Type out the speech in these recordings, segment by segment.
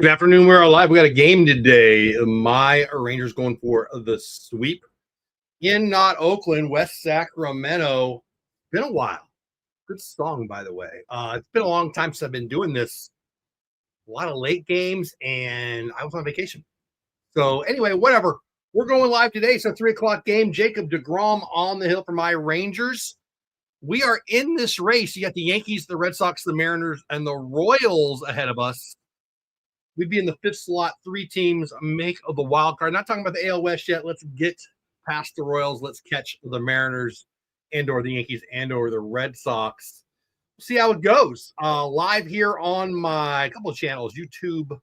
Good afternoon. We're live. We got a game today. My Rangers going for the sweep in not Oakland, West Sacramento. Been a while. Good song, by the way. It's been a long time since I've been doing this. A lot of late games, and I was on vacation. So anyway, whatever. We're going live today. So 3:00 game. Jacob deGrom on the hill for my Rangers. We are in this race. You got the Yankees, the Red Sox, the Mariners, and the Royals ahead of us. We'd be in the fifth slot. Three teams make of the wild card. Not talking about the AL West yet. Let's get past the Royals. Let's catch the Mariners and or the Yankees and or the Red Sox. See how it goes. Live here on my couple of channels. YouTube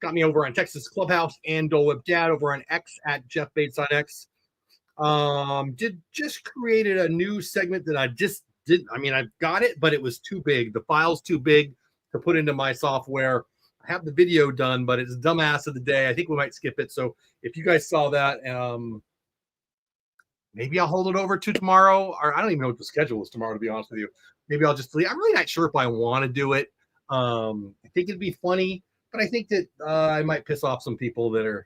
got me over on Texas Clubhouse and Dole Whip Dad over on X at Jeff Bates on X. Just created a new segment that I just didn't. I mean, I've got it, but it was too big. The file's too big to put into my software. Have the video done, but it's dumbass of the day. I think we might skip it. So if you guys saw that, maybe I'll hold it over to tomorrow, or I don't even know what the schedule is tomorrow, to be honest with you. Maybe I'll just leave. I'm really not sure if I want to do it. I think it'd be funny, but I think that I might piss off some people that are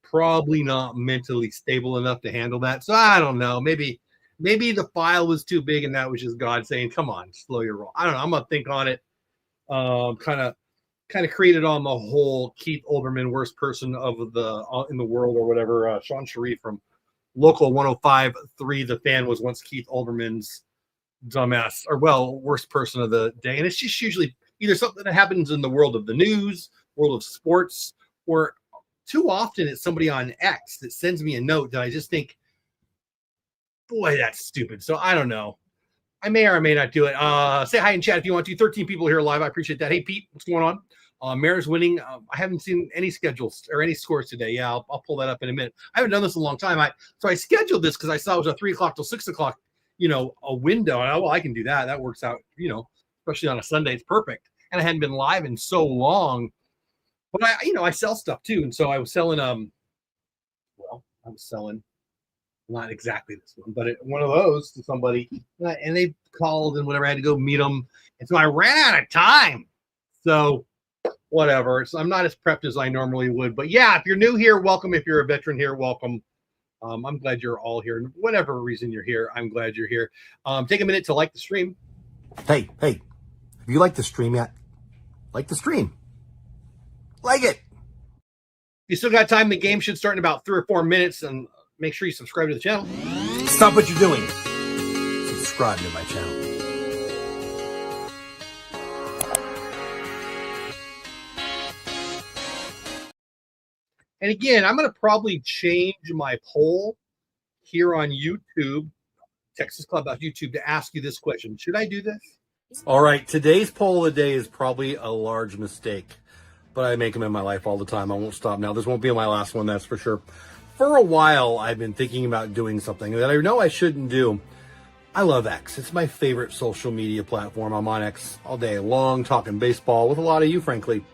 probably not mentally stable enough to handle that. So I don't know. Maybe the file was too big and that was just God saying, come on, slow your roll. I don't know. I'm going to think on it. Kind of created on the whole Keith Olbermann, worst person of the in the world or whatever. Sean Sharif from Local 105.3, The Fan, was once Keith Olbermann's dumbass, or worst person of the day. And it's just usually either something that happens in the world of the news, world of sports, or too often it's somebody on X that sends me a note that I just think, boy, that's stupid. So I don't know. I may or may not do it. Say hi in chat if you want to. 13 people here live. I appreciate that. Hey, Pete, what's going on? Mariners winning. I haven't seen any schedules or any scores today. Yeah, I'll pull that up in a minute. I haven't done this in a long time. So I scheduled this because I saw it was a 3:00 till 6:00, a window. And I can do that. That works out, especially on a Sunday. It's perfect. And I hadn't been live in so long. But I sell stuff too. And so I was selling, not exactly this one, but one of those to somebody, and they called and whatever. I had to go meet them, and so I ran out of time. So whatever. So I'm not as prepped as I normally would. But yeah, if you're new here, welcome. If you're a veteran here, welcome. I'm glad you're all here. Whatever reason you're here, I'm glad you're here. Take a minute to like the stream. Hey, have you liked the stream yet? Like the stream. Like it. You still got time. The game should start in about 3 or 4 minutes, and make sure you subscribe to the channel. Stop what you're doing. Subscribe to my channel. And again, I'm going to probably change my poll here on YouTube, Texas Clubhouse YouTube, to ask you this question. Should I do this? All right. Today's poll of the day is probably a large mistake, but I make them in my life all the time. I won't stop now. This won't be my last one, that's for sure. For a while, I've been thinking about doing something that I know I shouldn't do. I love X. It's my favorite social media platform. I'm on X all day long, talking baseball with a lot of you, frankly.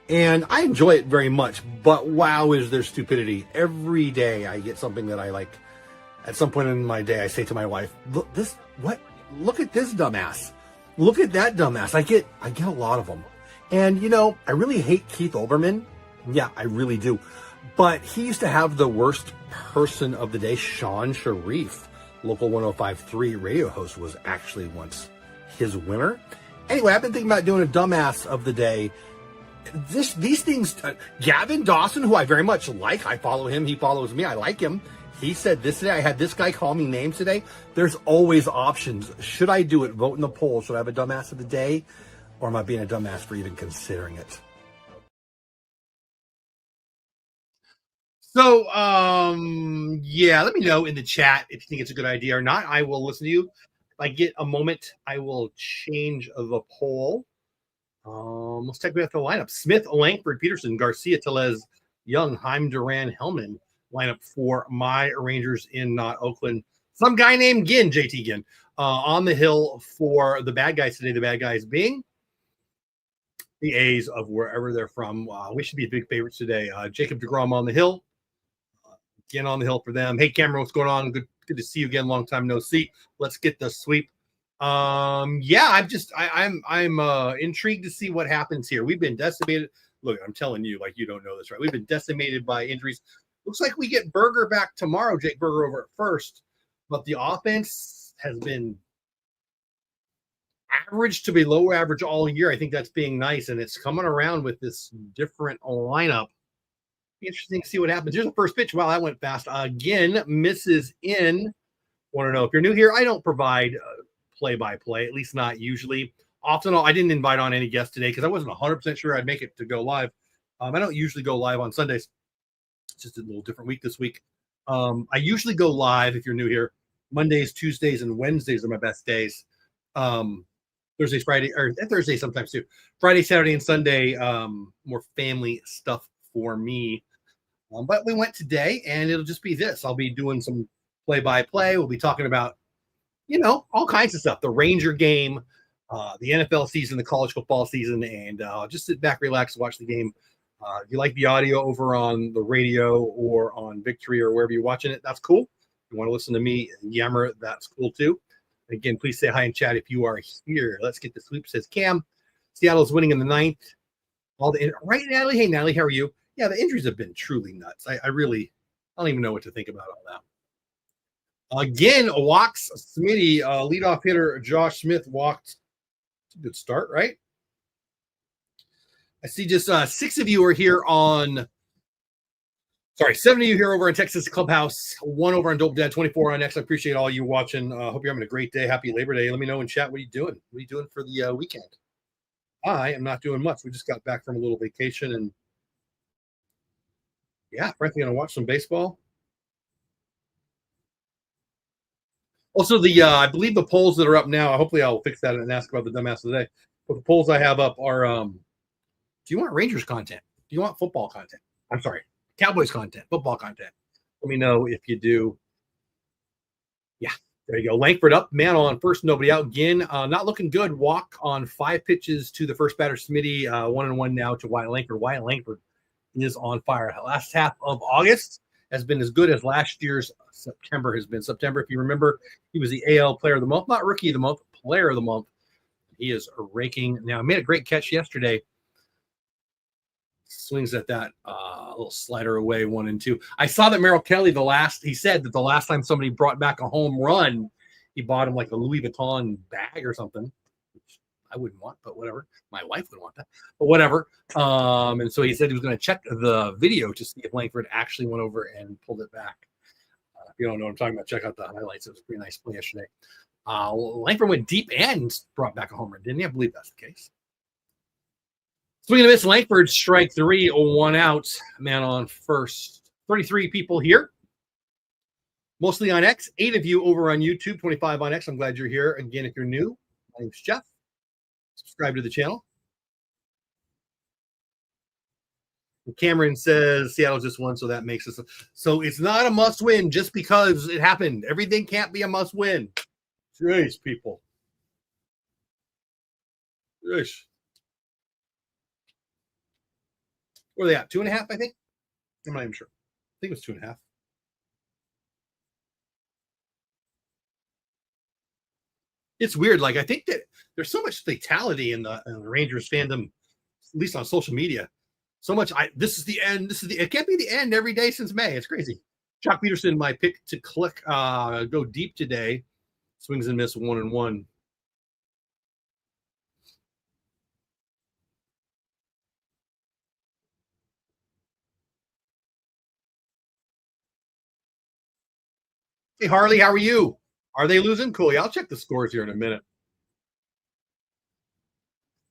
And I enjoy it very much, but wow, is there stupidity. Every day I get something that I like. At some point in my day, I say to my wife, look at this dumbass. Look at that dumbass. I get a lot of them. And, I really hate Keith Olbermann. Yeah, I really do. But he used to have the worst person of the day, Sean Sharif, Local 105.3 radio host, was actually once his winner. Anyway, I've been thinking about doing a dumbass of the day. These things, Gavin Dawson, who I very much like, I follow him, he follows me, I like him. He said this today. I had this guy call me names today. There's always options. Should I do it? Vote in the poll. Should I have a dumbass of the day? Or am I being a dumbass for even considering it? So, yeah, let me know in the chat if you think it's a good idea or not. I will listen to you. If I get a moment, I will change the poll. Let's take a look at the lineup. Smith, Langford, Peterson, Garcia, Telez, Young, Heim, Duran, Hellman. Lineup for my Rangers in not Oakland. Some guy named Ginn, JT Ginn, on the hill for the bad guys today. The bad guys being the A's of wherever they're from. We should be big favorites today. Jacob deGrom on the hill. Again on the hill for them. Hey, Cameron, what's going on? Good to see you again. Long time no see. Let's get the sweep. Yeah, I'm intrigued to see what happens here. We've been decimated. Look, I'm telling you, like you don't know this, right? We've been decimated by injuries. Looks like we get Berger back tomorrow, Jake Berger over at first, but the offense has been average to below average all year. I think that's being nice, and it's coming around with this different lineup. Interesting to see what happens. Here's the first pitch. Wow, that went fast. Again, misses in. Want to know if you're new here? I don't provide play-by-play, at least not usually. Often, I didn't invite on any guests today because I wasn't 100% sure I'd make it to go live. I don't usually go live on Sundays. It's just a little different week this week. I usually go live, if you're new here, Mondays, Tuesdays, and Wednesdays are my best days. Thursdays, Friday, or Thursday sometimes too. Friday, Saturday, and Sunday, more family stuff for me. But we went today, and it'll just be this. I'll be doing some play-by-play. We'll be talking about, all kinds of stuff. The Ranger game, the NFL season, the college football season, and just sit back, relax, watch the game. If you like the audio over on the radio or on Victory or wherever you're watching it, that's cool. If you want to listen to me yammer, that's cool too. Again, please say hi in chat if you are here. Let's get the sweep, says Cam. Seattle's winning in the 9th. Right, Natalie? Hey, Natalie, how are you? Yeah, the injuries have been truly nuts. I don't even know what to think about all that. Again, walks Smitty, leadoff hitter Josh Smith walked. It's a good start, right? I see just 6 of you are here on. Sorry, 7 of you here over in Texas Clubhouse, 1 over on Dope Dad, 24 on X. I appreciate all you watching. Hope you're having a great day. Happy Labor Day. Let me know in chat what are you doing. What are you doing for the weekend? I am not doing much. We just got back from a little vacation, and yeah, frankly, gonna watch some baseball. Also, I believe the polls that are up now. Hopefully, I'll fix that and ask about the dumbass of the day. But the polls I have up are: do you want Rangers content? Do you want football content? I'm sorry, Cowboys content, football content. Let me know if you do. Yeah, there you go. Langford up, man on first, nobody out. Again, not looking good. Walk on 5 pitches to the first batter, Smitty. 1-1 now to Wyatt Langford. Wyatt Langford is on fire. The last half of August has been as good as last year's September has been. September, if you remember, he was the AL Player of the Month, not Rookie of the Month, Player of the Month. He is raking. Now, he made a great catch yesterday. Swings at that little slider away, 1-2. I saw that Merrill Kelly, he said that the last time somebody brought back a home run, he bought him like a Louis Vuitton bag or something, which I wouldn't want, but whatever. My wife would want that, but whatever. And so he said he was going to check the video to see if Langford actually went over and pulled it back. If you don't know what I'm talking about, check out the highlights. It was a pretty nice play yesterday. Langford went deep and brought back a home run, didn't he? I believe that's the case. Swing and a miss, Langford, strike 3, 1 out. Man on first. 33 people here. Mostly on X. 8 of you over on YouTube, 25 on X. I'm glad you're here. Again, if you're new, my name's Jeff. Subscribe to the channel. Cameron says Seattle just won, so that makes us. So it's not a must win just because it happened. Everything can't be a must win. Jeez, people. Jeez. Where are they at? 2.5, I think. I'm not even sure. I think it was 2.5. It's weird. Like, I think that there's so much fatality in the Rangers fandom, at least on social media. So much. This is the end. It can't be the end every day since May. It's crazy. Chuck Peterson, my pick to go deep today. Swings and miss, 1-1. Hey, Harley, how are you? Are they losing? Cool. Yeah, I'll check the scores here in a minute.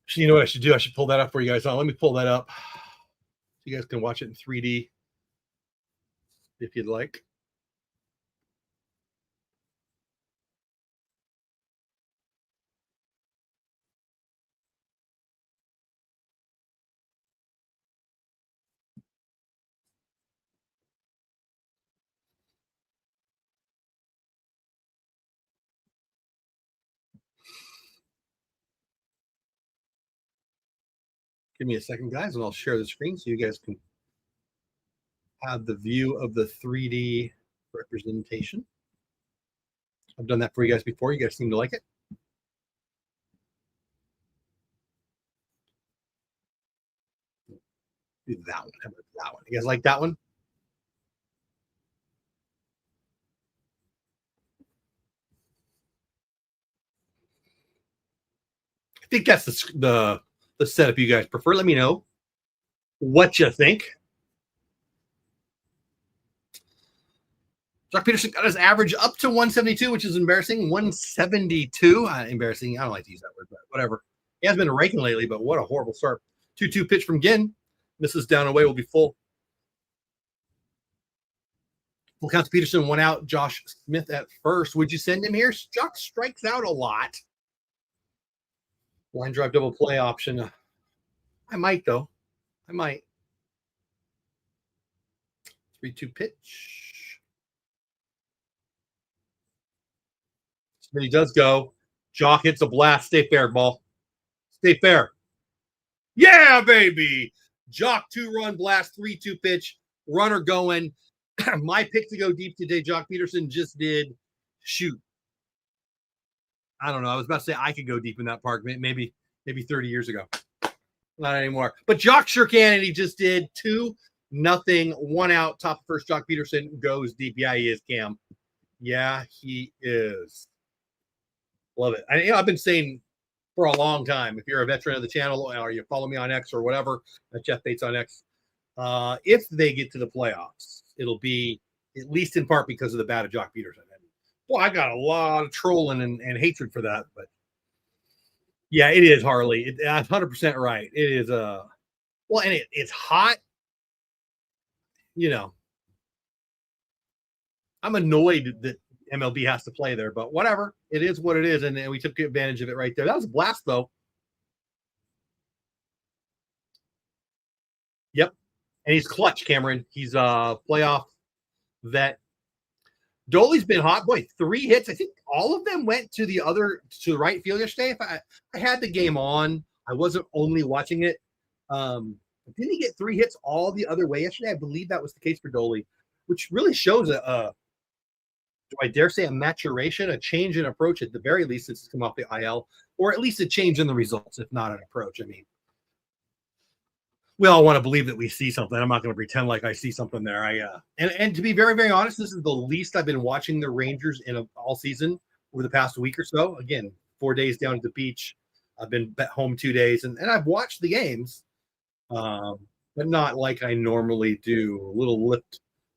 So you know what I should do? I should pull that up for you guys. Let me pull that up. So you guys can watch it in 3D if you'd like. Give me a second, guys, and I'll share the screen so you guys can have the view of the 3D representation. I've done that for you guys before. You guys seem to like it. Do that one. How about that one? You guys like that one? I think that's the setup you guys prefer. Let me know what you think. Jock Peterson got his average up to 172, which is embarrassing. 172. Embarrassing. I don't like to use that word, but whatever. He has been raking lately, but what a horrible start. 2-2 pitch from Ginn. Misses down away, will be full. Full count to Peterson, 1 out. Josh Smith at first. Would you send him here? Jock strikes out a lot. Line drive double play option. I might, though. I might. 3-2 pitch. But he does go. Jock hits a blast. Stay fair, ball. Stay fair. Yeah, baby. Jock 2-run blast, 3-2 pitch. Runner going. My pick to go deep today, Jock Peterson just did. Shoot. I don't know. I was about to say I could go deep in that park maybe 30 years ago. Not anymore. But Jock sure can, and he just did. 2-0, 1 out. Top of first, Jock Peterson goes deep. Yeah, he is, Cam. Yeah, he is. Love it. I've been saying for a long time, if you're a veteran of the channel or you follow me on X or whatever, Jeff Bates on X, if they get to the playoffs, it'll be at least in part because of the bat of Jock Peterson. And, well, I got a lot of trolling and hatred for that, but yeah, it is, Harley. 100% right. It is well, and it's hot. You know, I'm annoyed that MLB has to play there, but whatever. It is what it is, and we took advantage of it right there. That was a blast, though. Yep. And he's clutch, Cameron. He's a playoff vet. Dolly's been hot. Boy, 3 hits. I think all of them went to the right field yesterday. If I had the game on, I wasn't only watching it. Didn't he get 3 hits all the other way yesterday? I believe that was the case for Dolly, which really shows do I dare say a maturation, a change in approach at the very least since it's come off the IL, or at least a change in the results, if not an approach. I mean, we all want to believe that we see something. I'm not going to pretend like I see something there. And to be very, very honest, this is the least I've been watching the Rangers in all season over the past week or so. Again, 4 days down at the beach. I've been at home 2 days, and I've watched the games, but not like I normally do. A little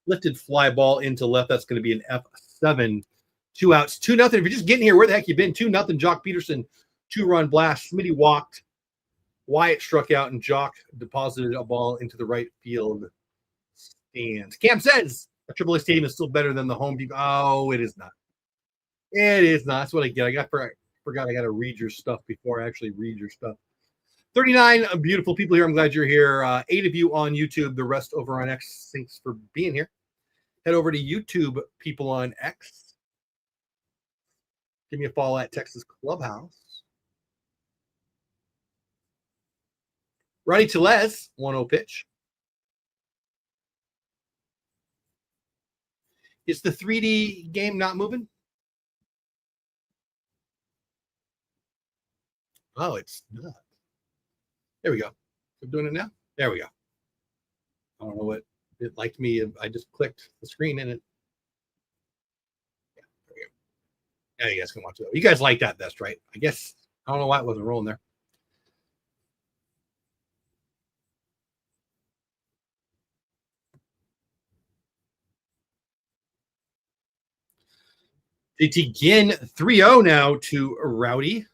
lifted fly ball into left. That's going to be an F7. 2 outs, 2-0. If you're just getting here, where the heck you been? 2-0. Jock Peterson, 2-run blast. Smitty walked. Wyatt struck out, and Jock deposited a ball into the right field stands. Cam says a AAA stadium is still better than the home view. Oh, it is not. It is not. That's what I get. I forgot I got to read your stuff before I actually read your stuff. 39 beautiful people here. I'm glad you're here. 8 of you on YouTube. The rest over on X. Thanks for being here. Head over to YouTube, people on X. Give me a follow at Texas Clubhouse. Ronnie Tellez, 1-0 pitch. Is the 3D game not moving? Oh, it's not. There we go. I'm doing it now. There we go. I don't know what it liked me. I just clicked the screen and it. Yeah, there we go. Yeah, you guys can watch it. You guys like that best, right? I guess I don't know why it wasn't rolling there. JT Ginn 3-0 now to Rowdy.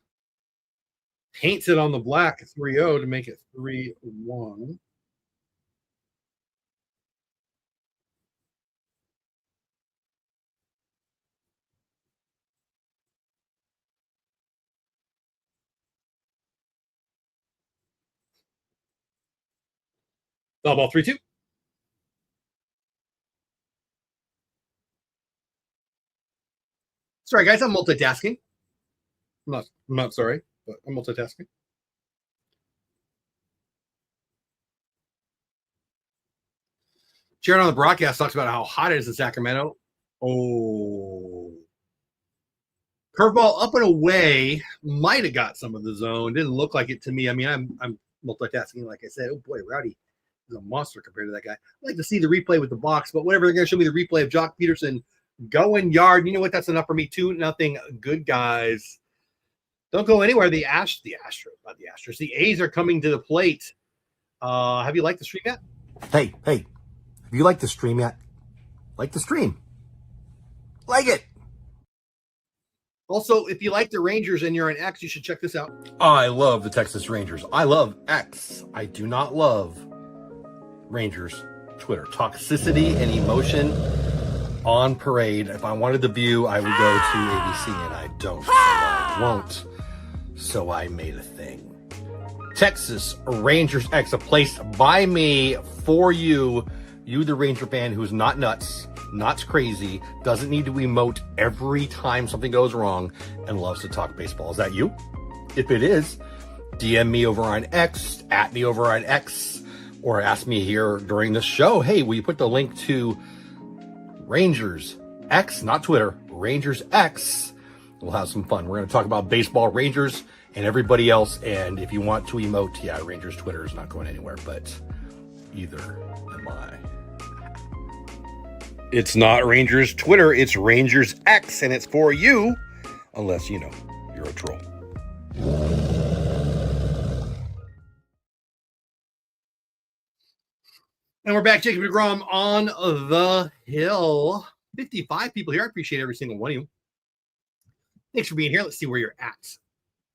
Paints it on the black 3-0 to make it 3-1. Foul ball 3-2. Sorry, guys, I'm multitasking. I'm not sorry, but I'm multitasking. Jared on the broadcast talks about how hot it is in Sacramento. Oh. Curveball up and away. Might have got some of the zone. Didn't look like it to me. I mean, I'm multitasking, like I said. Oh, boy, Rowdy He's a monster compared to that guy. I'd like to see the replay with the box, but whatever, they're going to show me the replay of Jock Peterson going yard. You know what? That's enough for me. 2-0. Good guys. Don't go anywhere. The Astros. The A's are coming to the plate. Have you liked the stream yet? Hey, have you liked the stream yet? Like the stream. Like it. Also, if you like the Rangers and you're an X, you should check this out. I love the Texas Rangers. I love X. I do not love Rangers Twitter. Toxicity and emotion on parade. If I wanted the view, I would go to ABC, and I don't. So I won't. So I made a thing. Texas Rangers X, a place by me for you. You, the Ranger fan who's not nuts, not crazy, doesn't need to emote every time something goes wrong, and loves to talk baseball. Is that you? If it is, DM me over on X, at me over on X, or ask me here during the show, hey, will you put the link to Rangers X, not Twitter, Rangers X? We'll have some fun. We're going to talk about baseball, Rangers, and everybody else. And if you want to emote, yeah, Rangers Twitter is not going anywhere, but either am I. It's not Rangers Twitter, it's Rangers X, and it's for you, unless, you know, you're a troll. And we're back, Jacob deGrom on the hill. 55 people here. I appreciate every single one of you. Thanks for being here. Let's see where you're at.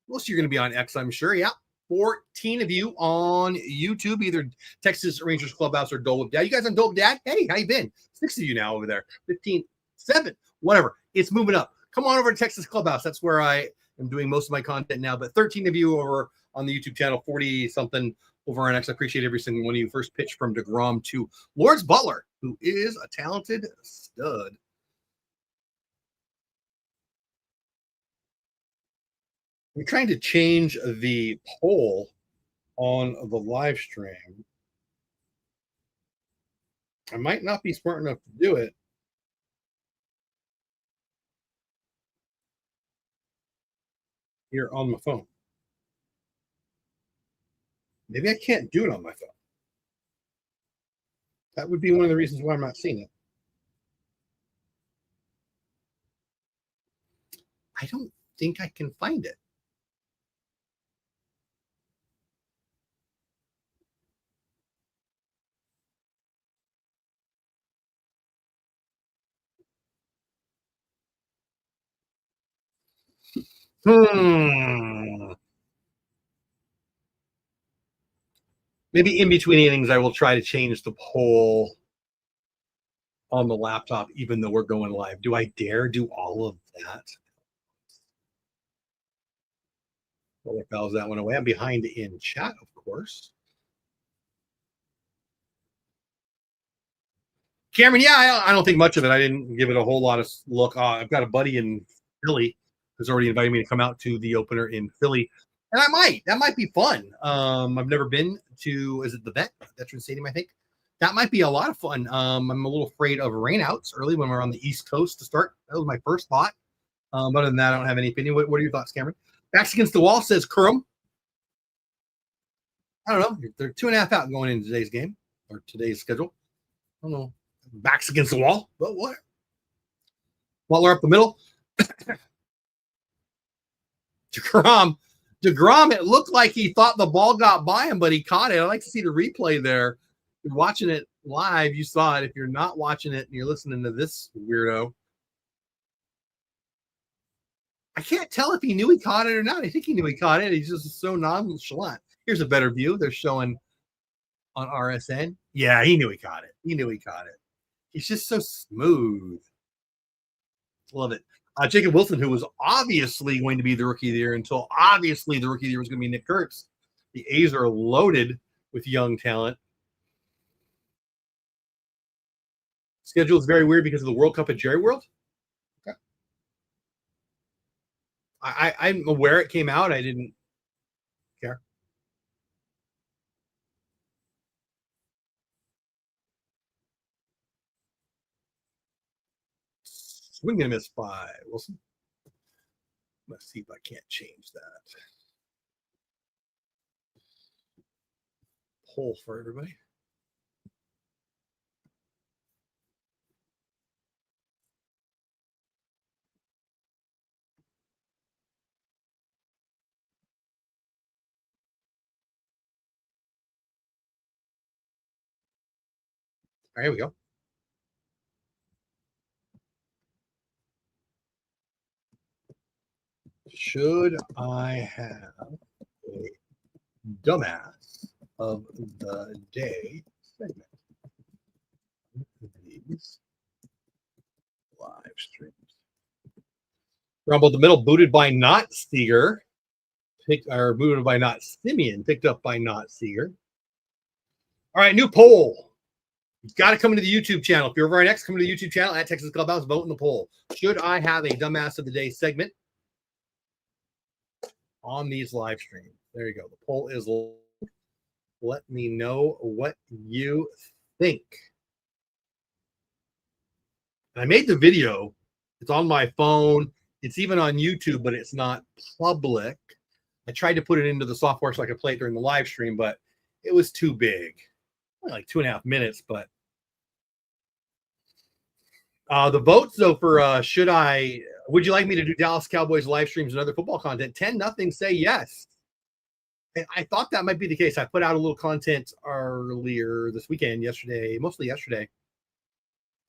Most of you are going to be on X, I'm sure. Yeah. 14 of you on YouTube, either Texas Rangers Clubhouse or Dole Whip Dad. You guys on Dole Whip Dad? Hey, how you been? 6 of you now over there. 15, 7, whatever. It's moving up. Come on over to Texas Clubhouse. That's where I am doing most of my content now. But 13 of you over on the YouTube channel, 40-something over on X. I appreciate every single one of you. First pitch from deGrom to Lawrence Butler, who is a talented stud. I'm trying to change the poll on the live stream. I might not be smart enough to do it. Here on my phone. Maybe I can't do it on my phone. That would be one of the reasons why I'm not seeing it. I don't think I can find it. Maybe in between innings, I will try to change the poll on the laptop, even though we're going live. Do I dare do all of that? Well, it fouls that one away. I'm behind in chat, of course. Cameron, yeah, I don't think much of it. I didn't give it a whole lot of look. I've got a buddy in Philly who's already invited me to come out to the opener in Philly. And I might. That might be fun. I've never been to, is it the Veteran Stadium, I think? That might be a lot of fun. I'm a little afraid of rainouts early when we're on the East Coast to start. That was my first thought. Other than that, I don't have any opinion. What are your thoughts, Cameron? Backs against the wall, says Kurum. I don't know. They're 2.5 out going into today's game or today's schedule. I don't know. Backs against the wall, but what? Butler up the middle. deGrom, it looked like he thought the ball got by him, but he caught it. I'd like to see the replay there. If you're watching it live, you saw it. If you're not watching it and you're listening to this weirdo, I can't tell if he knew he caught it or not. I think he knew he caught it. He's just so nonchalant. Here's a better view. They're showing on RSN. Yeah, he knew he caught it. He's just so smooth. Love it. Jacob Wilson, who was obviously going to be the Rookie of the Year until obviously the Rookie of the Year was going to be Nick Kurtz. The A's are loaded with young talent. Schedule is very weird because of the World Cup at Jerry World. Okay. I'm aware it came out. I didn't care. Swing and a miss by Wilson. Let's see if I can't change that. Poll for everybody. right, here we go. Should I have a dumbass of the day segment? These live streams. Rumble the middle, booted by Not Seeger. Booted by Not Simeon, picked up by Not Seeger. All right, new poll. You've got to come into the YouTube channel. If you're over our next, come to the YouTube channel at Texas Clubhouse, vote in the poll. Should I have a dumbass of the day segment on these live streams? There you go. The poll is. Let me know what you think. And I made the video. It's on my phone. It's even on YouTube, but it's not public. I tried to put it into the software so I could play it during the live stream, but it was too big. Only like 2.5 minutes, but the votes though for would you like me to do Dallas Cowboys live streams and other football content? 10-0 say yes. And I thought that might be the case. I put out a little content earlier this weekend, mostly yesterday.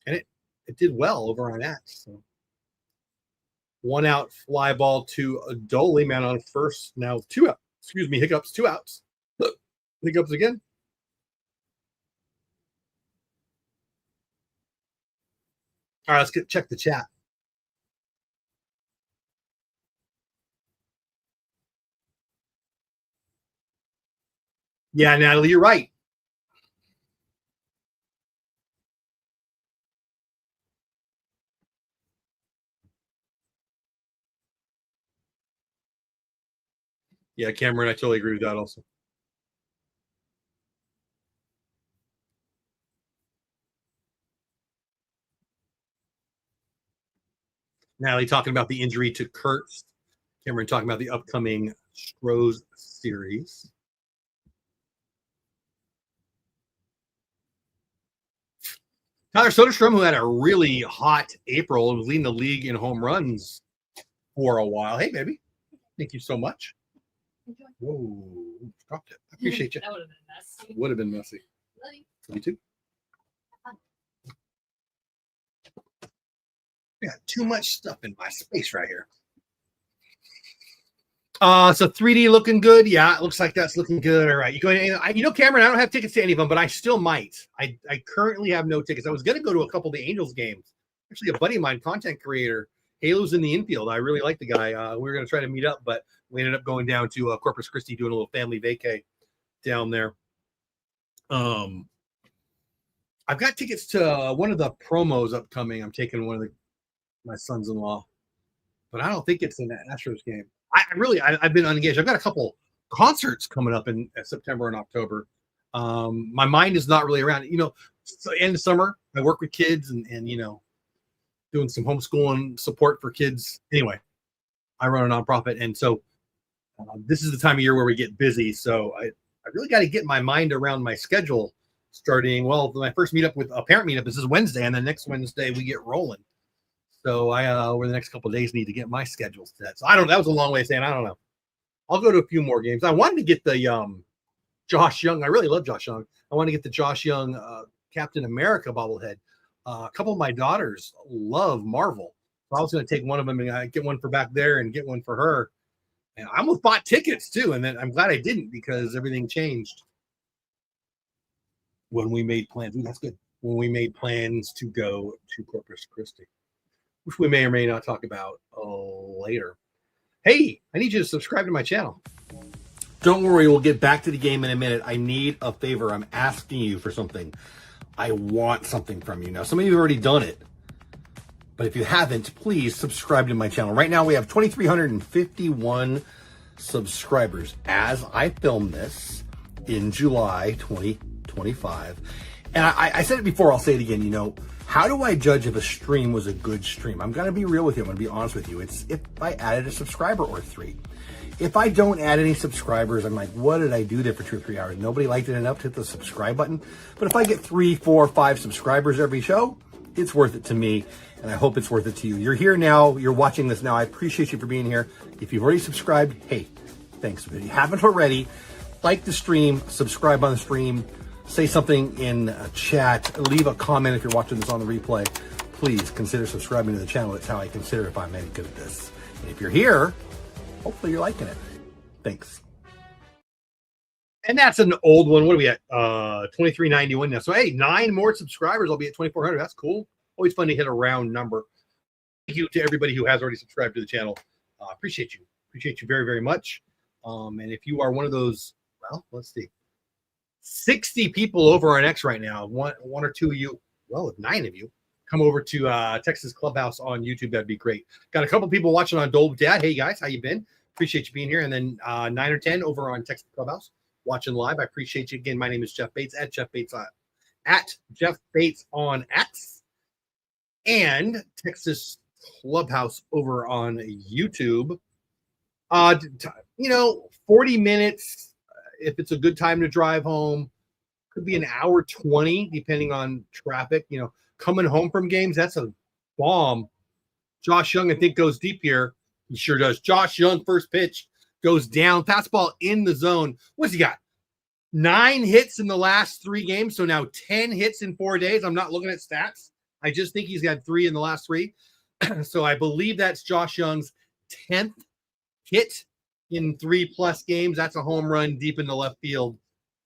And it did well over on X. So 1 out, fly ball to Dolly, man on first. Now 2 out. Excuse me, hiccups, 2 outs. Hiccups again. All right, let's check the chat. Yeah, Natalie, you're right. Yeah, Cameron, I totally agree with that also. Natalie talking about the injury to Kurtz. Cameron talking about the upcoming Stros series. Tyler Soderstrom, who had a really hot April and was leading the league in home runs for a while. Hey, baby. Thank you so much. Whoa, dropped it. I appreciate you. That would have been messy. Would have been messy. Really? You too. I got too much stuff in my space right here. So 3D looking good. Yeah, it looks like that's looking good. All right. You know, Cameron, I don't have tickets to any of them, but I still might. I currently have no tickets. I was going to go to a couple of the Angels games. Actually, a buddy of mine, content creator, Halo's in the infield. I really like the guy. We were going to try to meet up, but we ended up going down to Corpus Christi, doing a little family vacay down there. I've got tickets to one of the promos upcoming. I'm taking one of my sons-in-law, but I don't think it's in that Astros game. I've been unengaged. I've got a couple concerts coming up in September and October. My mind is not really around it. You know, so end of summer, I work with kids and you know, doing some homeschooling support for kids. Anyway, I run a nonprofit, and so this is the time of year where we get busy. So I really got to get my mind around my schedule. Starting my first meetup with a parent meetup is this Wednesday, and then next Wednesday we get rolling. So I over the next couple of days need to get my schedule set. So I don't. That was a long way of saying I don't know. I'll go to a few more games. I wanted to get the Josh Young. I really love Josh Young. I want to get the Josh Young Captain America bobblehead. A couple of my daughters love Marvel. So I was going to take one of them and get one for back there and get one for her. And I almost bought tickets too, and then I'm glad I didn't because everything changed when we made plans. Ooh, that's good. When we made plans to go to Corpus Christi, which we may or may not talk about later. Hey, I need you to subscribe to my channel. Don't worry, we'll get back to the game in a minute. I need a favor. I'm asking you for something. I want something from you. Now, some of you have already done it. But if you haven't, please subscribe to my channel. Right now, we have 2,351 subscribers as I film this in July 2025. And I said it before, I'll say it again. You know, how do I judge if a stream was a good stream? I'm going to be real with you. I'm going to be honest with you. It's if I added a subscriber or 3. If I don't add any subscribers, I'm like, what did I do there for 2 or 3 hours? Nobody liked it enough to hit the subscribe button. But if I get 3, 4, 5 subscribers every show, it's worth it to me, and I hope it's worth it to you. You're here now. You're watching this now. I appreciate you for being here. If you've already subscribed, hey, thanks. If you haven't already, like the stream, subscribe on the stream. say something in chat, leave a comment if you're watching this on the replay. Please consider subscribing to the channel. That's how I consider if I'm any good at this. And if you're here, hopefully you're liking it. Thanks. And that's an old one. What are we at? 2391 now. So hey, 9 more subscribers. I'll be at 2400. That's cool. Always fun to hit a round number. Thank you to everybody who has already subscribed to the channel. Appreciate you. Appreciate you very, very much. And if you are one of those, well, let's see, 60 people over on X right now, one or two of you, well, if 9 of you come over to Texas Clubhouse on YouTube, that'd be great. Got a couple people watching on Dole Dad. Hey guys, how you been? Appreciate you being here. And then 9 or 10 over on Texas Clubhouse watching live. I appreciate you again. My name is Jeff Bates at Jeff Bates on X, and Texas Clubhouse over on YouTube. 40 minutes if it's a good time to drive home. Could be an hour 20 depending on traffic. Coming home from games, that's a bomb. Josh Young, I think, goes deep here. He sure does. Josh Young, first pitch, goes down. Fastball in the zone. What's he got? 9 hits in the last 3 games. So now 10 hits in 4 days. I'm not looking at stats. I just think he's got 3 in the last 3. So I believe that's Josh Young's 10th hit in 3+ games. That's a home run deep in the left field.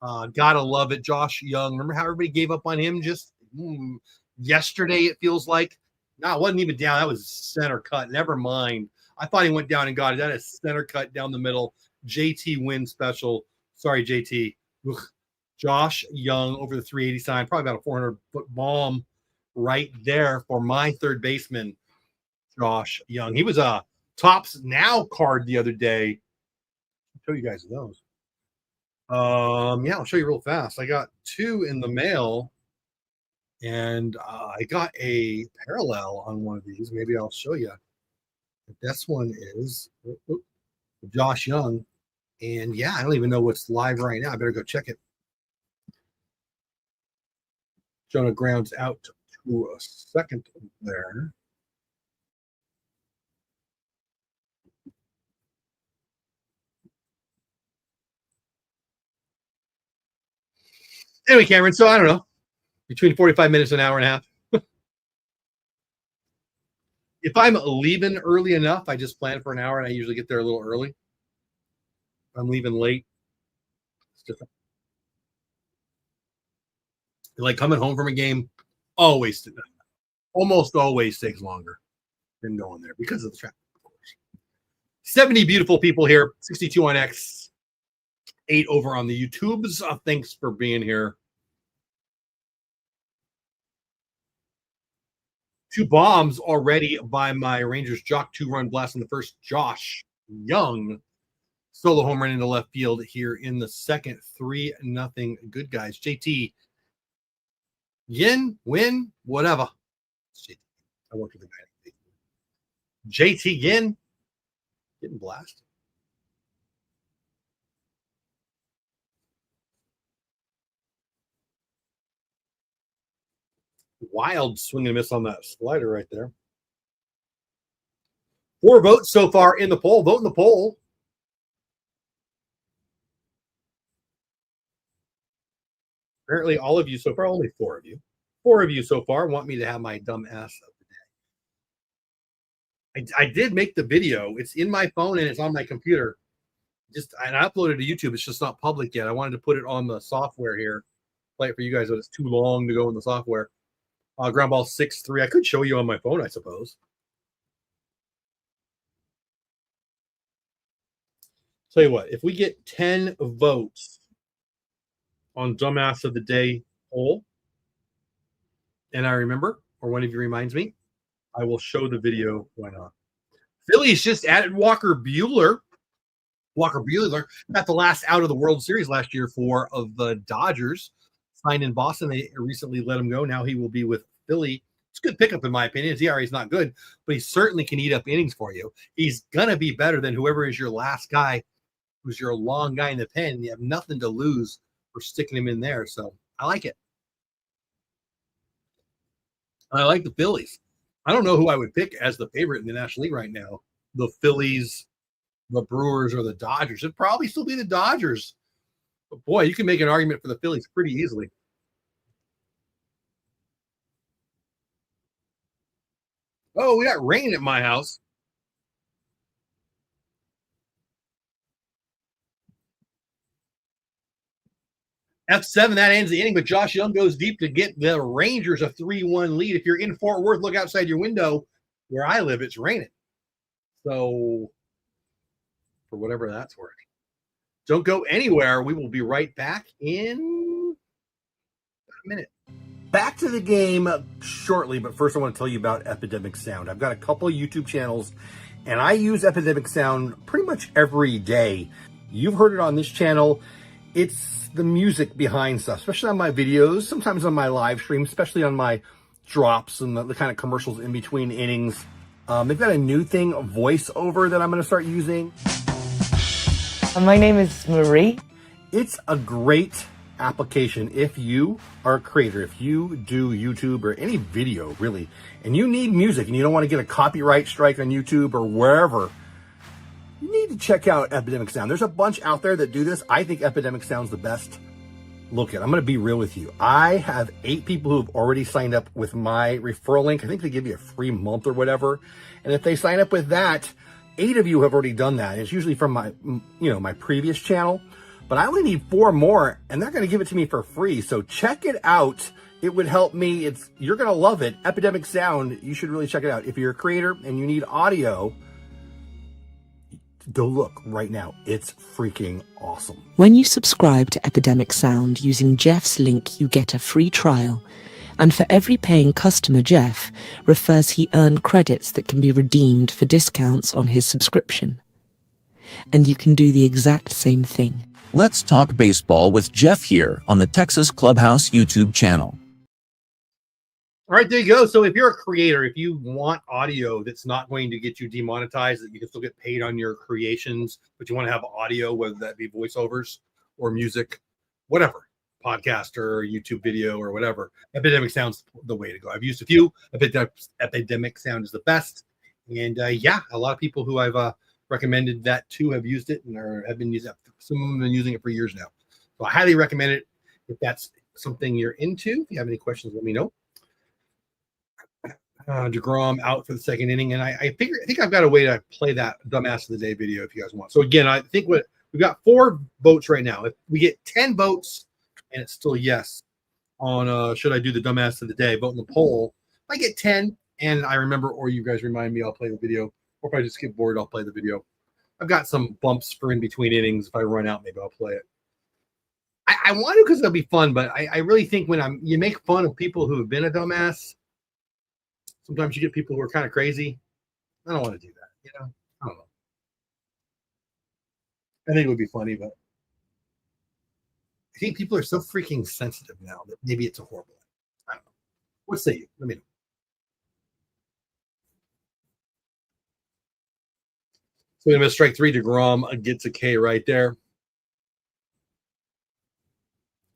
Gotta love it. Josh Young. Remember how everybody gave up on him just yesterday, it feels like? No, it wasn't even down. That was center cut. Never mind. I thought he went down and got it. That is center cut down the middle. JT win special. Sorry, JT. Ugh. Josh Young over the 380 sign. Probably about a 400-foot bomb right there for my third baseman, Josh Young. He was a Tops Now card the other day. I'll show you guys those. Yeah, I'll show you real fast. I got 2 in the mail, and I got a parallel on one of these. Maybe I'll show you. This one is Josh Young, and yeah, I don't even know what's live right now. I better go check it. Jonah grounds out to a second there. Anyway, Cameron, so I don't know, between 45 minutes and an hour and a half. If I'm leaving early enough, I just plan for an hour, and I usually get there a little early. If I'm leaving late, it's different. Like coming home from a game, almost always takes longer than going there because of the traffic, of course. 70 beautiful people here, 62 on X, 8 over on the YouTubes. Thanks for being here. 2 bombs already by my Rangers. Jock 2-run blast in the first. Josh Young solo home run into left field here in the second. 3-0. Good guys. JT, Yin, win, whatever. I worked with the guy. JT Yin getting blasted. Wild swing and miss on that slider right there. 4 votes so far in the poll. Vote in the poll. Apparently, all of you so far, only 4 of you. 4 of you so far want me to have my dumb ass of the day. I did make the video. It's in my phone and it's on my computer. And I uploaded to YouTube. It's just not public yet. I wanted to put it on the software here. Play it for you guys, but it's too long to go in the software. Ground ball 6-3. I could show you on my phone, I suppose. Tell you what, if we get 10 votes on Dumbass of the Day poll, and I remember, or one of you reminds me, I will show the video. Why not? Phillies just added Walker Buehler. Walker Buehler got the last out of the World Series last year for the Dodgers. Signed in Boston. They recently let him go. Now he will be with Philly. It's a good pickup, in my opinion. His ERA is not good, but he certainly can eat up innings for you. He's going to be better than whoever is your last guy, who's your long guy in the pen. You have nothing to lose for sticking him in there. So I like it. I like the Phillies. I don't know who I would pick as the favorite in the National League right now. The Phillies, the Brewers, or the Dodgers. It'd probably still be the Dodgers. But boy, you can make an argument for the Phillies pretty easily. Oh, we got rain at my house. F7, that ends the inning, but Josh Young goes deep to get the Rangers a 3-1 lead. If you're in Fort Worth, look outside your window. Where I live, it's raining. So, for whatever that's worth. Don't go anywhere. We will be right back in a minute. Back to the game shortly, but first I want to tell you about Epidemic Sound. I've got a couple of YouTube channels, and I use Epidemic Sound pretty much every day. You've heard it on this channel. It's the music behind stuff, especially on my videos, sometimes on my live stream, especially on my drops and the kind of commercials in between innings. They've got a new thing, a voiceover, that I'm going to start using. My name is Marie. It's a great application if you are a creator, if you do YouTube or any video really, and you need music and you don't want to get a copyright strike on YouTube or wherever, you need to check out Epidemic Sound. There's a bunch out there that do this. I think Epidemic Sound's the best. Look, I'm going to be real with you. I have 8 people who have already signed up with my referral link. I think they give you a free month or whatever. And if they sign up with that, 8 of you have already done that. It's usually from my, my previous channel, but I only need 4 more, and they're going to give it to me for free. So check it out. It would help me. You're going to love it. Epidemic Sound. You should really check it out. If you're a creator and you need audio, go look right now. It's freaking awesome. When you subscribe to Epidemic Sound using Jeff's link, you get a free trial. And for every paying customer Jeff refers, he earned credits that can be redeemed for discounts on his subscription. And you can do the exact same thing. Let's talk baseball with Jeff here on the Texas Clubhouse YouTube channel. All right, there you go. So if you're a creator, if you want audio that's not going to get you demonetized, that you can still get paid on your creations, but you want to have audio, whether that be voiceovers or music, whatever, podcast or YouTube video or whatever, Epidemic Sound's the way to go. I've used a few. Epidemic Sound is the best. And yeah, a lot of people who I've recommended that to have used it and have been using it. Some of them have been using it for years now. So I highly recommend it if that's something you're into. If you have any questions, let me know. deGrom out for the second inning, and I think I've got a way to play that dumbass of the day video if you guys want. So again, I think we've got 4 votes right now. If we get 10 votes and it's still yes on should I do the dumbass of the day, vote in the poll. If I get 10 and I remember, or you guys remind me, I'll play the video. Or if I just get bored, I'll play the video. I've got some bumps for in between innings. If I run out, maybe I'll play it. I want to because it'll be fun, but I really think when you make fun of people who have been a dumbass, sometimes you get people who are kind of crazy. I don't want to do that, I don't know. I think it would be funny, but I think people are so freaking sensitive now that maybe it's a horrible thing. I don't know. What say you? Let me know. So we're going to strike 3. deGrom gets a K right there.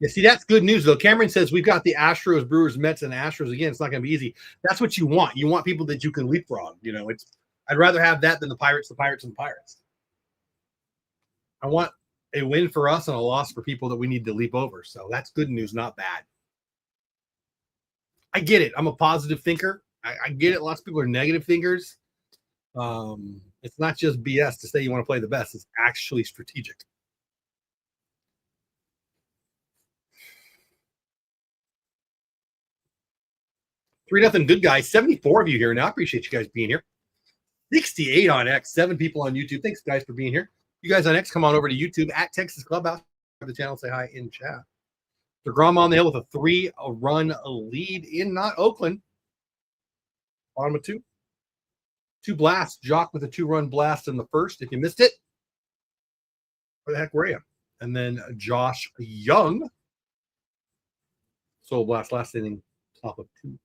Yeah, see, that's good news, though. Cameron says we've got the Astros, Brewers, Mets, and Astros. Again, it's not going to be easy. That's what you want. You want people that you can leapfrog. I'd rather have that than the Pirates, and the Pirates. I want a win for us and a loss for people that we need to leap over. So that's good news, not bad. I get it. I'm a positive thinker. I get it. Lots of people are negative thinkers. It's not just BS to say you want to play the best. It's actually strategic. 3-0 good guys. 74 of you here now. I appreciate you guys being here. 68 on X. 7 people on YouTube. Thanks, guys, for being here. You guys on X, come on over to YouTube at Texas Clubhouse. The channel, say hi in chat. deGrom on the hill with a 3-run lead in not Oakland. Bottom of 2. 2 blasts. Jock with a 2-run blast in the first. If you missed it, where the heck were you? And then Josh Young. Solo blast last inning, top of 2.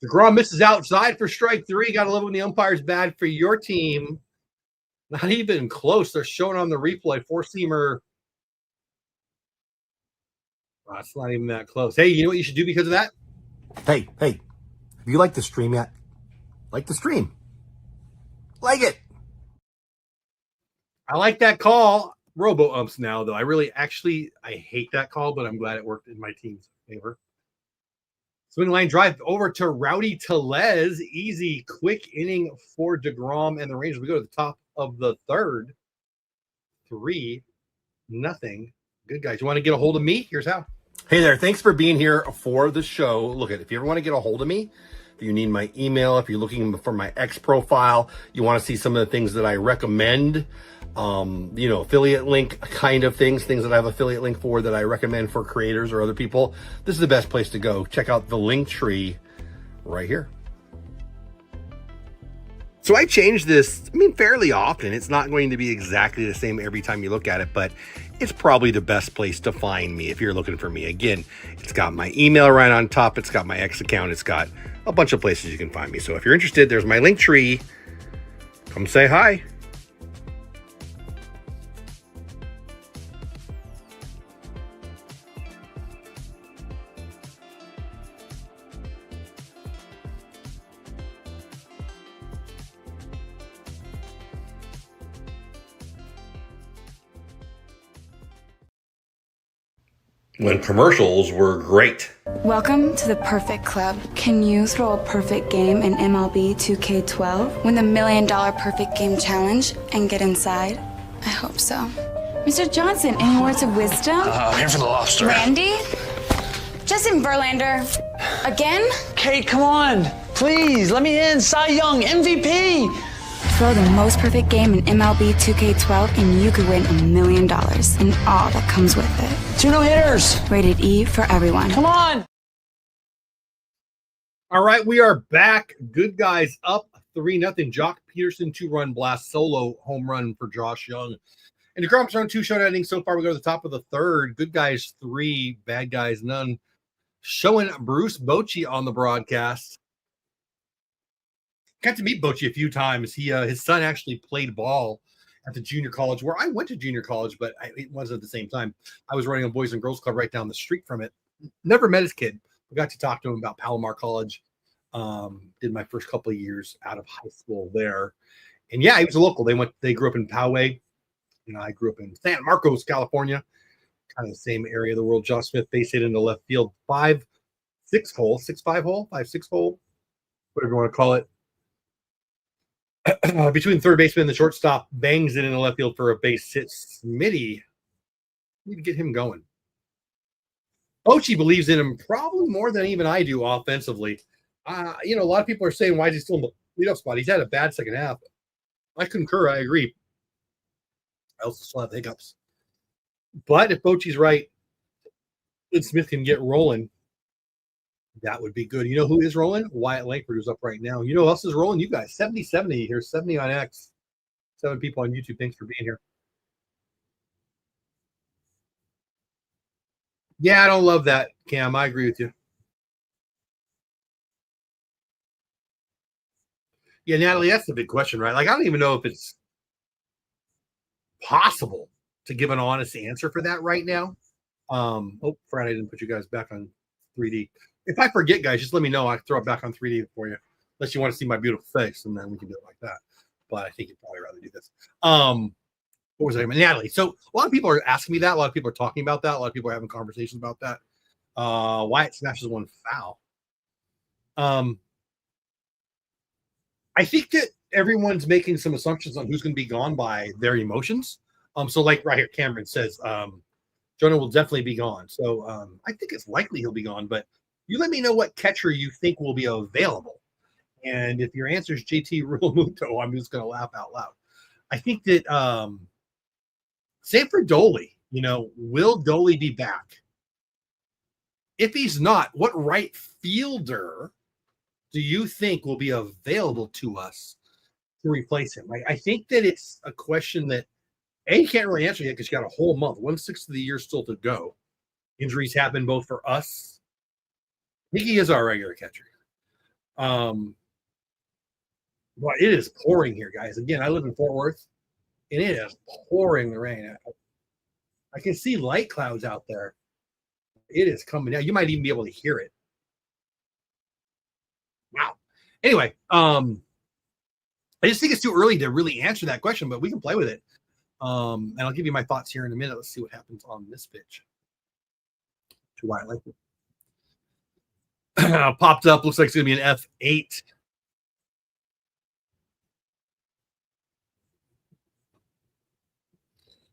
deGrom misses outside for strike 3. Got to love when the umpire's bad for your team. Not even close. They're showing on the replay. 4-seamer. Wow, it's not even that close. Hey, you know what you should do because of that? Hey. If you like the stream yet, like the stream. Like it. I like that call. Robo umps now, though. I hate that call, but I'm glad it worked in my team's favor. Swing line drive over to Rowdy Tellez. Easy, quick inning for deGrom and the Rangers. We go to the top of the third. 3-0. Good guys. You want to get a hold of me? Here's how. Hey there. Thanks for being here for the show. Look, if you ever want to get a hold of me, if you need my email, if you're looking for my X profile, you want to see some of the things that I recommend, affiliate link kind of things that I have affiliate link for that I recommend for creators or other people, this is the best place to go. Check out the link tree right here. So I change this, fairly often. It's not going to be exactly the same every time you look at it, but it's probably the best place to find me if you're looking for me. Again, it's got my email right on top. It's got my X account. It's got a bunch of places you can find me. So if you're interested, there's my link tree. Come say hi. When commercials were great. Welcome to the Perfect Club. Can you throw a perfect game in MLB 2K12? Win the $1 Million Perfect Game Challenge and get inside? I hope so. Mr. Johnson, any words of wisdom? I'm here for the lobster. Randy? Justin Verlander? Again? Kate, come on. Please, let me in. Cy Young, MVP. Throw the most perfect game in MLB 2K12 and you could win $1 million and all that comes with it. 2 no-hitters. Rated E for everyone. Come on. All right, we are back. Good guys up 3-0. Jock Peterson 2-run blast, solo home run for Josh Young. And deGrom's run 2 shutout innings so far. We go to the top of the third. Good guys 3, bad guys none. Showing Bruce Bochy on the broadcast. Got to meet Bochy a few times. His son actually played ball at the junior college where I went to junior college, but it wasn't at the same time. I was running a Boys and Girls Club right down the street from it. Never met his kid. I got to talk to him about Palomar College. Did my first couple of years out of high school there. And yeah, he was a local. They grew up in Poway. I grew up in San Marcos, California. Kind of the same area of the world. Josh Smith base hit into left field. 5-6 hole, 6-5 hole, 5-6 hole, whatever you want to call it. Between the third baseman and the shortstop, bangs it in the left field for a base hit. Smitty, need to get him going. Bochy believes in him probably more than even I do offensively. A lot of people are saying, why is he still in the leadoff spot? He's had a bad second half. I concur. I agree. I also still have hiccups. But if Bochy's right, and Smith can get rolling, that would be good. You know who is rolling? Wyatt Langford, who's up right now. You know who else is rolling? You guys. 70-70 here. 70 on X. 7 people on YouTube. Thanks for being here. Yeah, I don't love that, Cam. I agree with you. Yeah, Natalie, that's the big question, right? Like, I don't even know if it's possible to give an honest answer for that right now. Friday didn't put you guys back on 3D. If I forget, guys, just let me know. I can throw it back on 3D for you. Unless you want to see my beautiful face, and then we can do it like that. But I think you'd probably rather do this. What was I? Natalie. So a lot of people are asking me that. A lot of people are talking about that. A lot of people are having conversations about that. Wyatt smashes one foul. I think that everyone's making some assumptions on who's going to be gone by their emotions. So like right here, Cameron says, Jonah will definitely be gone. So I think it's likely he'll be gone, but you let me know what catcher you think will be available. And if your answer is JT Realmuto, I'm just going to laugh out loud. I think that same for Doley, will Doley be back? If he's not, what right fielder do you think will be available to us to replace him? I think that it's a question that you can't really answer yet because you got a whole month, 1/6 of the year still to go. Injuries happen both for us. I think he is our regular catcher. Well, it is pouring here, guys. Again, I live in Fort Worth, and it is pouring the rain. I can see light clouds out there. It is coming down. You might even be able to hear it. Wow, Anyway, I just think it's too early to really answer that question, but we can play with it. And I'll give you my thoughts here in a minute. Let's see what happens on this pitch. To why I like it. Popped up. Looks like it's going to be an F8.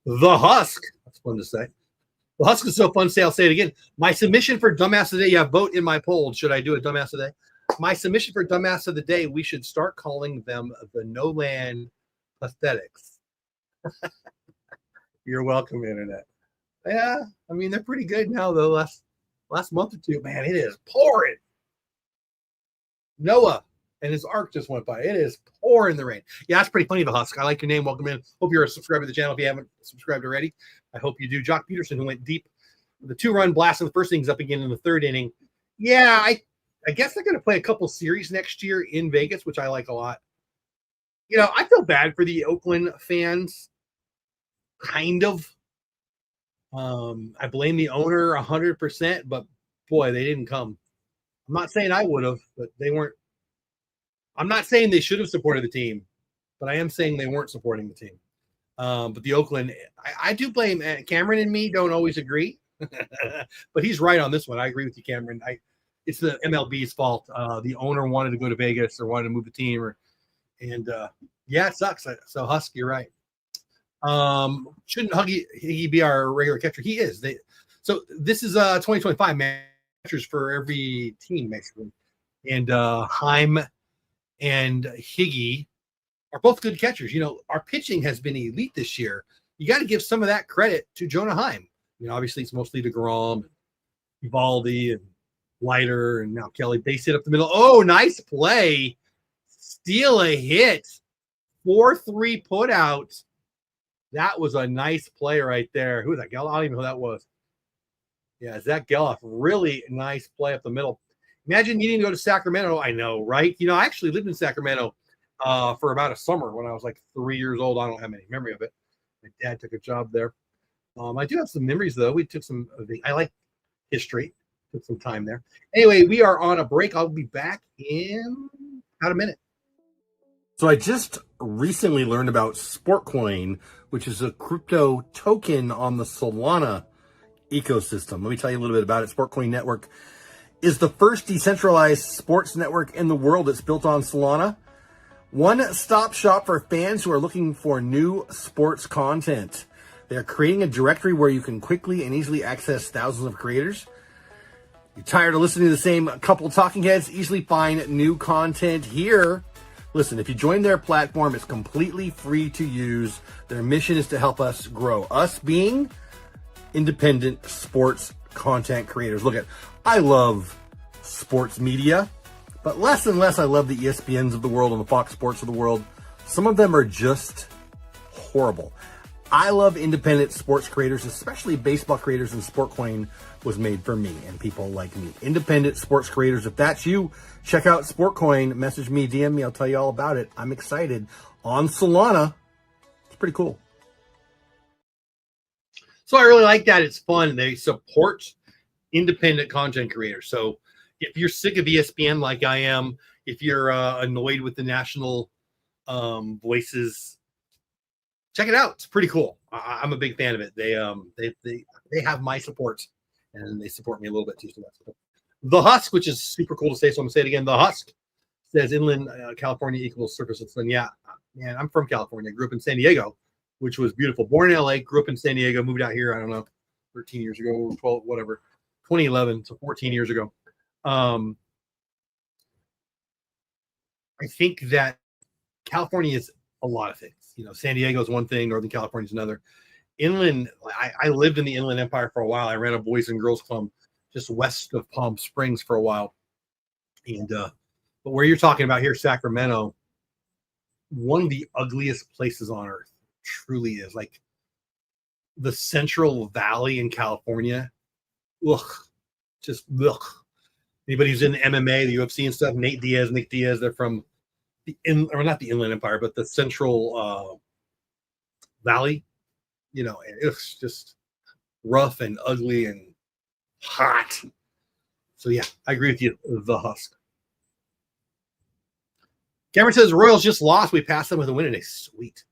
The Husk. That's fun to say. The Husk is so fun to say. I'll say it again. My submission for Dumbass of the Day. Yeah, vote in my poll. Should I do a Dumbass of the Day? My submission for Dumbass of the Day. We should start calling them the No Land Pathetics. You're welcome, Internet. Yeah, I mean, they're pretty good now, though. Last month or two, man, it is pouring. Noah and his arc just went by. It is pouring the rain. Yeah, that's pretty funny, the Husk. I like your name. Welcome in. Hope you're a subscriber to the channel if you haven't subscribed already. I hope you do. Jock Peterson, who went deep with the 2-run blast in the first innings up again in the third inning. Yeah, I guess they're going to play a couple series next year in Vegas, which I like a lot. You know, I feel bad for the Oakland fans, kind of. I blame the owner 100%, but boy, they didn't come. I'm not saying I would have, but they weren't. I'm not saying they should have supported the team, but I am saying they weren't supporting the team. But the Oakland, I do blame Cameron and me don't always agree, but he's right on this one. I agree with you, Cameron. It's the MLB's fault. The owner wanted to go to Vegas or wanted to move the team, yeah, it sucks. So Husk, you're right. Shouldn't Huggy be our regular catcher? He is. So this is 2025 catchers for every team, basically. And Heim and Higgy are both good catchers. You know, our pitching has been elite this year. You got to give some of that credit to Jonah Heim. You know, obviously it's mostly deGrom, Evaldi, and Leiter, and now Kelly. Base hit up the middle. Oh, nice play. Steal a hit. 4-3 put out. That was a nice play right there. Who was that? Geloff? I don't even know who that was. Yeah, Zach Geloff. Really nice play up the middle. Imagine needing to go to Sacramento. I know, right? You know, I actually lived in Sacramento for about a summer when I was like 3 years old. I don't have any memory of it. My dad took a job there. I do have some memories, though. We took some – I like history. Took some time there. Anyway, we are on a break. I'll be back in about a minute. So I just recently learned about Sportcoin, which is a crypto token on the Solana ecosystem. Let me tell you a little bit about it. Sportcoin Network is the first decentralized sports network in the world that's built on Solana. One-stop shop for fans who are looking for new sports content. They are creating a directory where you can quickly and easily access thousands of creators. You're tired of listening to the same couple talking heads? Easily find new content here. Listen, if you join their platform, it's completely free to use. Their mission is to help us grow. Us being independent sports content creators. Look, I love sports media, but less and less I love the ESPNs of the world and the Fox Sports of the world. Some of them are just horrible. I love independent sports creators, especially baseball creators, and Sportcoin was made for me and people like me. Independent sports creators, if that's you, check out Sportcoin. Message me, DM me, I'll tell you all about it. I'm excited. On Solana, it's pretty cool. So I really like that. It's fun. They support independent content creators. So if you're sick of ESPN like I am, if you're annoyed with the national voices, check it out. It's pretty cool. I'm a big fan of it. They have my support, and they support me a little bit too. So that's cool. The Husk, which is super cool to say, so I'm gonna say it again. The Husk says inland California equals surface of sun. Yeah, man, I'm from California. I grew up in San Diego, which was beautiful. Born in LA, grew up in San Diego, moved out here, I don't know, 13 years ago, 12, whatever, 2011, so 14 years ago. I think that California is a lot of things. You know, San Diego is one thing, Northern California is another. Inland, I lived in the Inland Empire for a while. I ran a Boys and Girls Club just west of Palm Springs for a while. And but where you're talking about here, Sacramento, one of the ugliest places on earth, truly is. Like the Central Valley in California, ugh, just ugh. Anybody who's in the MMA, the UFC and stuff, Nick Diaz, they're from not the Inland Empire, but the Central Valley. You know, it's just rough and ugly and hot. So yeah, I agree with you. The Husk. Cameron says Royals just lost. We passed them with a win today. Sweet.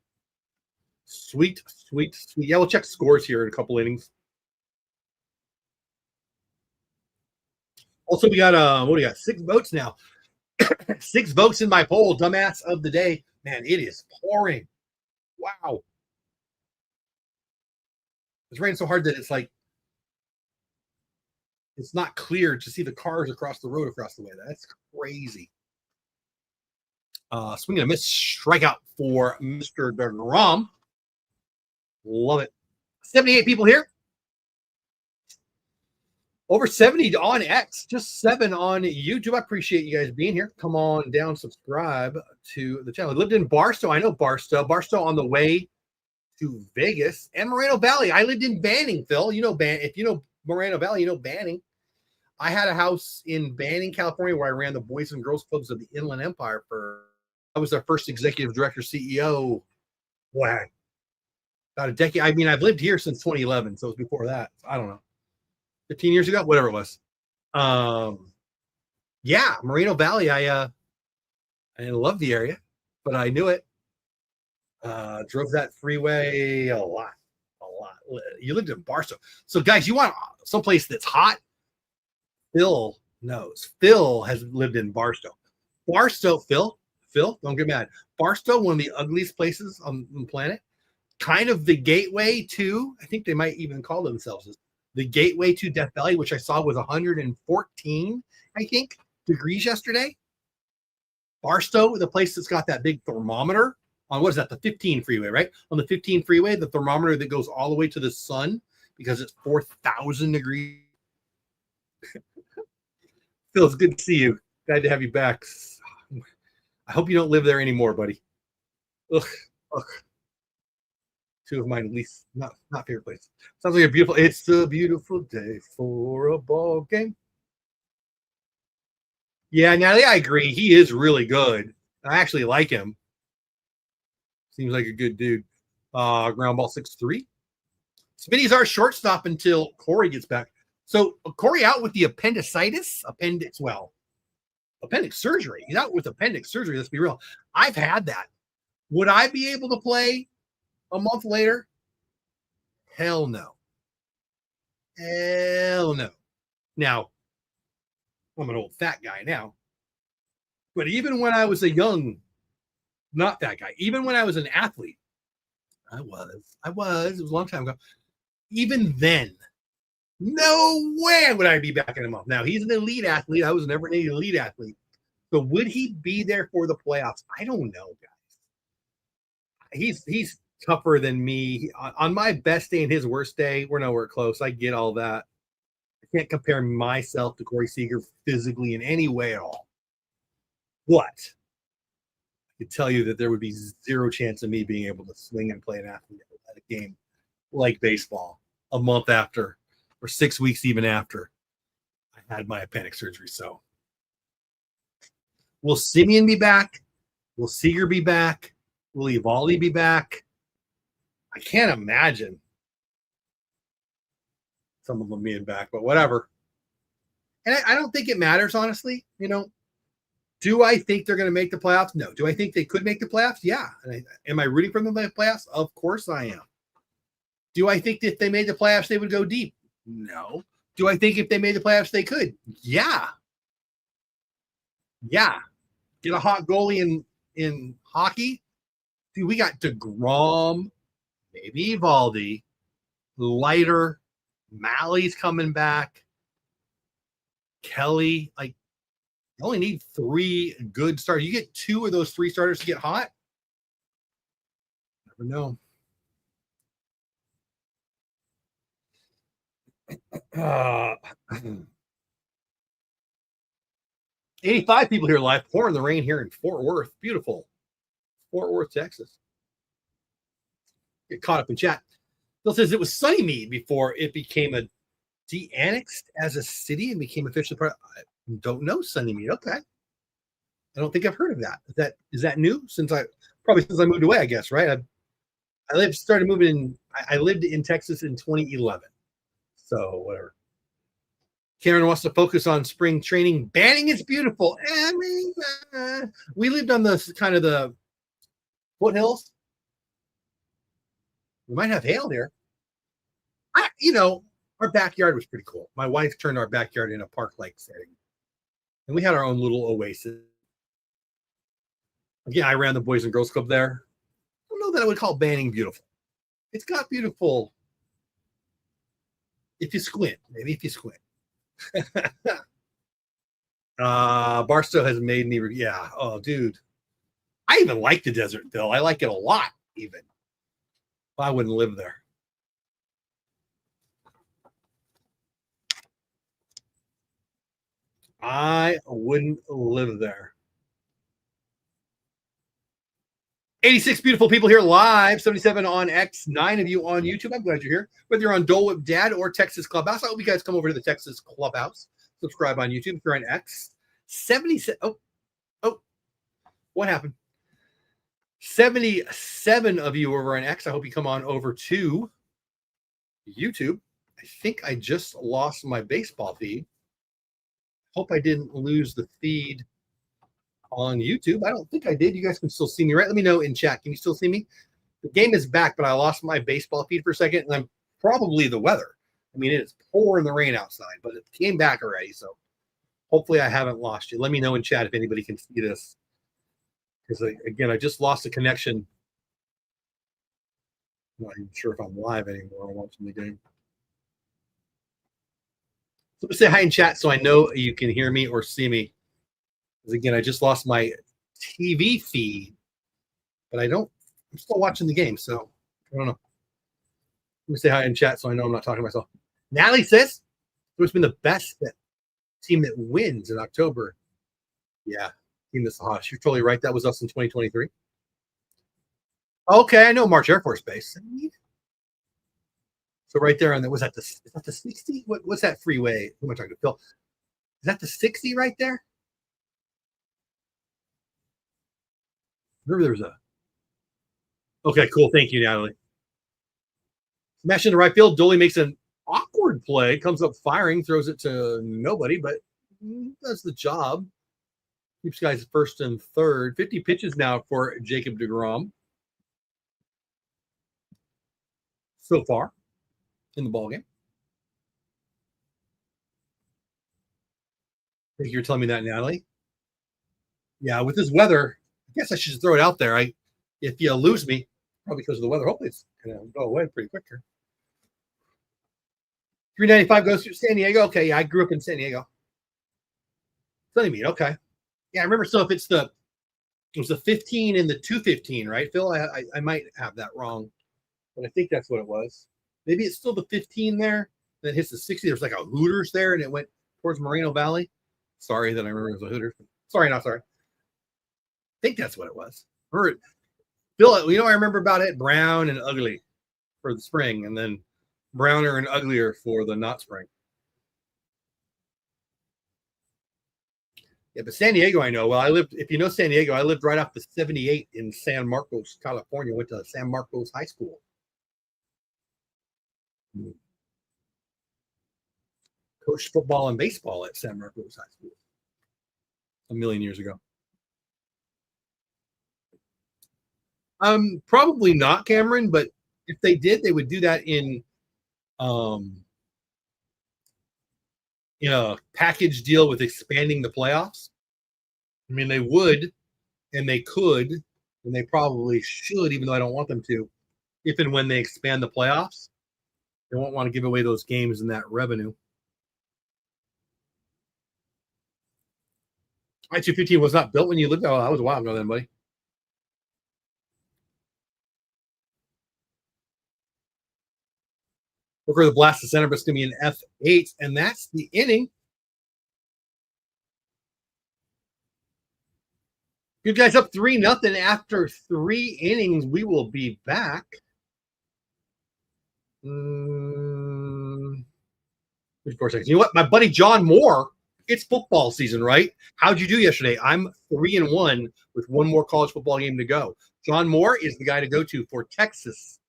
Sweet, sweet, sweet. Yeah, we'll check scores here in a couple innings. Also, we got what do we got? 6 votes now. 6 votes in my poll. Dumbass of the day. Man, it is pouring. Wow. It's raining so hard that it's like it's not clear to see the cars across the road across the way. That's crazy. Swing and a miss, strikeout for Mr. deGrom. Love it. 78 people here. Over 70 on X, just 7 on YouTube. I appreciate you guys being here. Come on down, subscribe to the channel. I lived in Barstow. I know Barstow. Barstow on the way to Vegas and Moreno Valley. I lived in Banning, Phil. You know, if you know Moreno Valley, you know Banning. I had a house in Banning, California, where I ran the Boys and Girls Clubs of the Inland Empire I was their first executive director, CEO. Wow. About a decade. I mean, I've lived here since 2011, so it was before that. I don't know. 15 years ago, whatever it was. Yeah, Moreno Valley. I didn't love the area, but I knew it. Drove that freeway a lot. You lived in Barstow. So guys, you want someplace that's hot? Phil knows. Phil has lived in Barstow. Phil, don't get mad. Barstow, one of the ugliest places on the planet. Kind of the gateway to, I think they might even call themselves this, the gateway to Death Valley, which I saw was 114, I think, degrees yesterday. Barstow, the place that's got that big thermometer on, what is that, the 15 freeway, right? On the 15 freeway, the thermometer that goes all the way to the sun because it's 4,000 degrees. Phil, it's good to see you. Glad to have you back. I hope you don't live there anymore, buddy. Ugh. 2 of my least not favorite places. Sounds like a beautiful. It's a beautiful day for a ball game. Yeah, Natalie, I agree. He is really good. I actually like him. Seems like a good dude. Ground ball 6-3. Smitty's our shortstop until Corey gets back. So Corey out with the appendix surgery. He's out with appendix surgery. Let's be real. I've had that. Would I be able to play a month later? Hell no. Hell no. Now, I'm an old fat guy now. But even when I was a young, not that guy, even when I was an athlete, it was a long time ago. Even then, no way would I be back in a month. Now, he's an elite athlete. I was never an elite athlete. So would he be there for the playoffs? I don't know, guys. He's tougher than me. On my best day and his worst day, we're nowhere close. I get all that. I can't compare myself to Corey Seager physically in any way at all. But I can tell you that there would be zero chance of me being able to swing and play an athlete at a game like baseball a month after or 6 weeks even after I had my appendix surgery. So will Simeon be back? Will Seager be back? Will Evaldi be back? I can't imagine some of them being back, but whatever. And I don't think it matters, honestly. You know, do I think they're going to make the playoffs? No. Do I think they could make the playoffs? Yeah. Am I rooting for them to make the playoffs? Of course I am. Do I think that if they made the playoffs, they would go deep? No. Do I think if they made the playoffs, they could? Yeah. Yeah. Get a hot goalie in hockey. Dude, we got deGrom, maybe Evaldi, Leiter, Malley's coming back, Kelly. Like, you only need 3 good starters. You get 2 of those 3 starters to get hot. Never know. 85 people here live. Pouring the rain here in Fort Worth. Beautiful. Fort Worth, Texas. Get caught up in chat. Bill says it was Sunnymead before it became a de-annexed as a city and became officially part. I don't know Sunnymead. Okay. I don't think I've heard of that. Is that new? Since I moved away, I guess, right? I lived in Texas in 2011. So whatever. Karen wants to focus on spring training. Banning is beautiful. I mean, we lived on the kind of the foothills. We might have hail here. Our backyard was pretty cool. My wife turned our backyard in a park-like setting. And we had our own little oasis. Again, I ran the Boys and Girls Club there. I don't know that I would call Banning beautiful. It's got beautiful if you squint. Maybe if you squint. Barstow has made me oh dude, I even like the desert, Phil. I like it a lot. Even if I wouldn't live there, I wouldn't live there. 86 beautiful people here live, 77 on X, 9 of you on YouTube. I'm glad you're here. Whether you're on Dole Whip Dad or Texas Clubhouse, I hope you guys come over to the Texas Clubhouse. Subscribe on YouTube if you're on X. 77. Oh, what happened? 77 of you over on X. I hope you come on over to YouTube. I think I just lost my baseball feed. Hope I didn't lose the feed on YouTube. I don't think I did. You guys can still see me, right? Let me know in chat. Can you still see me? The game is back, but I lost my baseball feed for a second, and I'm probably the weather. I mean, it is pouring the rain outside, but it came back already, so hopefully I haven't lost you. Let me know in chat if anybody can see this. Because, again, I just lost the connection. I'm not even sure if I'm live anymore. I'm watching the game. So say hi in chat so I know you can hear me or see me. Because, again, I just lost my TV feed, but I'm still watching the game, so I don't know. Let me say hi in chat so I know I'm not talking to myself. Natalie says, it's been the best team that wins in October. Yeah, team that's the hottest. You're totally right. That was us in 2023. Okay, I know March Air Force Base. So right there on is that the 60? What's that freeway? Who am I talking to? Phil? Is that the 60 right there? Remember there's a. Okay, cool. Thank you, Natalie. Smash into right field. Dolly makes an awkward play, comes up firing, throws it to nobody, but does the job. Keeps guys first and third. 50 pitches now for Jacob deGrom so far in the ballgame. I think you're telling me that, Natalie. Yeah, with this weather, I guess I should just throw it out there. If you lose me, probably because of the weather, hopefully it's going to go away pretty quick here. 395 goes to San Diego. Okay, yeah, I grew up in San Diego. Sunnymead, okay. Yeah, I remember. So if it was the 15 and the 215, right, Phil? I might have that wrong, but I think that's what it was. Maybe it's still the 15 there. Then it hits the 60. There's like a Hooters there, and it went towards Moreno Valley. Sorry that I remember it was a Hooters. Sorry, not sorry. I think that's what it was. Phil, I remember about it, brown and ugly for the spring, and then browner and uglier for the not spring. Yeah, but San Diego, I know. Well, if you know San Diego, I lived right off the 78 in San Marcos, California. Went to San Marcos High School. Coached football and baseball at San Marcos High School a million years ago. Probably not, Cameron, but if they did, they would do that in a package deal with expanding the playoffs. I mean, they would, and they could, and they probably should, even though I don't want them to, if and when they expand the playoffs. They won't want to give away those games and that revenue. I-215 was not built when you lived there. Oh, that was a while ago then, buddy. We're going to blast the center, but it's going to be an F8, and that's the inning. You guys up 3-0 after 3 innings. We will be back. 54 seconds. You know what? My buddy John Moore, it's football season, right? How'd you do yesterday? I'm 3-1 with one more college football game to go. John Moore is the guy to go to for Texas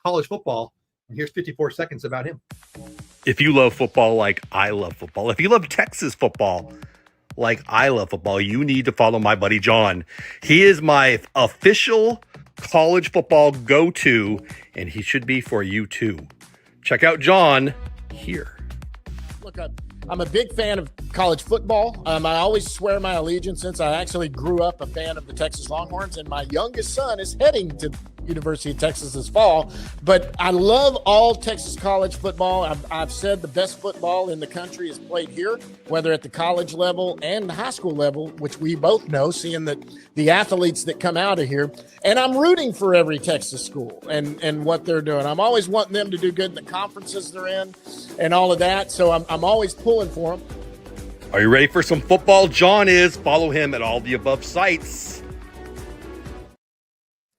college football. And here's 54 seconds about him. If you love football like I love football, if you love Texas football like I love football, you need to follow my buddy John. He is my official college football go-to, and he should be for you too. Check out John here. Look, I'm a big fan of college football. I always swear my allegiance since I actually grew up a fan of the Texas Longhorns, and my youngest son is heading to University of Texas this fall. But I love all Texas college football. I've said the best football in the country is played here, whether at the college level and the high school level, which we both know, seeing that the athletes that come out of here. And I'm rooting for every Texas school and what they're doing. I'm always wanting them to do good in the conferences they're in and all of that. So I'm always pulling for them. Are you ready for some football? John is. Follow him at all the above sites.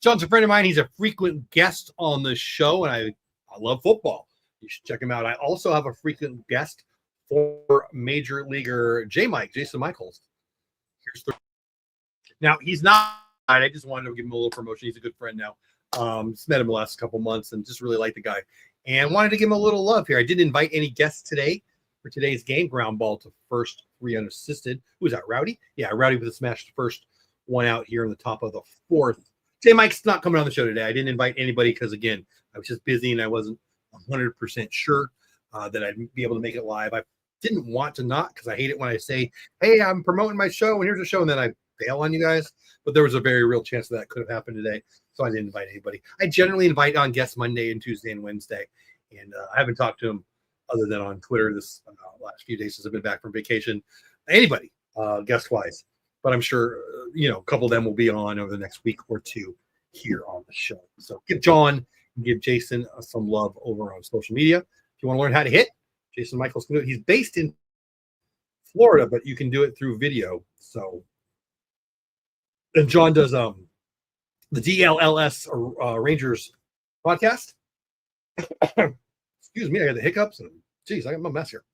John's a friend of mine. He's a frequent guest on the show, and I love football. You should check him out. I also have a frequent guest for Major Leaguer Jason Michaels. Here's the. Now, he's not. I just wanted to give him a little promotion. He's a good friend now. Just met him the last couple months and just really like the guy. And wanted to give him a little love here. I didn't invite any guests today for today's game. Ground ball to first, 3 unassisted. Who was that, Rowdy? Yeah, Rowdy with a smash to first, 1 out here in the top of the 4th. J. Mike's not coming on the show today. I didn't invite anybody because, again, I was just busy and I wasn't 100% sure that I'd be able to make it live. I didn't want to not because I hate it when I say, hey, I'm promoting my show and here's a show, and then I bail on you guys. But there was a very real chance that could have happened today, so I didn't invite anybody. I generally invite on guests Monday and Tuesday and Wednesday, and I haven't talked to them other than on Twitter this last few days since I've been back from vacation. Anybody, guest-wise. But I'm sure, a couple of them will be on over the next week or two here on the show. So give John and give Jason some love over on social media. If you want to learn how to hit, Jason Michaels can do it. He's based in Florida, but you can do it through video. So, and John does the DLLS Rangers podcast. Excuse me, I got the hiccups. And geez, I got my mess here.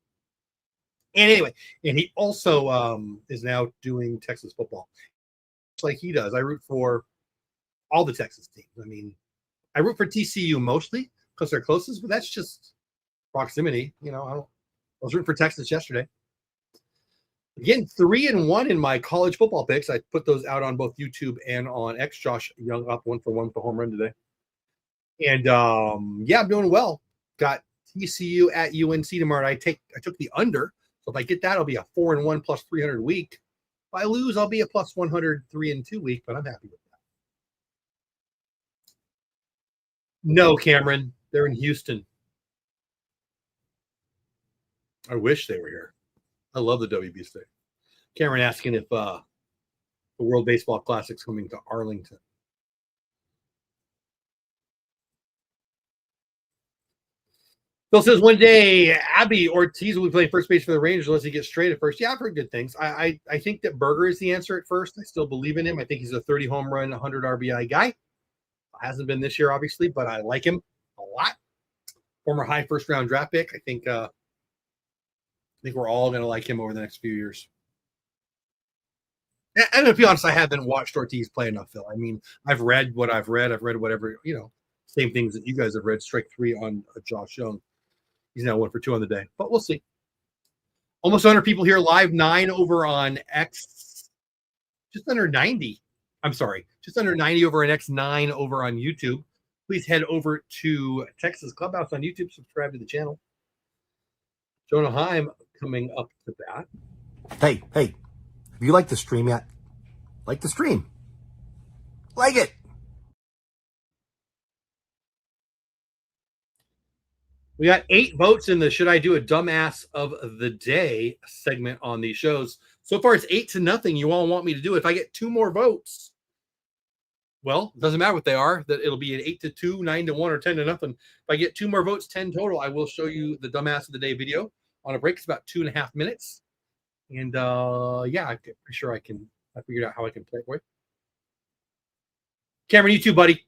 And anyway, and he also is now doing Texas football. Just like he does. I root for all the Texas teams. I mean, I root for TCU mostly because they're closest, but that's just proximity. I was rooting for Texas yesterday. Again, 3-1 in my college football picks. I put those out on both YouTube and on X. Josh Young up 1 for 1 with the home run today. And I'm doing well. Got TCU at UNC tomorrow. I took the under. So if I get that, I'll be a 4-1 plus 300 week. If I lose, I'll be a plus 100 3-2 week, but I'm happy with that. No, Cameron, they're in Houston. I wish they were here. I love the WB state. Cameron asking if the World Baseball Classic's coming to Arlington. Bill says one day Abby Ortiz will be playing first base for the Rangers unless he gets straight at first. Yeah, I've heard good things. I think that Berger is the answer at first. I still believe in him. I think he's a 30 home run, 100 RBI guy. Hasn't been this year, obviously, but I like him a lot. Former high first round draft pick. I think we're all going to like him over the next few years. And to be honest, I haven't watched Ortiz play enough, Phil. I mean, I've read what I've read. I've read whatever, same things that you guys have read. Strike 3 on Josh Young. He's now 1 for 2 on the day, but we'll see. Almost 100 people here live, 9 over on X, just under 90. I'm sorry, just under 90 over on X, 9 over on YouTube. Please head over to Texas Clubhouse on YouTube, subscribe to the channel. Jonah Heim coming up to bat. Hey, have you liked the stream yet? Like the stream. Like it. We got 8 votes in the Should I Do a Dumbass of the Day segment on these shows. So far, it's 8-0. You all want me to do it. If I get 2 more votes, well, it doesn't matter what they are, that it'll be an 8-2, 9-1, or 10-0. If I get 2 more votes, 10 total, I will show you the Dumbass of the Day video on a break. It's about 2.5 minutes. And I'm pretty sure I figured out how I can play it for you. Cameron, you too, buddy.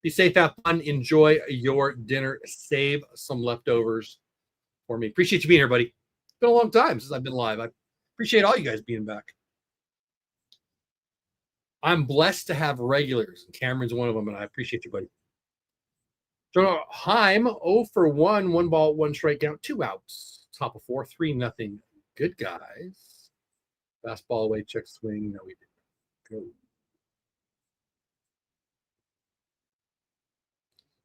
Be safe, have fun, enjoy your dinner, save some leftovers for me. Appreciate you being here, buddy. It's been a long time since I've been live. I appreciate all you guys being back. I'm blessed to have regulars, and Cameron's one of them, and I appreciate you, buddy. So Heim 0 for 1, 1 ball, 1 strikeout, 2 outs. Top of 4, 3-0. Good guys. Fastball away, check swing. No, we didn't.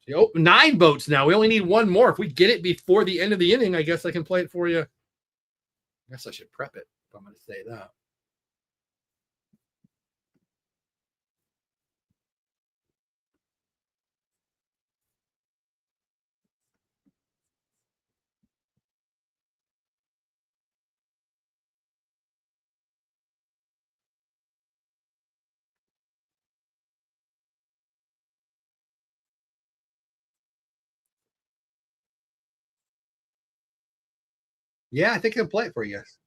Go. Oh, 9 votes now. We only need 1 more. If we get it before the end of the inning, I guess I can play it for you. I guess I should prep it if I'm going to say that. Yeah, I think I can play it for you guys.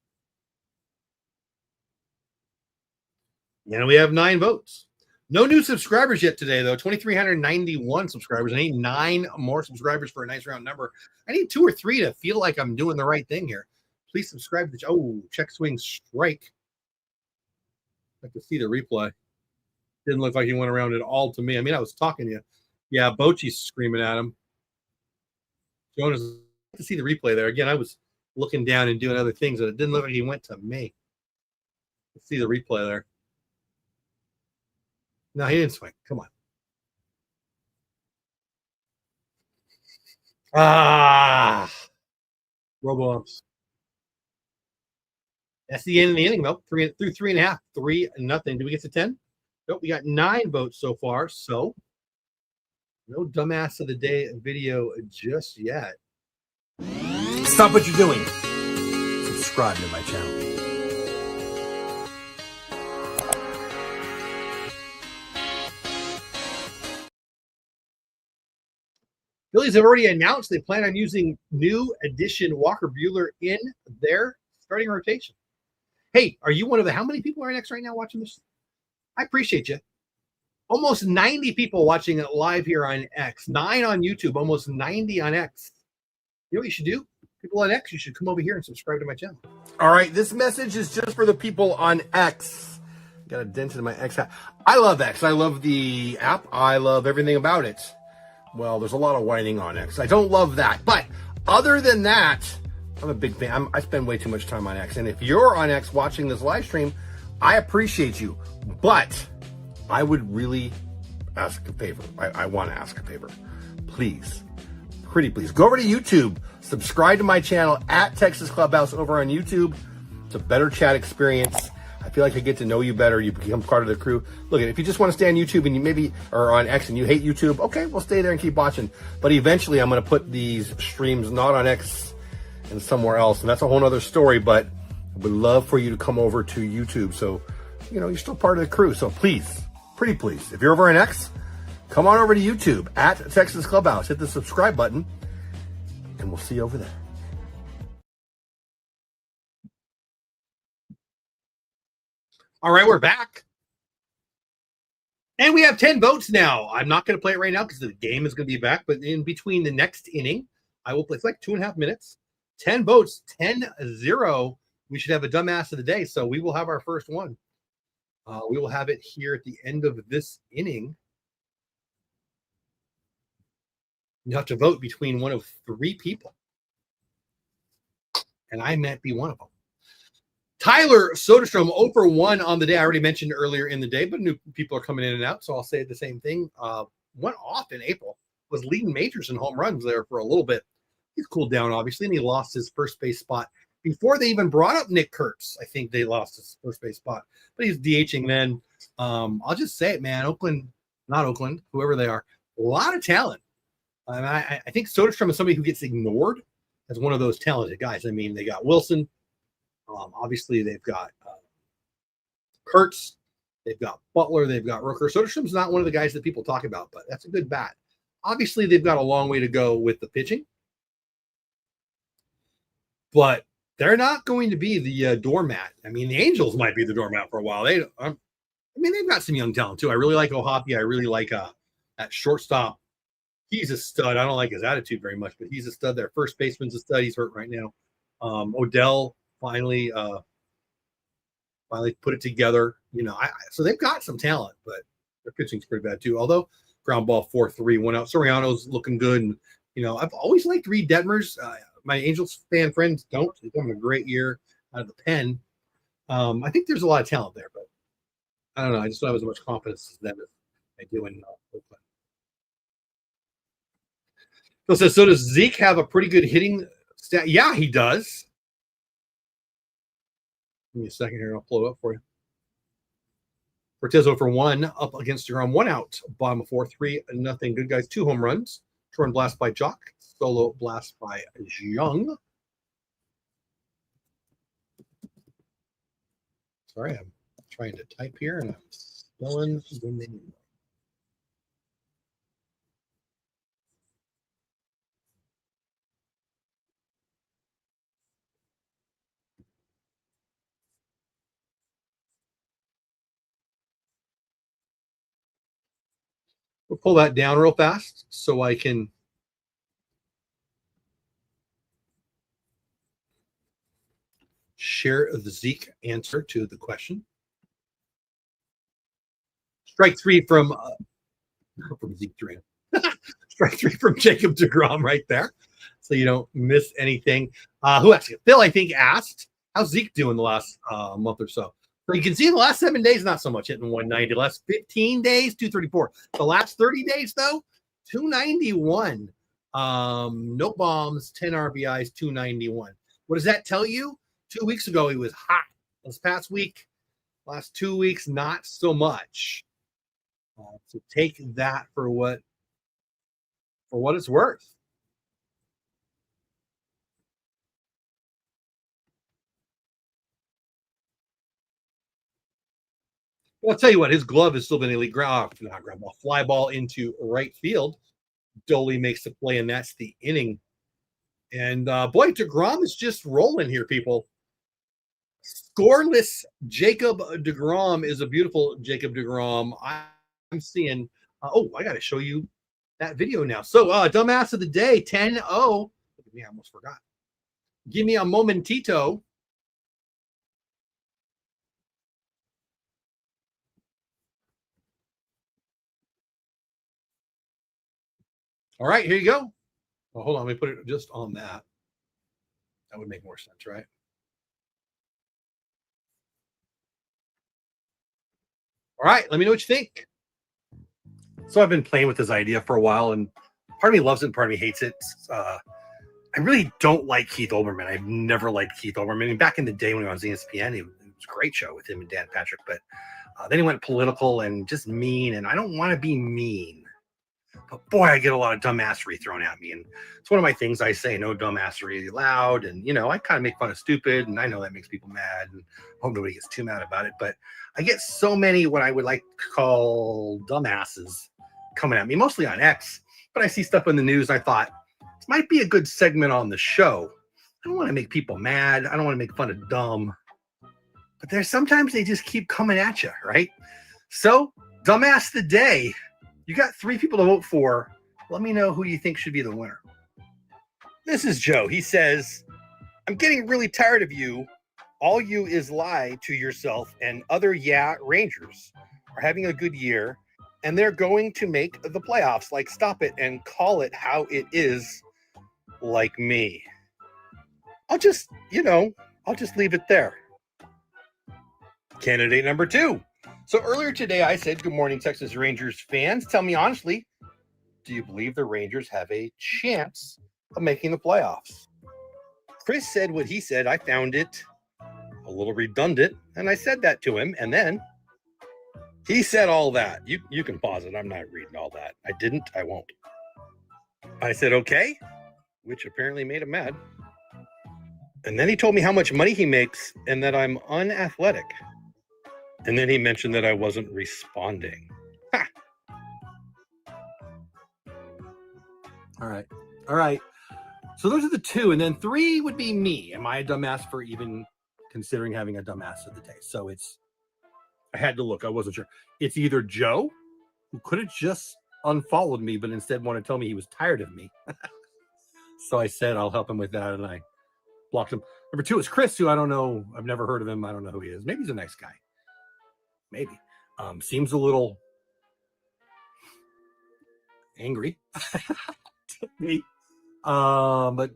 And we have 9 votes. No new subscribers yet today, though. 2,391 subscribers. I need 9 more subscribers for a nice round number. I need 2 or 3 to feel like I'm doing the right thing here. Please subscribe to check swing strike. I have to see the replay. Didn't look like he went around at all to me. I mean, I was talking to you. Yeah, Bochy's screaming at him. Jonas, to see the replay there. Again, I was looking down and doing other things, and it didn't look like he went to me. Let's see the replay there. No, he didn't swing. Come on. Robo-umps. That's the end of the inning, though. Through 3.5. 3-0. Do we get to 10? Nope, we got 9 votes so far, so no dumbass of the day video just yet. Stop what you're doing. Subscribe to my channel. Phillies have already announced they plan on using new addition Walker Buehler in their starting rotation. Hey, are you one of the, how many people are on X right now watching this? I appreciate you. Almost 90 people watching it live here on X. 9 on YouTube, almost 90 on X. You know what you should do? People on X, you should come over here and subscribe to my channel. All right, this message is just for the people on X. Got a dent in my X hat. I love X. I love the app. I love everything about it. Well, there's a lot of whining on X. I don't love that. But other than that, I'm a big fan. I spend way too much time on X. And if you're on X watching this live stream, I appreciate you. But I would really ask a favor. I want to ask a favor. Please, pretty please, go over to YouTube. Subscribe to my channel at Texas Clubhouse over on YouTube. It's a better chat experience. I feel like I get to know you better. You become part of the crew. Look, if you just want to stay on YouTube and you maybe are on X and you hate YouTube, okay, we'll stay there and keep watching. But eventually I'm going to put these streams not on X and somewhere else. And that's a whole other story, but I would love for you to come over to YouTube. So, you know, you're still part of the crew. So please, pretty please, if you're over on X, come on over to YouTube at Texas Clubhouse. Hit the subscribe button and we'll see you over there. All right, we're back. And we have 10 votes now. I'm not going to play it right now because the game is going to be back. But in between the next inning, I will play. It's like 2.5 minutes. 10 votes, 10-0. We should have a dumbass of the day. So we will have our first one. We will have it here at the end of this inning. You have to vote between one of 3 people. And I might be one of them. Tyler Soderstrom, 0 for 1 on the day. I already mentioned earlier in the day, but new people are coming in and out, so I'll say the same thing. Went off in April, was leading majors in home runs there for a little bit. He's cooled down, obviously, and he lost his first base spot. Before they even brought up Nick Kurtz, I think they lost his first base spot. But he's DHing then. I'll just say it, man. Not Oakland, whoever they are, a lot of talent. I think Soderstrom is somebody who gets ignored as one of those talented guys. I mean, they got Wilson. Obviously, they've got Kurtz, they've got Butler, they've got Rooker. Soderstrom's not one of the guys that people talk about, but that's a good bat. Obviously, they've got a long way to go with the pitching, but they're not going to be the doormat. I mean, the Angels might be the doormat for a while. They've got some young talent too. I really like Ohapi. I really like that shortstop. He's a stud. I don't like his attitude very much, but he's a stud. Their first baseman's a stud. He's hurt right now. Odell finally put it together. You know, so they've got some talent, but Their pitching's pretty bad too. Although ground ball 4-3, 1 out. Soriano's looking good. And, I've always liked Reed Detmers. My Angels fan friends don't. He's having a great year out of the pen. I think there's a lot of talent there, but I don't know. I just don't have as much confidence as them as I do in Oakland. Phil says, so does Zeke have a pretty good hitting stat? Yeah, he does. Give me a second here. I'll pull it up for you. Cortez 0-for-1 up against deGrom. 1 out. Bottom of 4, 3-0. Good guys. 2 home runs. Short blast by Jock. Solo blast by Young. Sorry, I'm trying to type here and I'm spelling the name. We'll pull that down real fast so I can share the Zeke answer to the question. Strike 3 from Zeke Duran. Strike 3 from Jacob deGrom right there, so you don't miss anything. Who asked it? Phil, I think, asked, how's Zeke doing the last month or so? So you can see in the last 7 days, not so much hitting 190. The last 15 days, 234. The last 30 days, though, 291. No bombs, 10 RBIs, 291. What does that tell you? 2 weeks ago, he was hot. This past week, last 2 weeks, not so much. So take that for what it's worth. Well, I'll tell you what, his glove has still been elite ground ball, fly ball into right field. Doley makes the play, and that's the inning. And boy, deGrom is just rolling here, people. Scoreless Jacob deGrom is a beautiful Jacob deGrom. I'm seeing. I got to show you that video now. So, dumbass of the day, 10-0. Look at me, I almost forgot. Give me a momentito. All right, here you go. Well, hold on. Let me put it just on that. That would make more sense, right? All right, let me know what you think. So I've been playing with this idea for a while, and part of me loves it and part of me hates it. I really don't like Keith Olbermann. I've never liked Keith Olbermann. I mean, back in the day when he was on ESPN, it was a great show with him and Dan Patrick, but then he went political and just mean, and I don't want to be mean. But boy, I get a lot of dumbassery thrown at me, and it's one of my things I say, no dumbassery allowed, and, I kind of make fun of stupid, and I know that makes people mad, and I hope nobody gets too mad about it, but I get so many what I would like to call dumbasses coming at me, mostly on X, but I see stuff in the news, and I thought, this might be a good segment on the show. I don't want to make people mad. I don't want to make fun of dumb, but there's sometimes they just keep coming at you, right? So, dumbass the day. You got 3 people to vote for. Let me know who you think should be the winner. This is Joe. He says, I'm getting really tired of you. All you is lie to yourself, and other Rangers are having a good year, and they're going to make the playoffs. Like, stop it and call it how it is, like me. I'll just leave it there. Candidate number 2. So earlier today, I said, good morning, Texas Rangers fans. Tell me honestly, do you believe the Rangers have a chance of making the playoffs? Chris said what he said. I found it a little redundant, and I said that to him. And then he said all that. You can pause it. I'm not reading all that. I didn't. I won't. I said, okay, which apparently made him mad. And then he told me how much money he makes and that I'm unathletic. And then he mentioned that I wasn't responding. Ha! All right. So those are the 2. And then 3 would be me. Am I a dumbass for even considering having a dumbass of the day? So I had to look. I wasn't sure. It's either Joe, who could have just unfollowed me, but instead wanted to tell me he was tired of me. So I said, I'll help him with that. And I blocked him. Number 2 is Chris, who I don't know. I've never heard of him. I don't know who he is. Maybe he's a nice guy. Maybe. Seems a little angry at me, but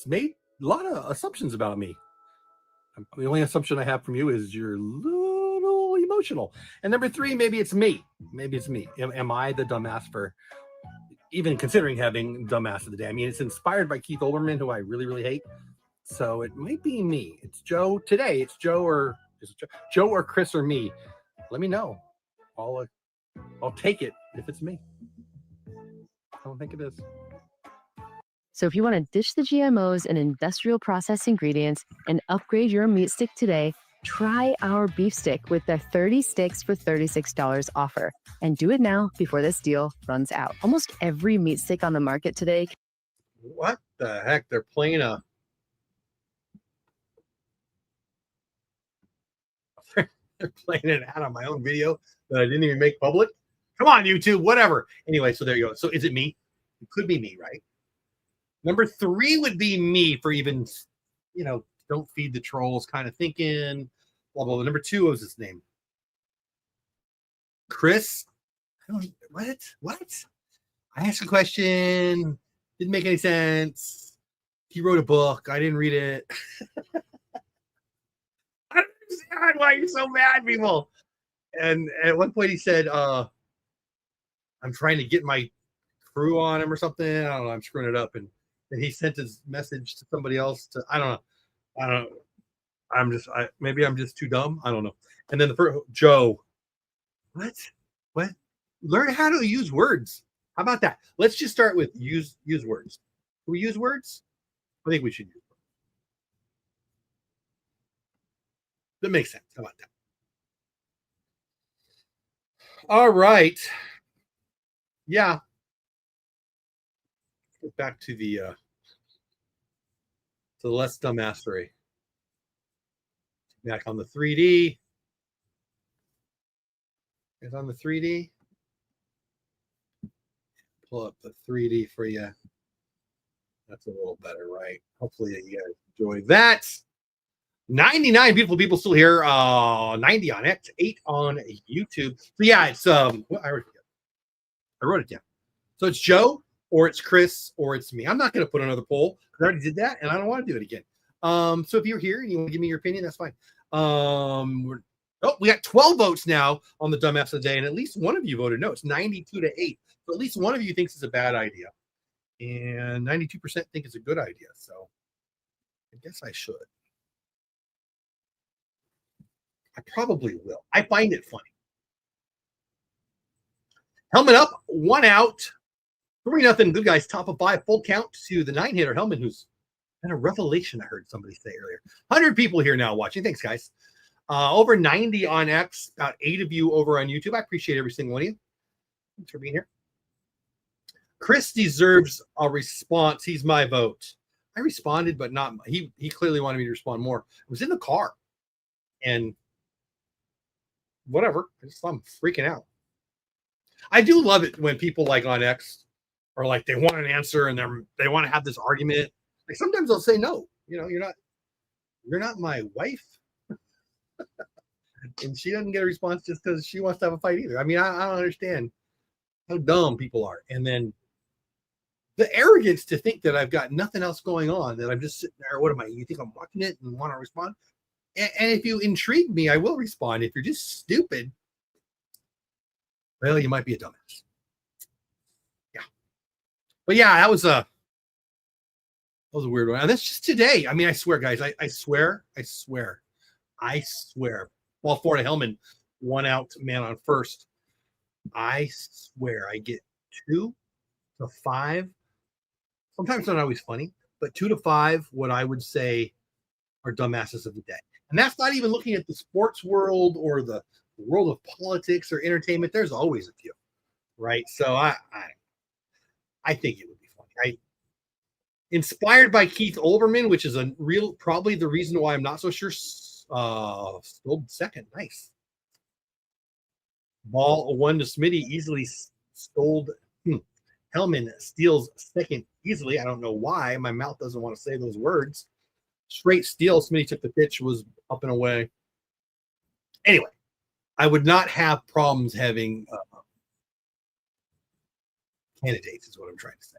made a lot of assumptions about me. The only assumption I have from you is you're a little emotional. And number 3, maybe it's me. Maybe it's me. Am I the dumbass for even considering having dumbass of the day? I mean, it's inspired by Keith Olbermann, who I really, really hate. So it might be me. It's Joe today. It's Joe or Joe or Chris or me. Let me know. I'll take it if it's me. I don't think it is. So if you want to ditch the GMOs and industrial processed ingredients and upgrade your meat stick today, try our beef stick with the 30 sticks for $36 offer. And do it now before this deal runs out. Almost every meat stick on the market today. What the heck? They're playing they're playing an ad on my own video that I didn't even make public. Come on, YouTube, whatever. Anyway, so there you go. So is it me? It could be me, right? Number 3 would be me for even, don't feed the trolls kind of thinking, blah, blah, blah. Number 2, what was his name? Chris? What? I asked a question. Didn't make any sense. He wrote a book. I didn't read it. I don't understand why you're so mad, people. And at one point he said, I'm trying to get my crew on him or something. I don't know. I'm screwing it up. And he sent his message to somebody else. I don't know. Maybe I'm just too dumb. I don't know. And then the first, Joe. What? Learn how to use words. How about that? Let's just start with use words. Can we use words? I think we should use words. That makes sense. How about that? All right. Yeah. Get back to the less dumbassery. Back on the 3D. It's on the 3D. Pull up the 3D for you. That's a little better, right? Hopefully you guys enjoy that. 99 beautiful people still here. 90 on X, 8 on YouTube. So yeah, it's I wrote it down. So it's Joe, or it's Chris, or it's me. I'm not going to put another poll because I already did that, and I don't want to do it again. So if you're here and you want to give me your opinion, that's fine. We got 12 votes now on the dumbass of the day, and at least one of you voted no. It's 92-8. So at least one of you thinks it's a bad idea, and 92% think it's a good idea. So I guess I should. I probably will. I find it funny. Helmet up, 1 out, 3-0. Good guys, top of 5, full count to the 9-hitter Hellman, who's been a revelation. I heard somebody say earlier. 100 people here now watching. Thanks, guys. Over 90 on X, about 8 of you over on YouTube. I appreciate every single one of you. Thanks for being here. Chris deserves a response. He's my vote. I responded, but not he clearly wanted me to respond more. I was in the car and whatever. I'm freaking out. I do love it when people like on X are like they want an answer and they want to have this argument. Like sometimes they'll say no. You're not my wife. And she doesn't get a response just because she wants to have a fight either. I mean, I don't understand how dumb people are. And then the arrogance to think that I've got nothing else going on, that I'm just sitting there. What am I? You think I'm watching it and want to respond? And if you intrigue me, I will respond. If you're just stupid, well, you might be a dumbass. Yeah. But yeah, that was a weird one. And that's just today. I mean, I swear, guys, I swear. Ball 4 to Hellman, 1 out, man on first. I swear I get 2 to 5. Sometimes not always funny, but 2 to 5, what I would say are dumbasses of the day. And that's not even looking at the sports world or the world of politics or entertainment. There's always a few, right? So I think it would be funny. Inspired by Keith Olbermann, which is probably the reason why I'm not so sure. Stole second. Nice. Ball 1 to Smitty, easily stole. Hellman steals second easily. I don't know why. My mouth doesn't want to say those words. Straight steal. Smitty took the pitch, was up and away. Anyway, I would not have problems having candidates is what I'm trying to say.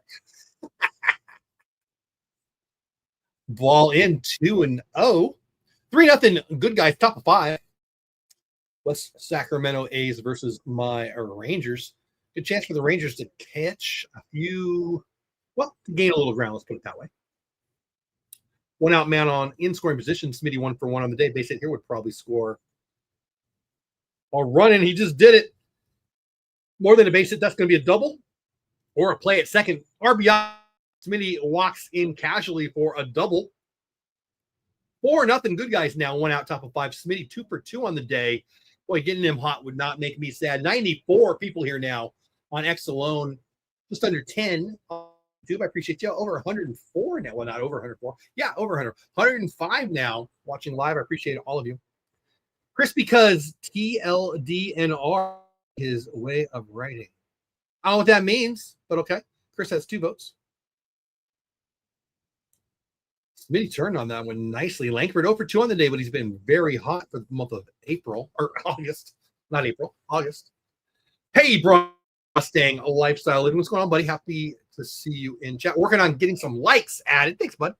Ball in 2-0. 3-0 good guys, top of 5. West Sacramento A's versus my Rangers. Good chance for the Rangers to catch a few, well, to gain a little ground, let's put it that way. 1 out man on in scoring position. Smitty 1 for 1 on the day. Base hit here would probably score. While running, he just did it. More than a base hit, that's going to be a double or a play at second. RBI. Smitty walks in casually for a double. 4-0 good guys now. 1 out, top of 5. Smitty 2 for 2 on the day. Boy, getting him hot would not make me sad. 94 people here now on X alone. Just under 10 on YouTube. I appreciate you. Over 104 now. Well, not over 104. Yeah, over 100. 105 now watching live. I appreciate all of you. Chris, because TLDNR his way of writing. I don't know what that means, but okay. Chris has 2 votes. Smitty turned on that one nicely. Langford 0 for 2 on the day, but he's been very hot for the month of April or August. Not April, August. Hey, Brian Mustang Lifestyle Living. What's going on, buddy? Happy to see you in chat. Working on getting some likes added. Thanks, bud.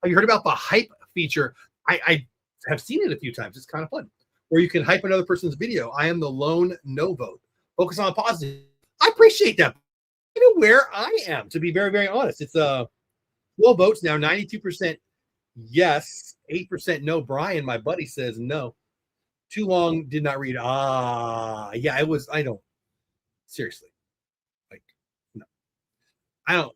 Have you heard about the hype feature? I have seen it a few times. It's kind of fun. Where you can hype another person's video. I am the lone no vote. Focus on the positive. I appreciate that. You know where I am, to be very, very honest. It's 12 votes now, 92% yes, 8% no. Brian, my buddy, says no. Too long, did not read. Yeah, it was. I don't. Seriously. Like, no. I don't.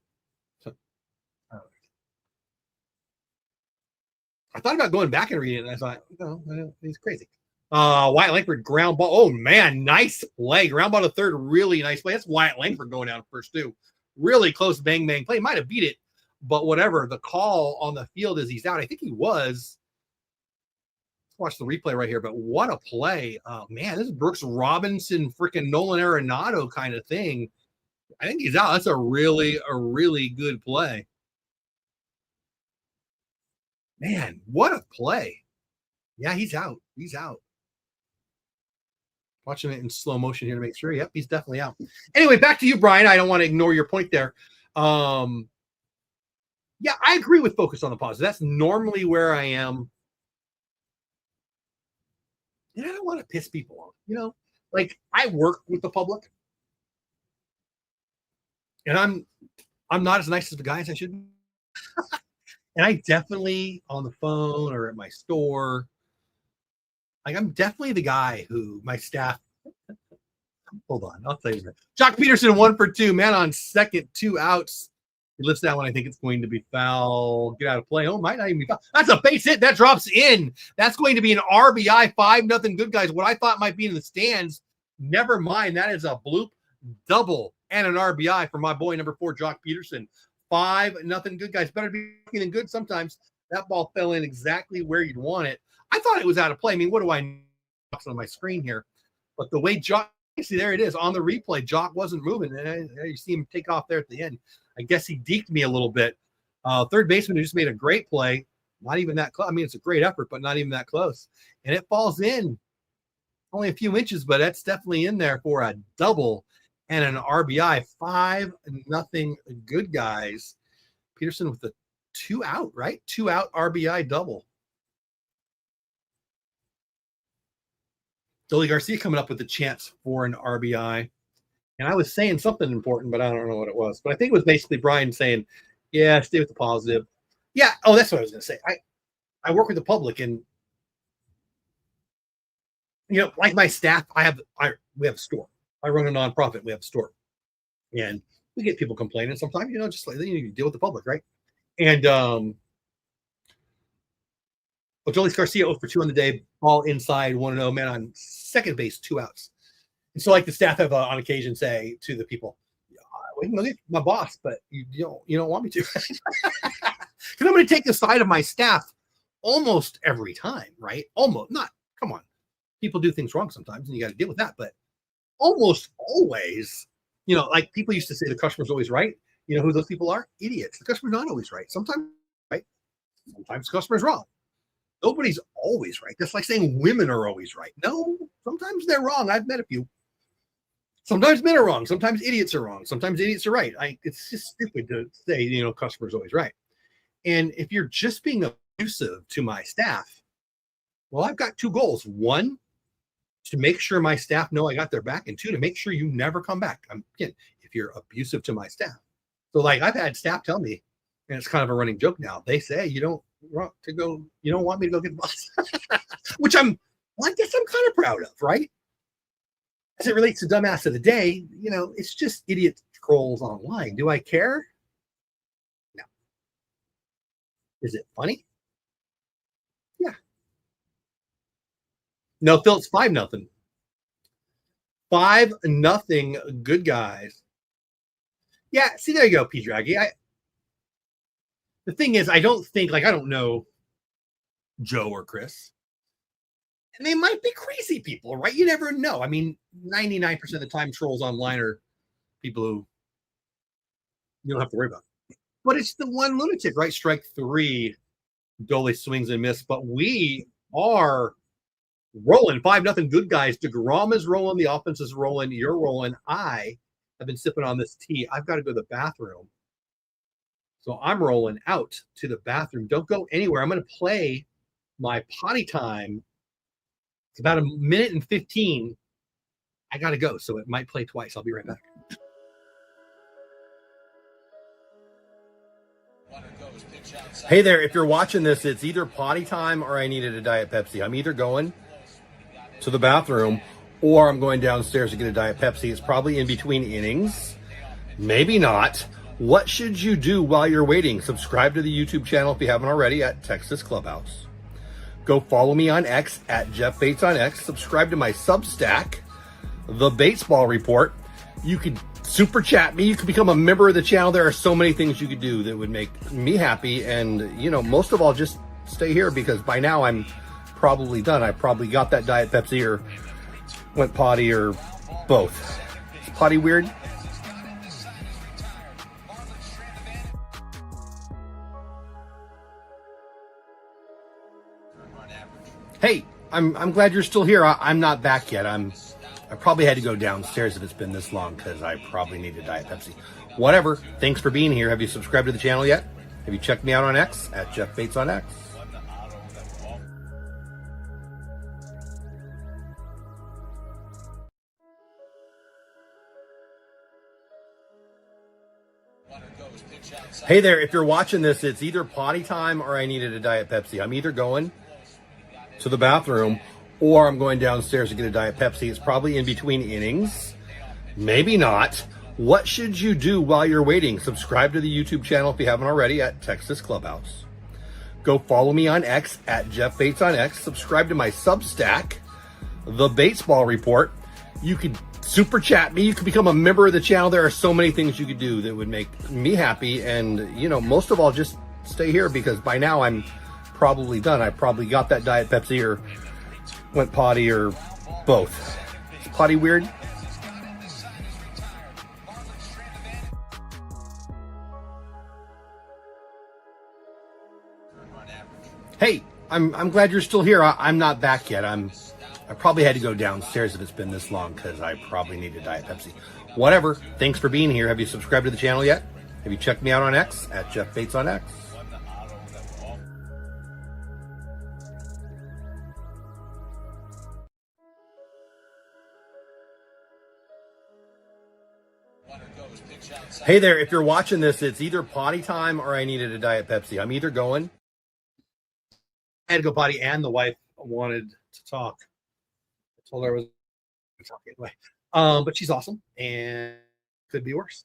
I thought about going back and reading it, and I thought, no, he's crazy. Wyatt Langford, ground ball. Oh, man, nice play. Ground ball to third, really nice play. That's Wyatt Langford going down first, too. Really close bang, bang play. Might have beat it, but whatever. The call on the field is he's out. I think he was. Let's watch the replay right here, but what a play. Oh, man, this is Brooks Robinson, freaking Nolan Arenado kind of thing. I think he's out. That's a really good play. Man, what a play. Yeah, he's out. He's out. Watching it in slow motion here to make sure. Yep, he's definitely out. Anyway, back to you, Brian. I don't want to ignore your point there. Yeah, I agree with focus on the positive. That's normally where I am. And I don't want to piss people off. You know, like I work with the public. And I'm not as nice as the guys I should be. And I definitely on the phone or at my store, like I'm definitely the guy who my staff. Hold on, I'll tell you that. Jock Peterson 1 for 2, man on second, 2 outs. He lifts that one. I think it's going to be foul. Get out of play. Oh, might not even be foul. That's a base hit that drops in. That's going to be an RBI. 5-0 good guys. What I thought might be in the stands. Never mind. That is a bloop double and an RBI for my boy number 4, Jock Peterson. 5-0 good guys. Better be than good sometimes. That ball fell in exactly where you'd want it. I thought it was out of play. I mean, what do I know on my screen here? But the way Jock, see, there it is on the replay. Jock wasn't moving. And you see him take off there at the end. I guess he deked me a little bit. Third baseman who just made a great play. Not even that close. I mean, it's a great effort, but not even that close. And it falls in only a few inches, but that's definitely in there for a double and an RBI. 5-0 good guys. Peterson with the 2 out, right? 2 out RBI double. Dolly Garcia coming up with a chance for an RBI. And I was saying something important, but I don't know what it was. But I think it was basically Brian saying, yeah, stay with the positive. Yeah. Oh, that's what I was going to say. I work with the public and, you know, like my staff, we have a store. I run a nonprofit. We have a store. And we get people complaining sometimes, you know, just like you deal with the public, right? And Jolis Garcia 0 for 2 on the day, ball inside, 1-0, man on second base, 2 outs. And so, like the staff have on occasion say to the people, "My boss, but you don't want me to," because I'm going to take the side of my staff almost every time, right? Almost not. Come on, people do things wrong sometimes, and you got to deal with that. But almost always, you know, like people used to say, the customer's always right. You know who those people are? Idiots. The customer's not always right. Sometimes right. Sometimes the customer's wrong. Nobody's always right. That's like saying women are always right. No, sometimes they're wrong. I've met a few. Sometimes men are wrong. Sometimes idiots are wrong. Sometimes idiots are right. It's just stupid to say, customer's always right. And if you're just being abusive to my staff, well, I've got two goals. One, to make sure my staff know I got their back, and two, to make sure you never come back. Again, if you're abusive to my staff. So like I've had staff tell me, and it's kind of a running joke now. They say you don't want me to go get the bus, which I guess I'm kind of proud of, right? As it relates to dumbass of the day, it's just idiot trolls online. Do I care? No. Is it funny? Yeah. No, Phil, it's 5-0. 5-0, good guys. Yeah, see, there you go, P. Draggy. The thing is, I don't know Joe or Chris. And they might be crazy people, right? You never know. I mean, 99% of the time, trolls online are people who you don't have to worry about. But it's the one lunatic, right? Strike three, Dolly swings and miss. But we are rolling 5-0, good guys. deGrom is rolling. The offense is rolling. You're rolling. I have been sipping on this tea. I've got to go to the bathroom. So I'm rolling out to the bathroom. Don't go anywhere. I'm going to play my potty time. It's about 1 minute and 15. I got to go. So it might play twice. I'll be right back. Hey there, if you're watching this, it's either potty time or I needed a Diet Pepsi. I'm either going to the bathroom or I'm going downstairs to get a Diet Pepsi. It's probably in between innings. Maybe not. What should you do while you're waiting? Subscribe to the YouTube channel if you haven't already at Texas Clubhouse. Go follow me on X at Jeff Bates on X. Subscribe to my Substack, The Batesball Report. You could super chat me. You could become a member of the channel. There are so many things you could do that would make me happy. And, most of all, just stay here because by now I'm probably done. I probably got that Diet Pepsi or went potty or both. Is potty weird? Hey, I'm glad you're still here. I'm not back yet. I probably had to go downstairs if it's been this long because I probably need a Diet Pepsi. Whatever. Thanks for being here. Have you subscribed to the channel yet? Have you checked me out on X at Jeff Bates on X? Hey there, if you're watching this, it's either potty time or I needed a Diet Pepsi. I'm either going to the bathroom or I'm going downstairs to get a Diet Pepsi. It's probably in between innings. Maybe not. What should you do while you're waiting? Subscribe to the YouTube channel if you haven't already at Texas Clubhouse. Go follow me on X at Jeff Bates on X. Subscribe to my Substack, The Batesball Report. You could super chat me. You could become a member of the channel. There are so many things you could do that would make me happy. And, most of all, just stay here because by now I'm probably done. I probably got that Diet Pepsi or went potty or both. Is potty weird? Hey, I'm glad you're still here. I'm not back yet. I probably had to go downstairs if it's been this long because I probably need a Diet Pepsi. Whatever. Thanks for being here. Have you subscribed to the channel yet? Have you checked me out on X at Jeff Bates on X? Hey there, if you're watching this, it's either potty time or I needed a Diet Pepsi. I'm either going. I had to go potty and the wife wanted to talk. I told her I was talking anyway. But she's awesome and could be worse.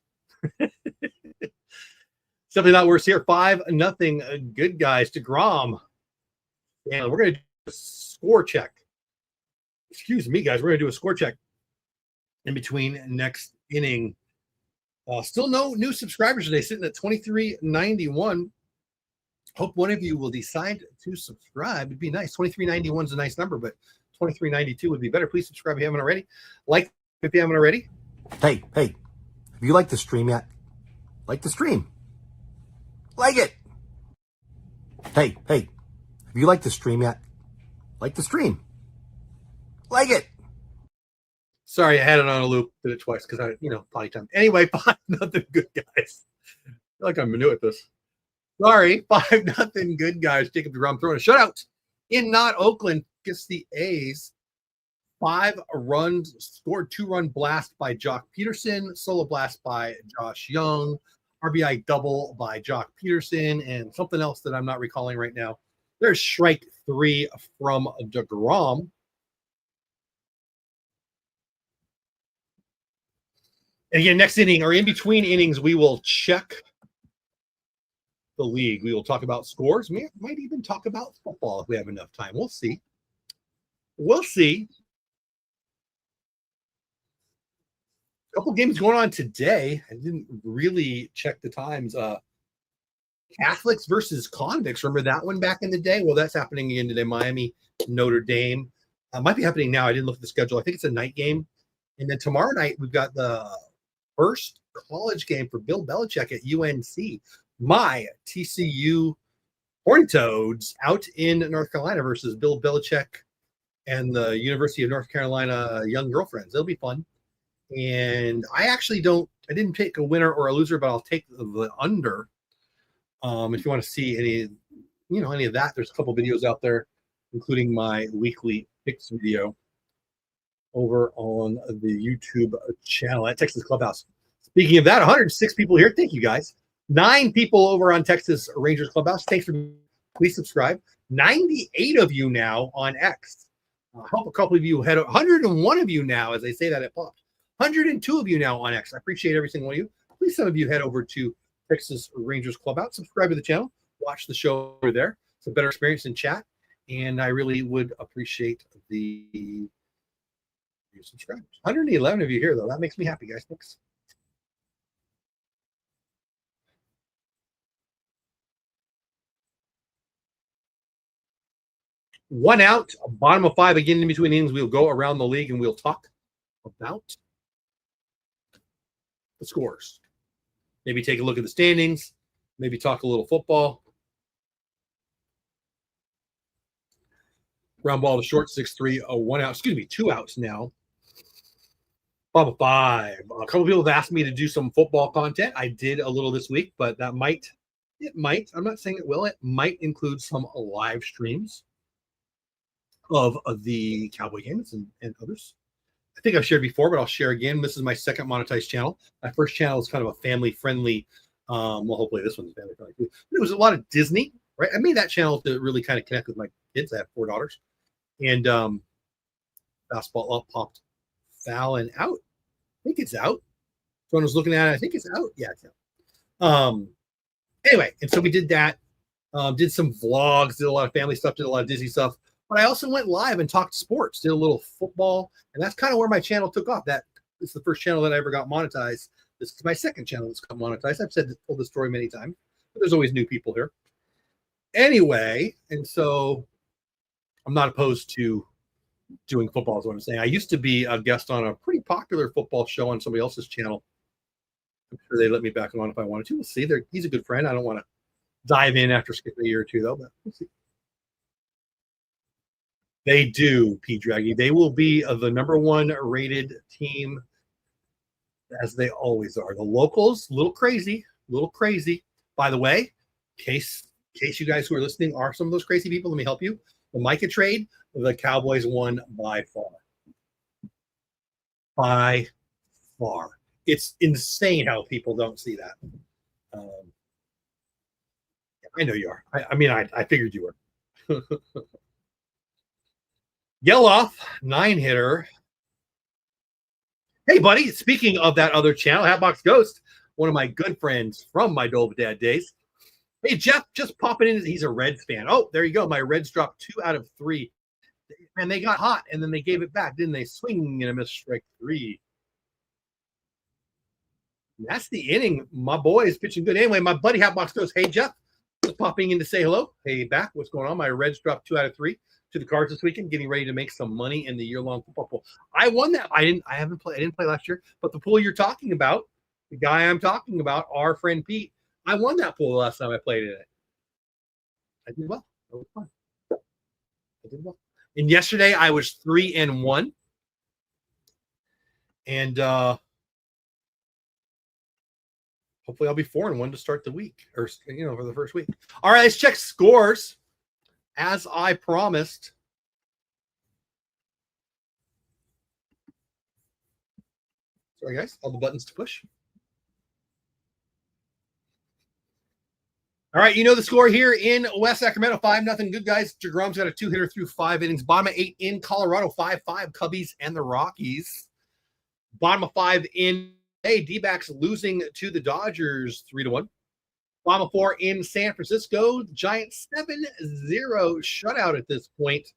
Something not worse here. 5-0, good guys. deGrom. And we're going to do a score check. Excuse me, guys. We're going to do a score check in between next inning. Still no new subscribers today, sitting at 2391. Hope one of you will decide to subscribe. It'd be nice. 2391 is a nice number, but 2392 would be better. Please subscribe if you haven't already. Like if you haven't already. Hey, have you liked the stream yet? Like the stream. Like it. Hey, have you liked the stream yet? Like the stream. Like it. Sorry, I had it on a loop. Did it twice because I, potty time. Anyway, 5-0 good guys. I feel like I'm new at this. Sorry, 5-0 good guys. Jacob deGrom throwing a shutout in not Oakland. Gets the A's. 5 runs scored, 2-run blast by Jock Peterson, solo blast by Josh Young, RBI double by Jock Peterson, and something else that I'm not recalling right now. There's strike 3 from deGrom. And again, next inning or in between innings, we will check the league. We will talk about scores. Might even talk about football if we have enough time. We'll see. We'll see. A couple games going on today. I didn't really check the times. Catholics versus convicts. Remember that one back in the day? Well, that's happening again today. Miami, Notre Dame. Might be happening now. I didn't look at the schedule. I think it's a night game. And then tomorrow night, we've got the first college game for Bill Belichick at UNC. My TCU Horned Toads out in North Carolina versus Bill Belichick and the University of North Carolina Young Girlfriends. It'll be fun. And I didn't pick a winner or a loser, but I'll take the under. If you want to see any of that, there's a couple videos out there, including my weekly picks video over on the YouTube channel at Texas Clubhouse. Speaking of that, 106 people here. Thank you guys. 9 people over on Texas Rangers Clubhouse. Thanks for please subscribe. 98 of you now on X. I hope a couple of you had 101 of you now, as they say that it pops. 102 of you now on X. I appreciate every single one of you. Please, some of you head over to Texas Rangers Clubhouse, subscribe to the channel, watch the show over there. It's a better experience in chat, and I really would appreciate the subscribers. 111 of you here, though. That makes me happy, guys. Thanks. One out, bottom of 5 again in between innings. We'll go around the league and we'll talk about the scores. Maybe take a look at the standings. Maybe talk a little football. Ground ball to short, 6-3, 1 out. 2 outs now. Bottom of 5. A couple people have asked me to do some football content. I did a little this week, but it might, I'm not saying it will, it might include some live streams of the Cowboy games and others. I think I've shared before, but I'll share again. This is my second monetized channel. My first channel is kind of a family-friendly. Well, hopefully this one's family-friendly too. But it was a lot of Disney, right? I made that channel to really kind of connect with my kids. I have 4 daughters. And fastball up, popped foul and out. I think it's out. Someone was looking at it. I think it's out. Yeah, it's out. Anyway, and so we did that. Did some vlogs, did a lot of family stuff, did a lot of Disney stuff. But I also went live and talked sports, did a little football, and that's kind of where my channel took off. That is the first channel that I ever got monetized. This is my second channel that's got monetized. I've told this story many times, but there's always new people here. Anyway, and so I'm not opposed to doing football is what I'm saying. I used to be a guest on a pretty popular football show on somebody else's channel. I'm sure they let me back on if I wanted to. We'll see. He's a good friend. I don't want to dive in after skipping a year or two, though, but we'll see. They do, P. Draggy. They will be the #1 rated team, as they always are. The locals, a little crazy. By the way, in case you guys who are listening are some of those crazy people, let me help you. The Micah trade, the Cowboys won by far. By far. It's insane how people don't see that. I know you are. I figured you were. Geloff, 9-hitter. Hey, buddy, speaking of that other channel, Hatbox Ghost, one of my good friends from my Dole Dad days. Hey, Jeff, just popping in. He's a Reds fan. Oh, there you go. My Reds dropped 2 out of 3. And they got hot, and then they gave it back, didn't they? Swing and a miss, strike 3. And that's the inning. My boy is pitching good. Anyway, my buddy Hatbox Ghost. Hey, Jeff, just popping in to say hello. Hey, back. What's going on? My Reds dropped 2 out of 3. To the Cards this weekend, getting ready to make some money in the year-long football pool. I won that. I didn't play last year, but the pool you're talking about, the guy I'm talking about, our friend Pete, I won that pool the last time I played in it. I did well. That was fun. I did well. And yesterday I was 3-1. And hopefully I'll be 4-1 to start the week, or for the first week. All right, let's check scores as I promised. Sorry, guys, all the buttons to push. All right, the score here in West Sacramento, 5-0. Good guys. deGrom's got a 2-hitter through 5 innings. Bottom of 8 in Colorado, 5-5. Cubbies and the Rockies. Bottom of 5 in D-backs losing to the Dodgers 3-1. Bottom of 4 in San Francisco. Giants 7-0 shutout at this point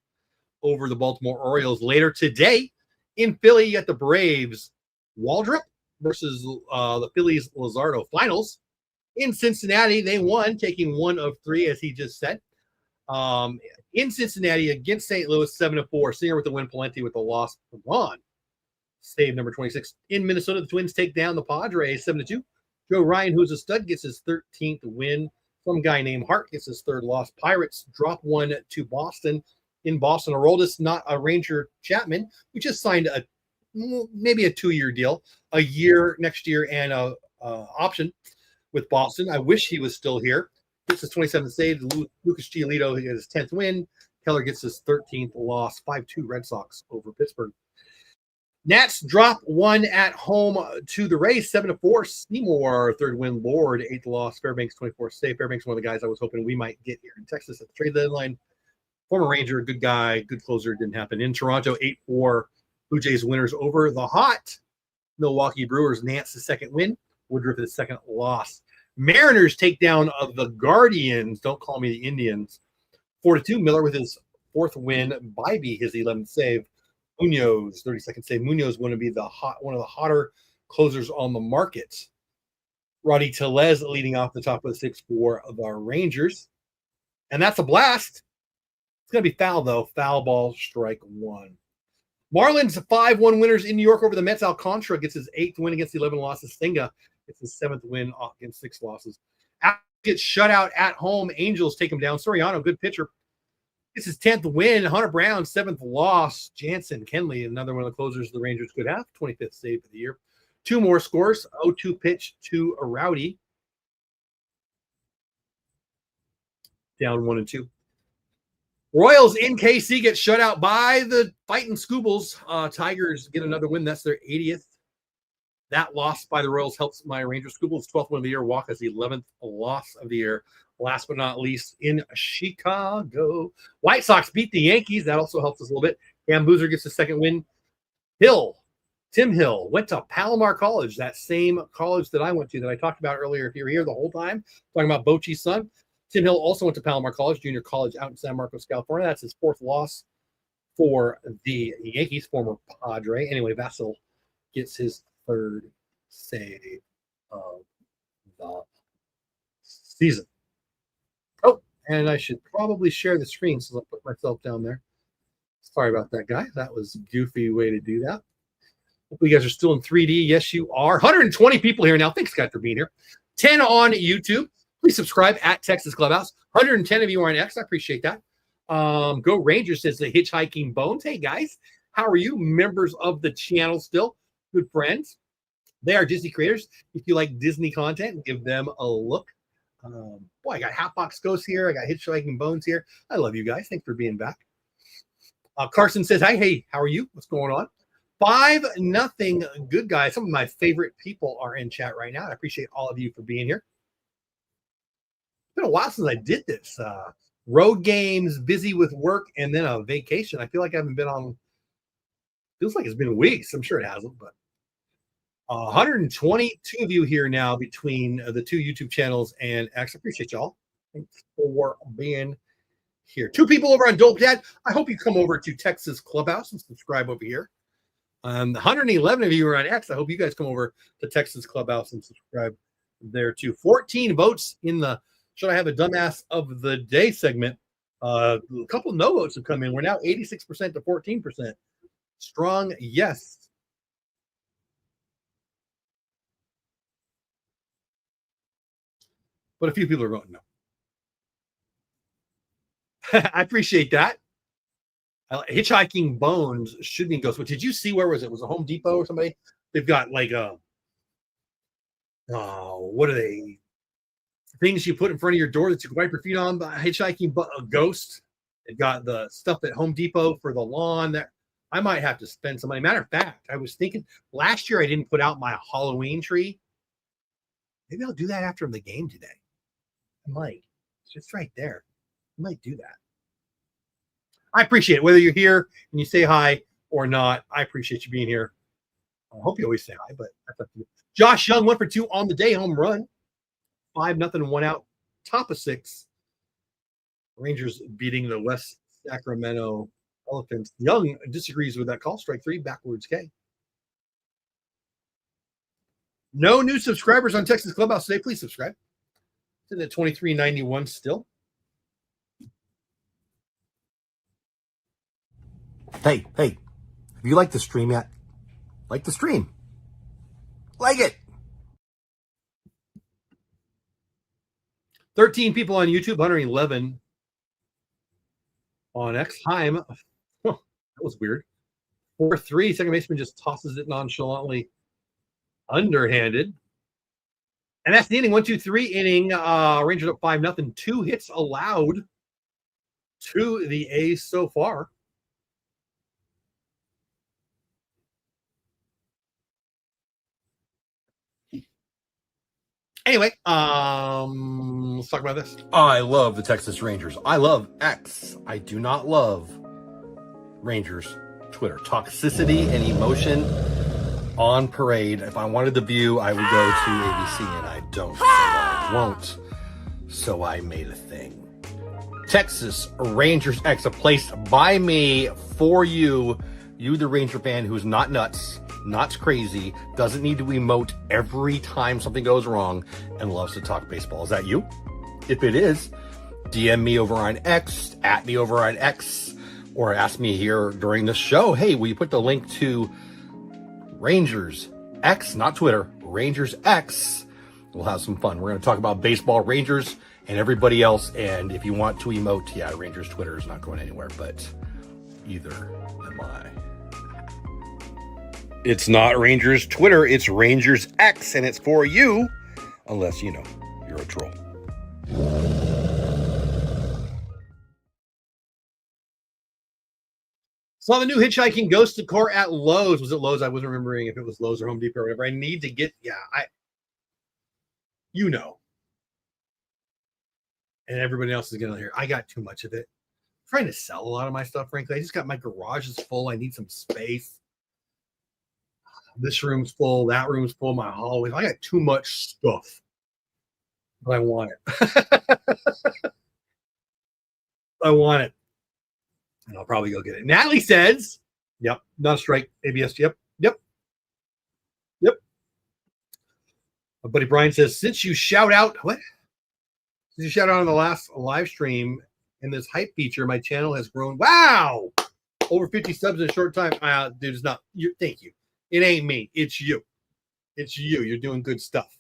over the Baltimore Orioles. Later today in Philly, you got the Braves Waldrop versus the Phillies Luzardo. Finals in Cincinnati, they won, taking 1 of 3, as he just said. In Cincinnati against St. Louis, 7-4. Singer with the win, Palenti with the loss. Ron, save number 26. In Minnesota, the Twins take down the Padres 7-2. Joe Ryan, who's a stud, gets his 13th win. Some guy named Hart gets his 3rd loss. Pirates drop 1 to Boston. In Boston, Aroldis, not a Ranger Chapman, who just signed maybe a 2-year deal, a year next year, and a option with Boston. I wish he was still here. Gets his 27th save. Lucas Giolito gets his 10th win. Keller gets his 13th loss. 5-2 Red Sox over Pittsburgh. Nats drop 1 at home to the Rays, 7-4. Seymour, 3rd win. Lord, 8th loss. Fairbanks, 24th save. Fairbanks, one of the guys I was hoping we might get here in Texas at the trade deadline. Former Ranger, good guy, good closer. Didn't happen. In Toronto, 8-4. Blue Jays winners over the hot Milwaukee Brewers. Nance, the 2nd win. Woodruff, his 2nd loss. Mariners take down of the Guardians. Don't call me the Indians. 4-2. Miller with his 4th win. Bybee, his 11th save. Munoz, 32nd save. Munoz going to be one of the hotter closers on the market. Roddy Tellez leading off the top of the 6 for the Rangers. And that's a blast. It's going to be foul, though. Foul ball, strike 1. Marlins 5-1 winners in New York over the Mets. Alcantara gets his 8th win against the 11 losses. Senga gets his 7th win against 6 losses. Gets shut out at home. Angels take him down. Soriano, good pitcher. This is 10th win. Hunter Brown, 7th loss. Jansen Kenley, another one of the closers the Rangers could have. 25th save of the year. 2 more scores. 0-2 pitch to a Rowdy. Down 1-2. Royals in KC get shut out by the fighting Scoobles. Tigers get another win. That's their 80th. That loss by the Royals helps my Rangers. Scoobles 12th win of the year. Walk as the 11th loss of the year. Last but not least, in Chicago, White Sox beat the Yankees. That also helps us a little bit. Cam Boozer gets the 2nd win. Tim Hill, went to Palomar College, that same college that I went to that I talked about earlier. If you were here the whole time, talking about Bochy's son. Tim Hill also went to Palomar College, junior college out in San Marcos, California. That's his 4th loss for the Yankees, former Padre. Anyway, Vasil gets his 3rd save of the season. Oh, and I should probably share the screen since I'll put myself down there. Sorry about that, guy. That was a goofy way to do that. Hopefully you guys are still in 3D. Yes, you are. 120 people here now. Thanks, guys, for being here. 10 on YouTube. Please subscribe at Texas Clubhouse. 110 of you are on X. I appreciate that. Go Rangers says the Hitchhiking Bones. Hey, guys. How are you? Members of the channel still. Good friends. They are Disney creators. If you like Disney content, give them a look. Boy, I got Halfbox Ghost here. I got Hitchhiking Bones here. I love you guys. Thanks for being back. Carson says, hi, hey, how are you? What's going on? 5-0. Good guys. Some of my favorite people are in chat right now. I appreciate all of you for being here. It's been a while since I did this. Road games, busy with work, and then a vacation. I feel like I haven't been on. Feels like it's been weeks. I'm sure it hasn't, but 122 of you here now between the 2 YouTube channels and X. I appreciate y'all. Thanks for being here. 2 people over on Dope Dad. I hope you come over to Texas Clubhouse and subscribe over here. 111 of you are on X. I hope you guys come over to Texas Clubhouse and subscribe there too. 14 votes in the Should I Have a Dumbass of the Day segment. A couple no votes have come in. We're now 86% to 14%. Strong yes. But a few people are voting no. I appreciate that. Hitchhiking Bones should be in Ghost. But did you see where was it? Was it Home Depot or somebody They've got like what are they? Things you put in front of your door that you can wipe your feet on. Hitchhiking ghost. They've got the stuff at Home Depot for the lawn. That I might have to spend some money. Matter of fact, I was thinking last year I didn't put out my Halloween tree. Maybe I'll do that after the game today. I might. It's just right there. I might do that. I appreciate it. Whether you're here and you say hi or not, I appreciate you being here. I hope you always say hi, but that's up to you. Josh Young, 1 for 2 on the day, home run. 5-0, 1 out, top of 6. Rangers beating the West Sacramento Elephants. Young disagrees with that call. Strike 3, backwards K. No new subscribers on Texas Clubhouse today. Please subscribe. It's at $23.91 still. Hey, have you liked the stream yet? Like the stream. Like it. 13 people on YouTube, 111 on X. Time. That was weird. 4-3. Second baseman just tosses it nonchalantly underhanded. And that's the inning. 1-2-3 inning. Rangers up 5-0. 2 hits allowed to the A's so far. Anyway, let's talk about this. I love the Texas Rangers. I love X. I do not love Rangers Twitter. Toxicity and emotion on parade. If I wanted the view, I would go to ABC, and I don't. So I won't. So I made a thing. Texas Rangers X, a place by me for you. You, the Ranger fan who's not nuts, not crazy, doesn't need to emote every time something goes wrong, and loves to talk baseball. Is that you? If it is, DM me over on X, at me over on X, or ask me here during the show, hey, will you put the link to Rangers X, not Twitter, Rangers X? We'll have some fun. We're going to talk about baseball, Rangers, and everybody else. And if you want to emote, yeah, Rangers Twitter is not going anywhere, but either am I. It's not Rangers Twitter, it's Rangers X, and it's for you, unless, you know, you're a troll. Saw the new Hitchhiking Ghost decor at Lowe's. Was it Lowe's? I wasn't remembering if it was Lowe's or Home Depot or whatever. I need to get, you know. And everybody else is getting here. I got too much of it. I'm trying to sell a lot of my stuff, frankly. I just got my garage is full. I need some space. This room's full, that room's full, my hallway. I got too much stuff. But I want it. I want it. And I'll probably go get it. Natalie says, yep, not a strike. ABS, yep. My buddy Brian says, since you shout out on the last live stream in this hype feature, my channel has grown. Wow! Over 50 subs in a short time. Dude, it's not you. Thank you. It ain't me. It's you. It's you. You're doing good stuff.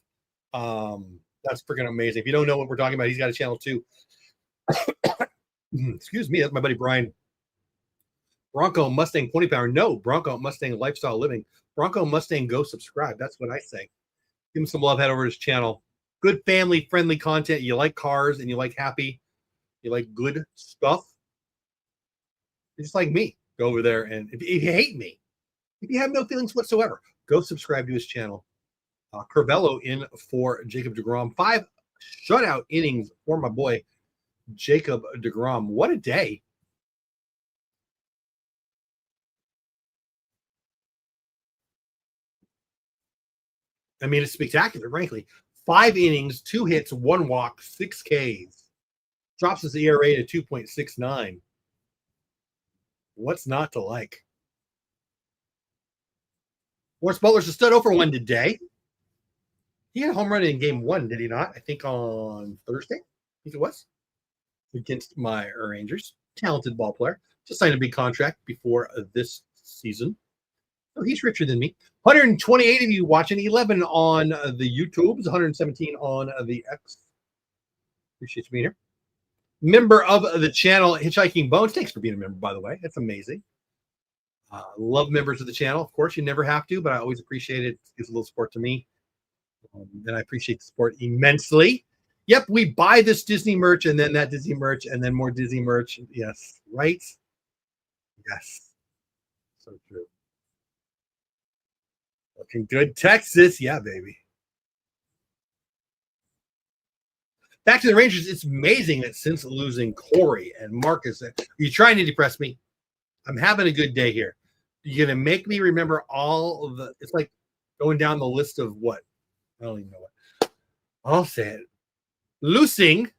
That's freaking amazing. If you don't know what we're talking about, he's got a channel too. Excuse me. That's my buddy Brian. Bronco Mustang 20 power. No, Bronco Mustang Lifestyle Living. Bronco Mustang, go subscribe. That's what I say. Give him some love. Head over to his channel. Good family friendly content. You like cars and you like happy. You like good stuff. You're just like me. Go over there. And if you hate me, if you have no feelings whatsoever, go subscribe to his channel. Curvello in for Jacob deGrom. 5 shutout innings for my boy, Jacob deGrom. What a day. I mean, it's spectacular, frankly. 5 innings, 2 hits, 1 walk, 6 Ks. Drops his ERA to 2.69. What's not to like? Morris Butler's a stud 0 for 1 today. He had a home run in game 1, did he not? I think on Thursday. I think it was. Against my Rangers. Talented ball player. Just signed a big contract before this season. So he's richer than me. 128 of you watching. 11 on the YouTubes. 117 on the X. Appreciate you being here. Member of the channel, Hitchhiking Bones. Thanks for being a member, by the way. That's amazing. Love members of the channel. Of course, you never have to, but I always appreciate it. It gives a little support to me. And I appreciate the support immensely. Yep, we buy this Disney merch and then that Disney merch and then more Disney merch. Yes, right? Yes. So true. Looking good, Texas. Yeah, baby. Back to the Rangers. It's amazing that since losing Corey and Marcus, are you trying to depress me? I'm having a good day here. You're going to make me remember all of the, it's like going down the list of what? I don't even know what. I'll say it. Losing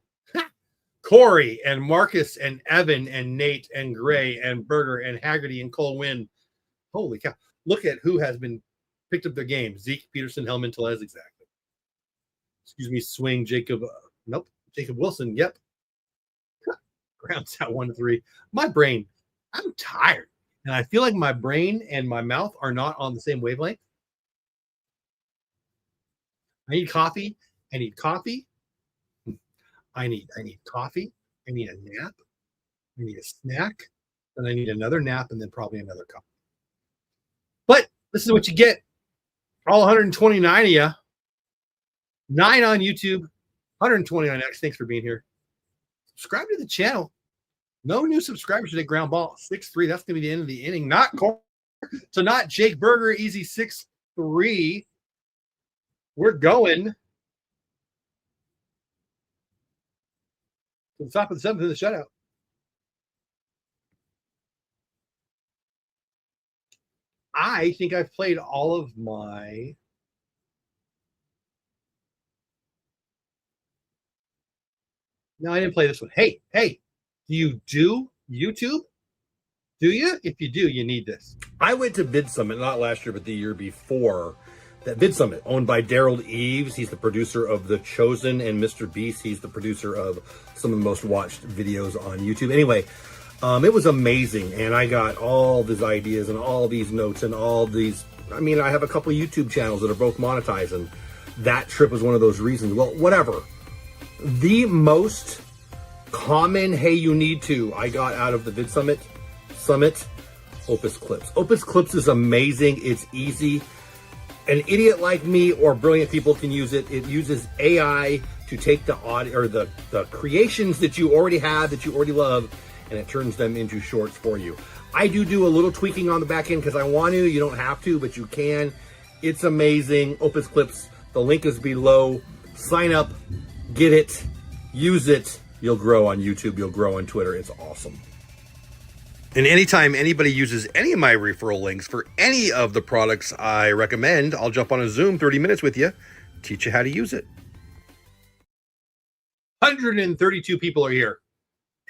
Corey and Marcus and Evan and Nate and Gray and Berger and Haggerty and Cole Wynn. Holy cow. Look at who has been picked up their game. Zeke, Peterson, Hellman, Telez, exactly. Excuse me, Swing, Jacob. Nope. Jacob Wilson. Yep. Grounds out 1-3. My brain, I'm tired. And I feel like my brain and my mouth are not on the same wavelength. I need coffee. I need coffee. I need coffee. I need a nap. I need a snack. And I need another nap and then probably another coffee. But this is what you get. All 129 of you. 9 on YouTube. 129X. Thanks for being here. Subscribe to the channel. No new subscribers today. Ground ball 6-3. That's going to be the end of the inning. Not Cor. So not Jake Berger. Easy 6-3. We're going to the top of the 7th in the shutout. I think I've played all of my. No, I didn't play this one. Hey, do you do YouTube? Do you? If you do, you need this. I went to Vid Summit, not last year, but the year before. That Vid Summit, owned by Daryl Eves. He's the producer of The Chosen and Mr. Beast. He's the producer of some of the most watched videos on YouTube. Anyway, it was amazing. And I got all these ideas and all these notes and all these. I mean, I have a couple of YouTube channels that are both monetized. And that trip was one of those reasons. Well, whatever. The most common, hey, you need to, I got out of the Vid Summit, Opus Clips. Opus Clips is amazing. It's easy. An idiot like me or brilliant people can use it. It uses AI to take the audio or the creations that you already have, that you already love, and it turns them into shorts for you. I do a little tweaking on the back end because I want to. You don't have to, but you can. It's amazing. Opus Clips. The link is below. Sign up. Get it. Use it. You'll grow on YouTube. You'll grow on Twitter. It's awesome. And anytime anybody uses any of my referral links for any of the products I recommend, I'll jump on a Zoom 30 minutes with you, teach you how to use it. 132 people are here.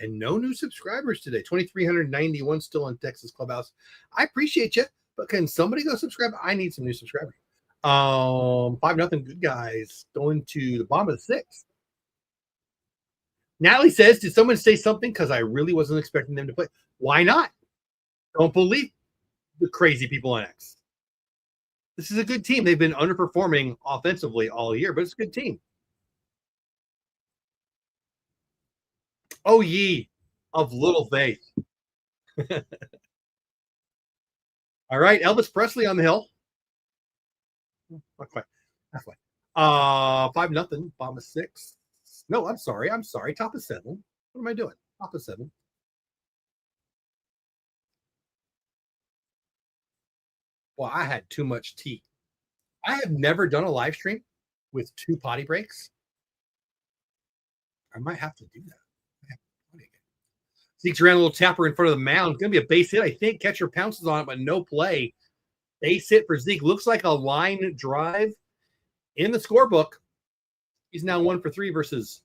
And no new subscribers today. 2,391 still on Texas Clubhouse. I appreciate you, but can somebody go subscribe? I need some new subscribers. 5-0 good guys. Going to the bottom of the 6th. Natalie says, did someone say something? Because I really wasn't expecting them to play. Why not? Don't believe the crazy people on X. This is a good team. They've been underperforming offensively all year, but it's a good team. Oh, ye of little faith. All right, Elvis Presley on the hill. Not quite. Halfway. 5-0, bottom of 6. No, I'm sorry. Top of 7. What am I doing? Top of 7. Well, I had too much tea. I have never done a live stream with 2 potty breaks. I might have to do that. Zeke's around a little tapper in front of the mound. It's going to be a base hit, I think. Catcher pounces on it, but no play. Base hit for Zeke. Looks like a line drive in the scorebook. He's now 1 for 3 versus,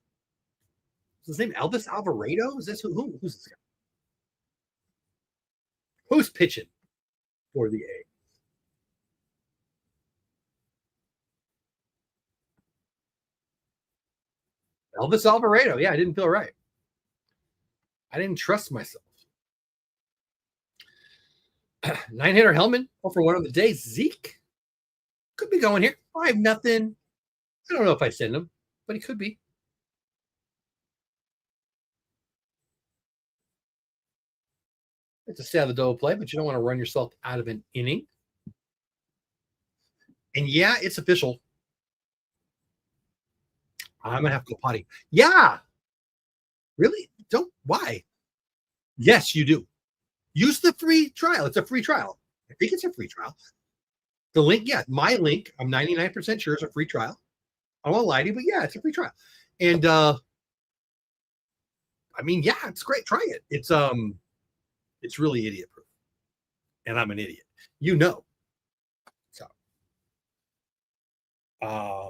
is his name Elvis Alvarado? Is this who's this guy? Who's pitching for the A? Elvis Alvarado. Yeah, I didn't feel right. I didn't trust myself. 9-hitter Hellman, 0 for 1 on the day. Zeke could be going here. 5-0. I don't know if I send him, but he could be. It's a stay out of the double play, but you don't want to run yourself out of an inning. And yeah, it's official. I'm gonna have to go potty. Yeah. Really? Don't. Why? Yes, you do. Use the free trial. It's a free trial. I think it's a free trial. The link, yeah, my link, I'm 99% sure is a free trial. I won't lie to you, but yeah, it's a free trial. And I mean, yeah, it's great. Try it. It's really idiot proof. And I'm an idiot. You know. So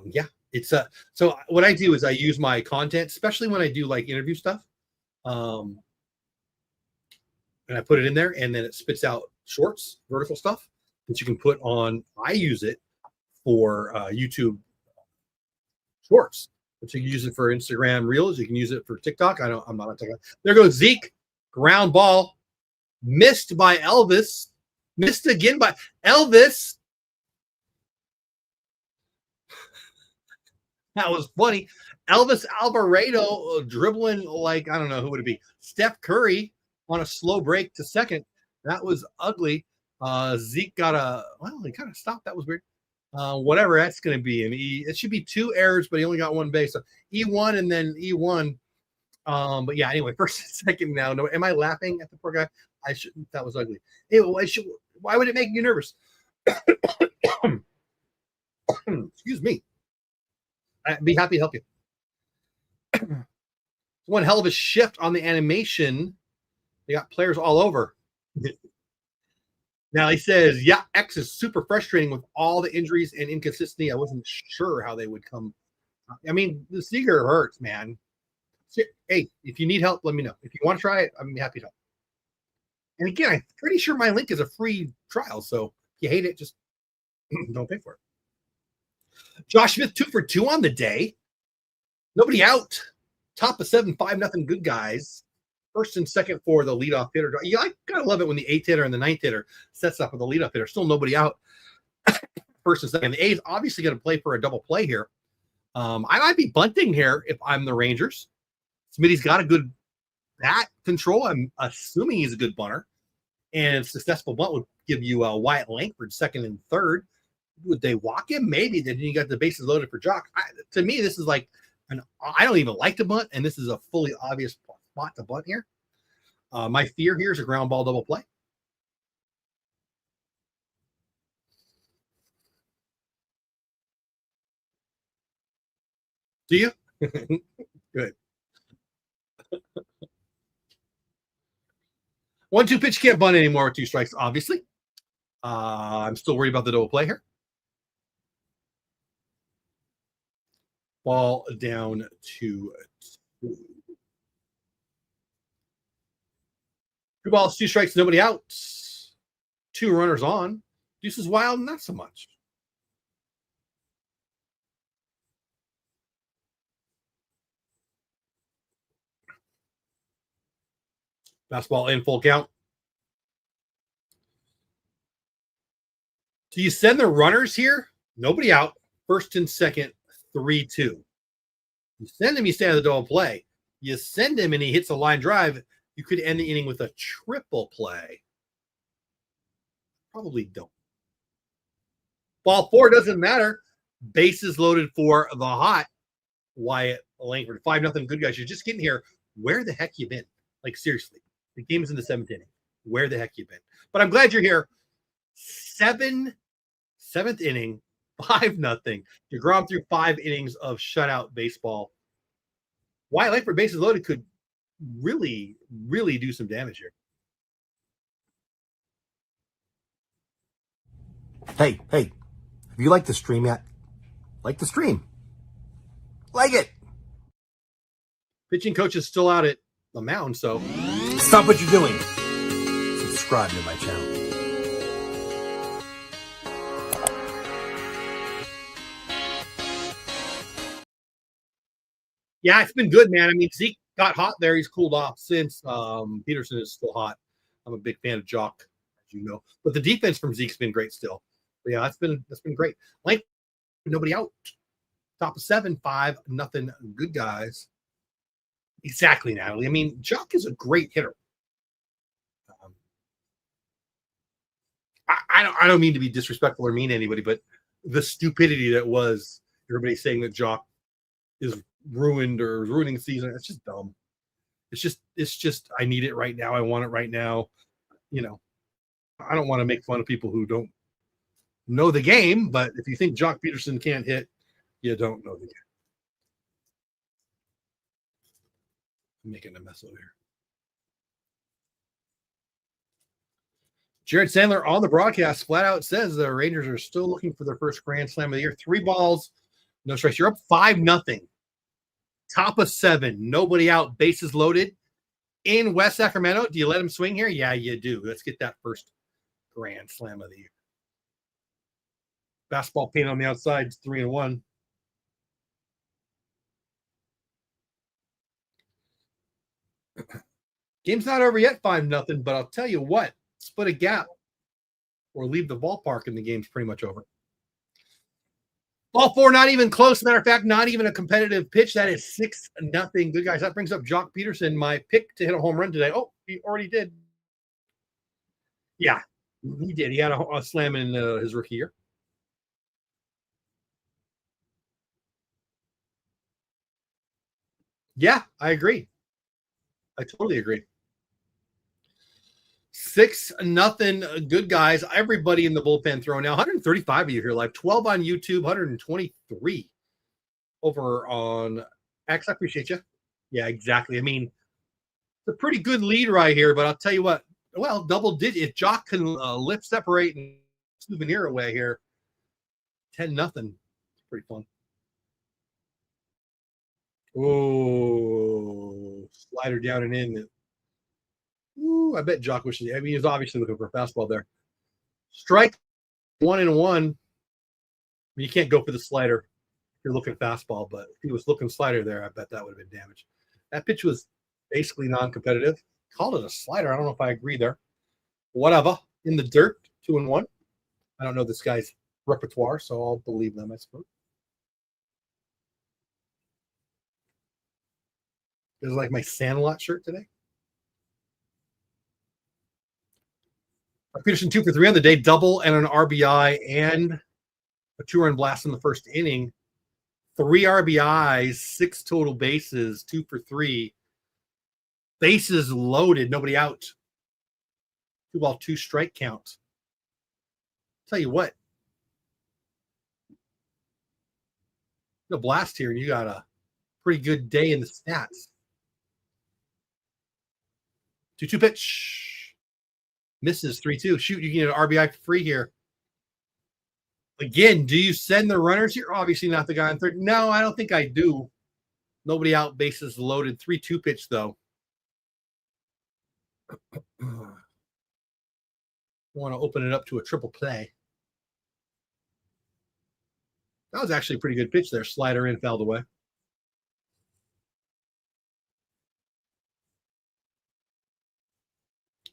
yeah, it's so what I do is I use my content, especially when I do like interview stuff. And I put it in there, and then it spits out shorts, vertical stuff that you can put on. I use it for YouTube shorts, but you can use it for Instagram Reels. You can use it for TikTok. I'm not on TikTok. There goes Zeke, ground ball, missed by Elvis, missed again by Elvis. That was funny. Elvis Alvarado dribbling like, I don't know, who would it be? Steph Curry on a slow break to second. That was ugly. Zeke got he kind of stopped. That was weird. Whatever that's going to be. And it should be 2 errors, but he only got 1 base. So E1 and then E1. But yeah, anyway, first and second now. No, am I laughing at the poor guy? I shouldn't. That was ugly. Why would it make you nervous? Excuse me. I'd be happy to help you. One hell of a shift on the animation. They got players all over. Now he says, yeah, X is super frustrating with all the injuries and inconsistency. I wasn't sure how they would come. I mean, the Seager hurts, man. Hey, if you need help, let me know. If you want to try it, I'm happy to help. And again, I'm pretty sure my link is a free trial. So if you hate it, just don't pay for it. Josh Smith, 2 for 2 on the day. Nobody out. Top of 7, 5-0 good guys. First and second for the leadoff hitter. Yeah, I gotta love it when the 8th hitter and the 9th hitter sets up with the leadoff hitter. Still nobody out. First and second. The A's obviously going to play for a double play here. I might be bunting here if I'm the Rangers. Smitty's got a good bat control. I'm assuming he's a good bunter. And a successful bunt would give you Wyatt Langford second and third. Would they walk him? Maybe. Then you got the bases loaded for Jock. To me, this is like I don't even like to bunt, and this is a fully obvious spot to bunt here. My fear here is a ground ball double play. Do you? Good. 1-2 pitch, can't bunt anymore with 2 strikes, obviously. I'm still worried about the double play here. Ball down to 2. 2 balls, 2 strikes, nobody out. 2 runners on. Deuces wild, not so much. Fastball in, full count. Do you send the runners here? Nobody out. First and second, 3-2. You send him, you stay on the double play. You send him and he hits a line drive. You could end the inning with a triple play. Probably don't. Ball 4 doesn't matter. Bases loaded for the hot Wyatt Langford. 5-0 good guys. You're just getting here. Where the heck you been? Like, seriously. The game is in the 7th inning. Where the heck you been? But I'm glad you're here. 7th inning, 5-0. deGrom through 5 innings of shutout baseball. Wyatt Langford, bases loaded, could really, really do some damage here. Hey, have you liked the stream yet? Like the stream. Like it. Pitching coach is still out at the mound, so stop what you're doing. Subscribe to my channel. yeah, it's been good, man. I mean, Zeke got hot there. He's cooled off since. Peterson is still hot. I'm a big fan of Jock, as you know. But the defense from Zeke's been great still. But yeah, that's been great. Like, nobody out. Top of 7, 5-0 good guys. Exactly, Natalie. I mean, Jock is a great hitter. I don't mean to be disrespectful or mean to anybody, but the stupidity that was everybody saying that Jock is ruined or ruining the season. It's just dumb. It's just I need it right now. I want it right now. You know, I don't want to make fun of people who don't know the game, but if you think Jock Peterson can't hit, you don't know the game. I'm making a mess over here. Jared Sandler on the broadcast flat out says the Rangers are still looking for their first Grand Slam of the year. 3 balls, no strikes. You're up 5-0. Top of 7. Nobody out. Bases loaded. In West Sacramento, do you let him swing here? Yeah, you do. Let's get that first Grand Slam of the year. Basketball paint on the outside, 3-1. Game's not over yet, 5-0, but I'll tell you what, split a gap or leave the ballpark and the game's pretty much over. Ball 4, not even close. Matter of fact, not even a competitive pitch. That is 6-0. Good guys. That brings up Jock Peterson, my pick to hit a home run today. Oh, he already did. Yeah, he did. He had a slam in his rookie year. Yeah, I agree. I totally agree. 6-0. Good guys. Everybody in the bullpen throwing now. 135 of you here live. 12 on YouTube. 123 over on X. I appreciate you. Yeah, exactly. I mean, it's a pretty good lead right here, but I'll tell you what. Well, double digit. If Jock can lift, separate, and souvenir away here, 10-0. It's pretty fun. Oh, slider down and in. Ooh, I bet Jock wishes. I mean, he's obviously looking for a fastball there. Strike 1-1. You can't go for the slider if you're looking fastball, but if he was looking slider there, I bet that would have been damaged. That pitch was basically non-competitive. Called it a slider. I don't know if I agree there. Whatever. In the dirt, 2-1. I don't know this guy's repertoire, so I'll believe them, I suppose. Is it like my Sandlot shirt today? Peterson 2 for 3 on the day, double and an RBI and a 2-run blast in the first inning. 3 RBIs, 6 total bases, 2 for 3. Bases loaded, nobody out. 2-ball, 2 strike count. Tell you what, the blast here, and you got a pretty good day in the stats. 2-2 pitch. Misses 3-2. Shoot, you can get an RBI for free here. Again, do you send the runners? You're obviously not the guy on third. No, I don't think I do. Nobody out, bases loaded. 3-2 pitch, though. Want to open it up to a triple play. That was actually a pretty good pitch there. Slider in, fouled away.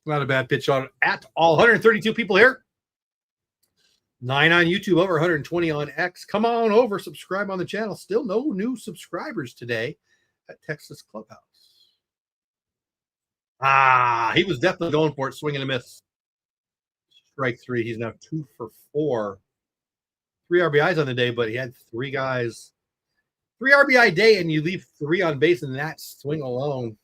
Not a bad pitch on at all. 132 people here. 9 on YouTube, over 120 on X. Come on over, subscribe on the channel. Still no new subscribers today at Texas Clubhouse. Ah, he was definitely going for it. Swing and a miss. Strike 3. He's now 2 for 4. 3 RBIs on the day, but he had 3 guys. 3 RBI day, and you leave 3 on base in that swing alone.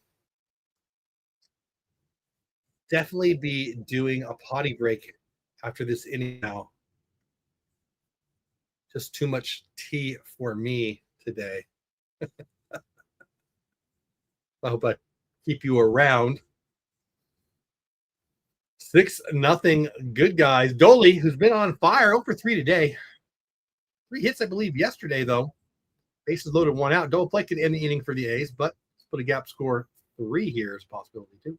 Definitely be doing a potty break after this inning now. Just too much tea for me today. I hope I keep you around. 6-0. Good guys. Dolly, who's been on fire, 0 for 3 today. 3 hits, I believe, yesterday, though. Bases loaded, 1 out. Don't play can end the inning for the A's, but split a gap score 3 here is a possibility, too.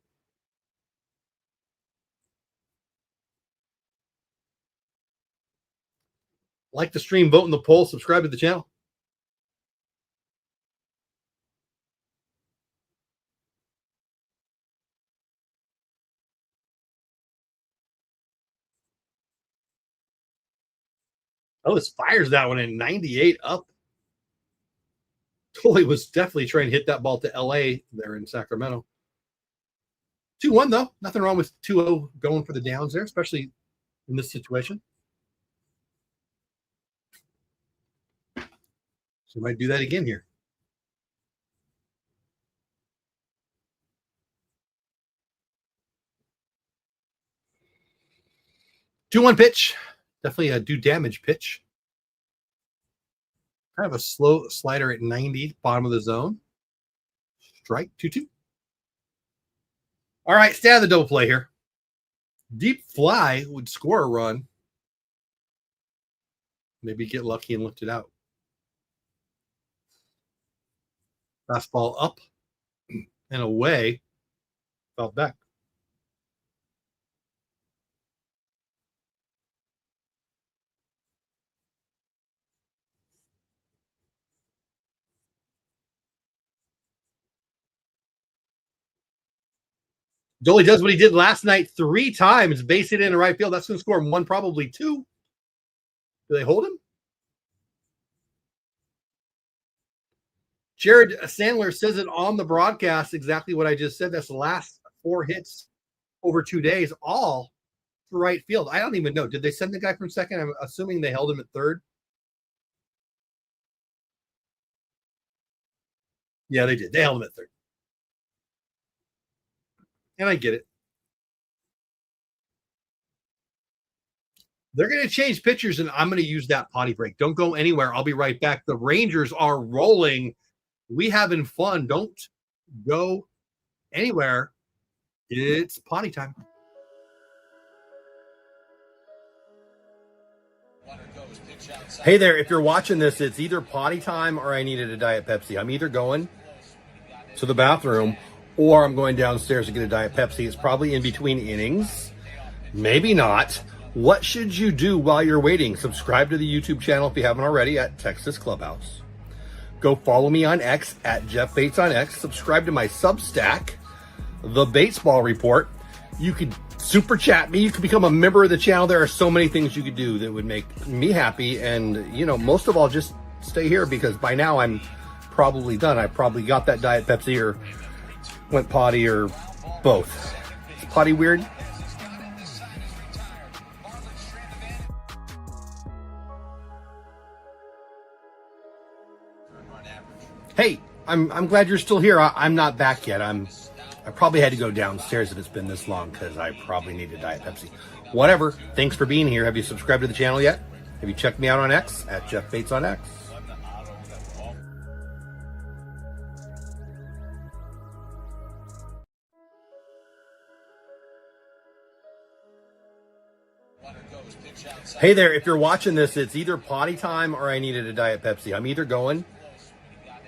Like the stream, vote in the poll, subscribe to the channel. Oh, this fires that one in 98 up. Tully was definitely trying to hit that ball to LA there in Sacramento. 2-1, though. Nothing wrong with 2-0 going for the downs there, especially in this situation. So I might do that again here. Two one pitch. Definitely a do damage pitch. Kind of a slow slider at 90, bottom of the zone. Strike 2-2. All right, stay out of the double play here. Deep fly would score a run. Maybe get lucky and lift it out. Fastball up and away. Fell back. Jolie does what he did last night 3 times, base it in right field. That's going to score him 1, probably 2. Do they hold him? Jared Sandler says it on the broadcast, exactly what I just said. That's the last 4 hits over 2 days, all to right field. I don't even know. Did they send the guy from second? I'm assuming they held him at third. Yeah, they did. They held him at third. And I get it. They're going to change pitchers, and I'm going to use that potty break. Don't go anywhere. I'll be right back. The Rangers are rolling. We having fun. Don't go anywhere. It's potty time. Hey there, if you're watching this, it's either potty time or I needed a Diet Pepsi. I'm either going to the bathroom or I'm going downstairs to get a Diet Pepsi. It's probably in between innings. Maybe not. What should you do while you're waiting? Subscribe to the YouTube channel if you haven't already at Texas Clubhouse. Go follow me on X at Jeff Bates on X. Subscribe to my Substack, The Batesball Report. You could super chat me. You could become a member of the channel. There are so many things you could do that would make me happy. And, you know, most of all, just stay here because by now I'm probably done. I probably got that Diet Pepsi or went potty or both. Is potty weird? Hey, I'm glad you're still here. I'm not back yet. I probably had to go downstairs if it's been this long because I probably need a Diet Pepsi. Whatever. Thanks for being here. Have you subscribed to the channel yet? Have you checked me out on X at Jeff Bates on X? Hey there, if you're watching this, it's either potty time or I needed a Diet Pepsi. I'm either going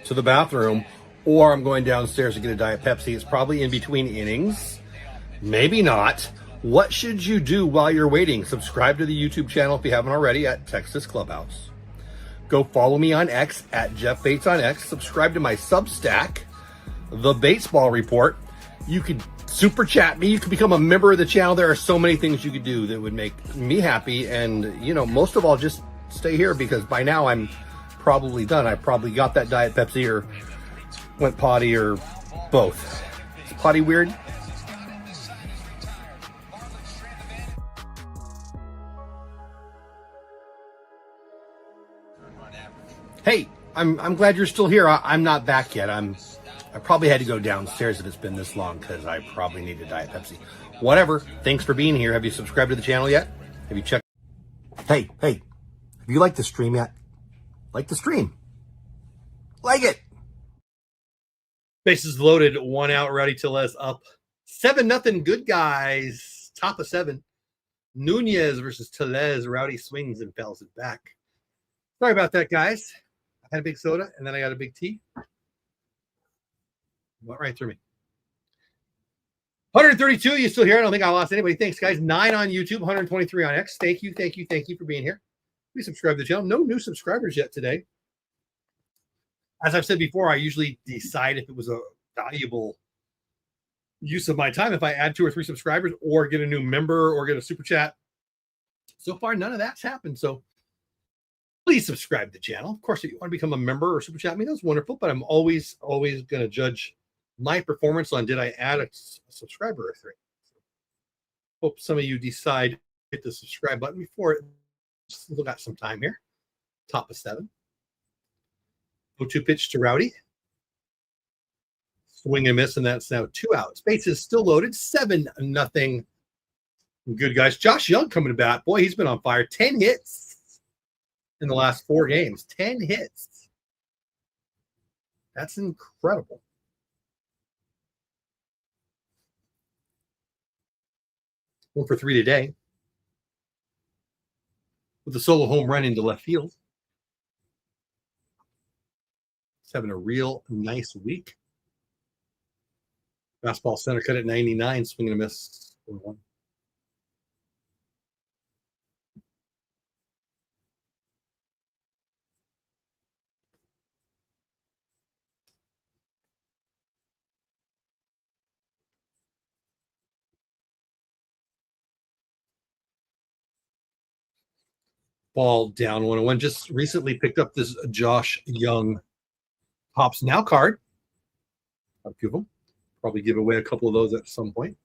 to the bathroom or I'm going downstairs to get a Diet Pepsi. It's probably in between innings. Maybe not. What should you do while you're waiting? Subscribe to the YouTube channel if you haven't already at Texas Clubhouse. Go follow me on X at Jeff Bates on X. Subscribe to my Substack, The Batesball Report. You could super chat me. You could become a member of the channel. There are so many things you could do that would make me happy. And, you know, most of all, just stay here because by now I'm probably done. I probably got that Diet Pepsi or went potty or both. Is potty weird? Hey, I'm glad you're still here. I'm not back yet. I probably had to go downstairs if it's been this long because I probably need a Diet Pepsi. Whatever. Thanks for being here. Have you subscribed to the channel yet? Have you checked? Hey, have you liked the stream yet? Like the stream. Like it. Bases loaded, 1 out. Rowdy Tellez up 7-0. Good guys. Top of 7. Nunez versus Tellez. Rowdy swings and fouls it back. Sorry about that, guys. I had a big soda and then I got a big tea. Went right through me. 132. You still here? I don't think I lost anybody. Thanks, guys. 9 on YouTube, 123 on X. Thank you for being here. Please subscribe to the channel. No new subscribers yet today. As I've said before, I usually decide if it was a valuable use of my time if I add 2 or 3 subscribers or get a new member or get a super chat. So far, none of that's happened. So please subscribe to the channel. Of course, if you want to become a member or super chat me, that's wonderful. But I'm always going to judge my performance on did I add a subscriber or 3. Hope some of you decide hit the subscribe button before it. Still got some time here. Top of 7. 0-2 pitch to Rowdy. Swing and miss, and that's now 2 outs. Bases still loaded. 7-0. Good guys. Josh Young coming to bat. Boy, he's been on fire. 10 hits in the last 4 games. 10 hits. That's incredible. One for 3 today. With a solo home run into left field. He's having a real nice week. Fastball center cut at 99. Swing and a miss. 1. Ball down 1-1. Just recently picked up this Josh Young Pops Now card. A few of them. Probably give away a couple of those at some point.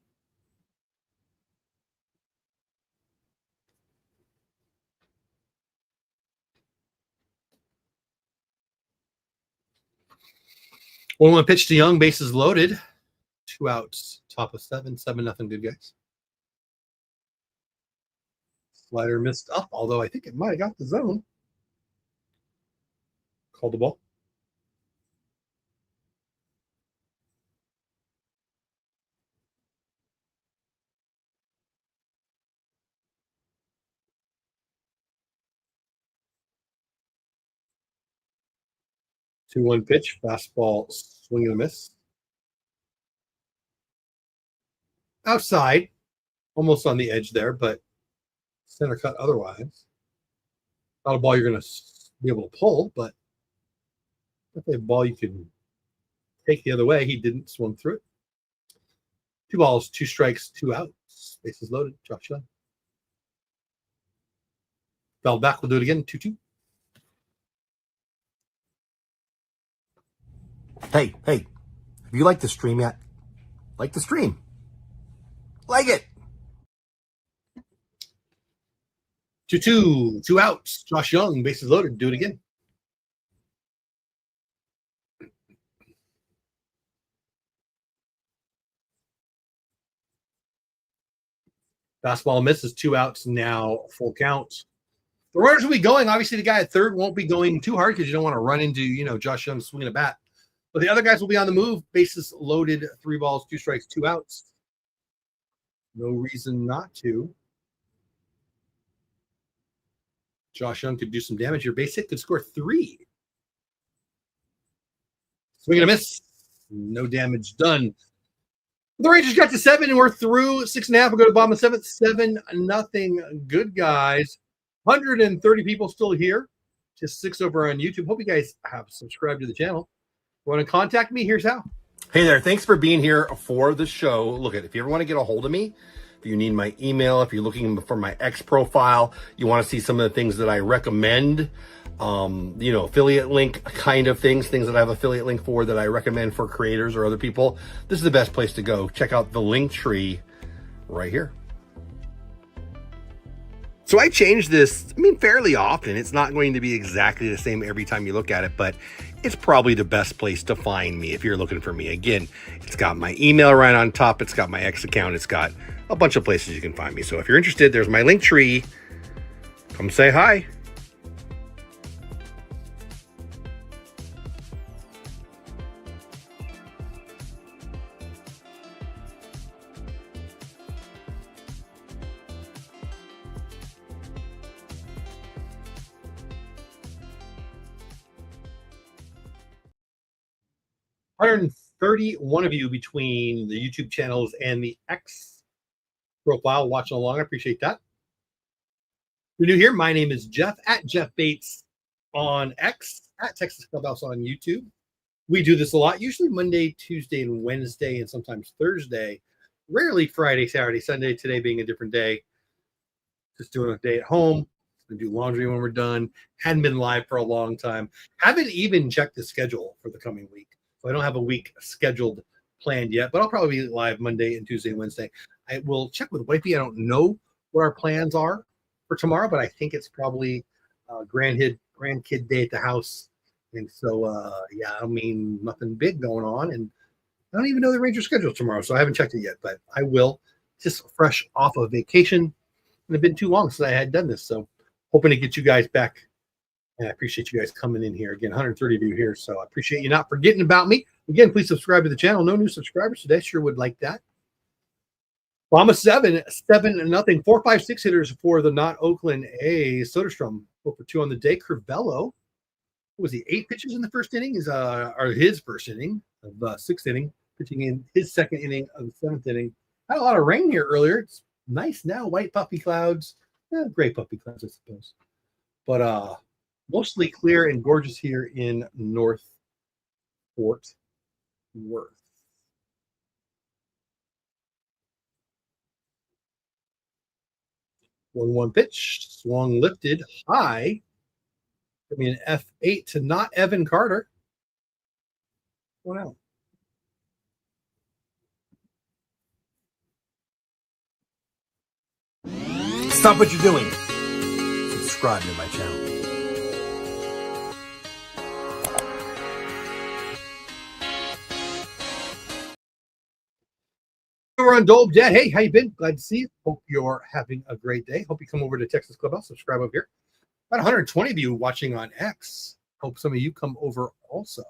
One pitch to Young, bases loaded. 2 outs, top of 7. 7-0. Good guys. Slider missed up, although I think it might have got the zone. Called the ball. Two-one pitch, fastball, swing and a miss. Outside, almost on the edge there, but center cut otherwise. Not a ball you're going to be able to pull, but definitely a ball you can take the other way. He didn't swing through it. 2 balls, 2 strikes, 2 outs. Bases loaded. Josh Young. Bell back. We'll do it again. 2-2. Hey, have you liked the stream yet? Like the stream. Like it. 2-2. 2 outs. Josh Young. Bases loaded. Do it again. Fastball misses. 2 outs now. Full count. The runners will be going. Obviously, the guy at third won't be going too hard because you don't want to run into, Josh Young swinging a bat. But the other guys will be on the move. Bases loaded. 3 balls, 2 strikes, 2 outs. No reason not to. Josh Young could do some damage. Your base hit could score 3. Swing and a miss. No damage done. The Rangers got to 7, and we're through 6.5. We'll go to bottom of 7th. 7-0. Good guys. 130 people still here. Just 6 over on YouTube. Hope you guys have subscribed to the channel. Want to contact me? Here's how. Hey there. Thanks for being here for the show. Look, if you ever want to get a hold of me, if you need my email, if you're looking for my X profile, you want to see some of the things that I recommend, affiliate link kind of things that I have affiliate link for that I recommend for creators or other people, this is the best place to go. Check out the link tree right here. So I change this, fairly often. It's not going to be exactly the same every time you look at it, but it's probably the best place to find me if you're looking for me. Again, it's got my email right on top. It's got my X account. It's got a bunch of places you can find me. So if you're interested, there's my link tree. Come say hi. $131 of you between the YouTube channels and the X profile watching along. I appreciate that. If you're new here, my name is Jeff at Jeff Bates on X, at Texas Clubhouse on YouTube. We do this a lot, usually Monday, Tuesday, and Wednesday, and sometimes Thursday. Rarely Friday, Saturday, Sunday, today being a different day. Just doing a day at home. Gonna do laundry when we're done. Hadn't been live for a long time. Haven't even checked the schedule for the coming week. So I don't have a week scheduled planned yet, but I'll probably be live Monday and Tuesday and Wednesday. I will check with Wifey. I don't know what our plans are for tomorrow, but I think it's probably grandkid day at the house. And so, yeah, I mean, nothing big going on. And I don't even know the Rangers schedule tomorrow, so I haven't checked it yet, but I will. Just fresh off of vacation. And it's been too long since I had done this, so hoping to get you guys back. And I appreciate you guys coming in here. Again, 130 of you here, so I appreciate you not forgetting about me. Again, please subscribe to the channel. No new subscribers today. Sure would like that. Obama 7-0. 4-5-6 hitters for the not Oakland A's. Soderstrom 4 for 2 on the day. Crivello, was he 8 pitches in the first inning? Or his first inning of the 6th inning, pitching in his 2nd inning of the 7th inning. Had a lot of rain here earlier. It's nice now. White puffy clouds. Gray puffy clouds, I suppose. But mostly clear and gorgeous here in North Fort Worth. 1-1 pitch. Swung, lifted high. I mean, F8 to not Evan Carter. 1 out. Stop what you're doing. Subscribe to my channel. We're on Dole Dad. Hey, how you been? Glad to see you. Hope you're having a great day. Hope you come over to Texas Clubhouse. Subscribe up here. About 120 of you watching on X. Hope some of you come over also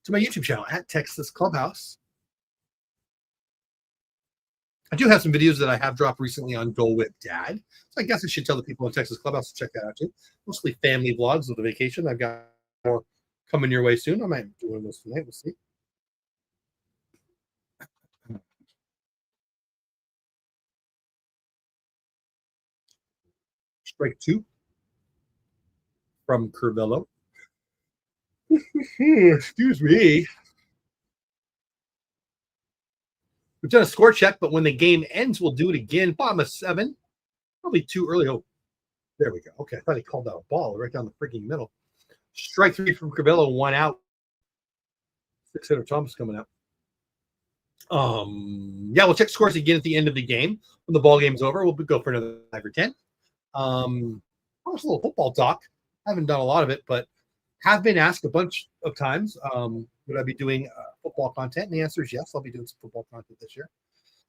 to my YouTube channel at Texas Clubhouse. I do have some videos that I have dropped recently on Dole Whip Dad. So I guess I should tell the people in Texas Clubhouse to check that out too. Mostly family vlogs of the vacation. I've got more coming your way soon. I might do one of those tonight. We'll see. Strike 2 from Crivello. Excuse me. We've done a score check, but when the game ends, we'll do it again. Bottom of 7. Probably too early. Oh, there we go. Okay, I thought he called out a ball right down the freaking middle. Strike 3 from Crivello, 1 out. 6-hitter Thomas coming out. Yeah, we'll check scores again at the end of the game. When the ball game's over, we'll go for another 5 or 10. Just a little football talk. Haven't done a lot of it, but have been asked a bunch of times, would I be doing football content? And the answer is yes, I'll be doing some football content this year.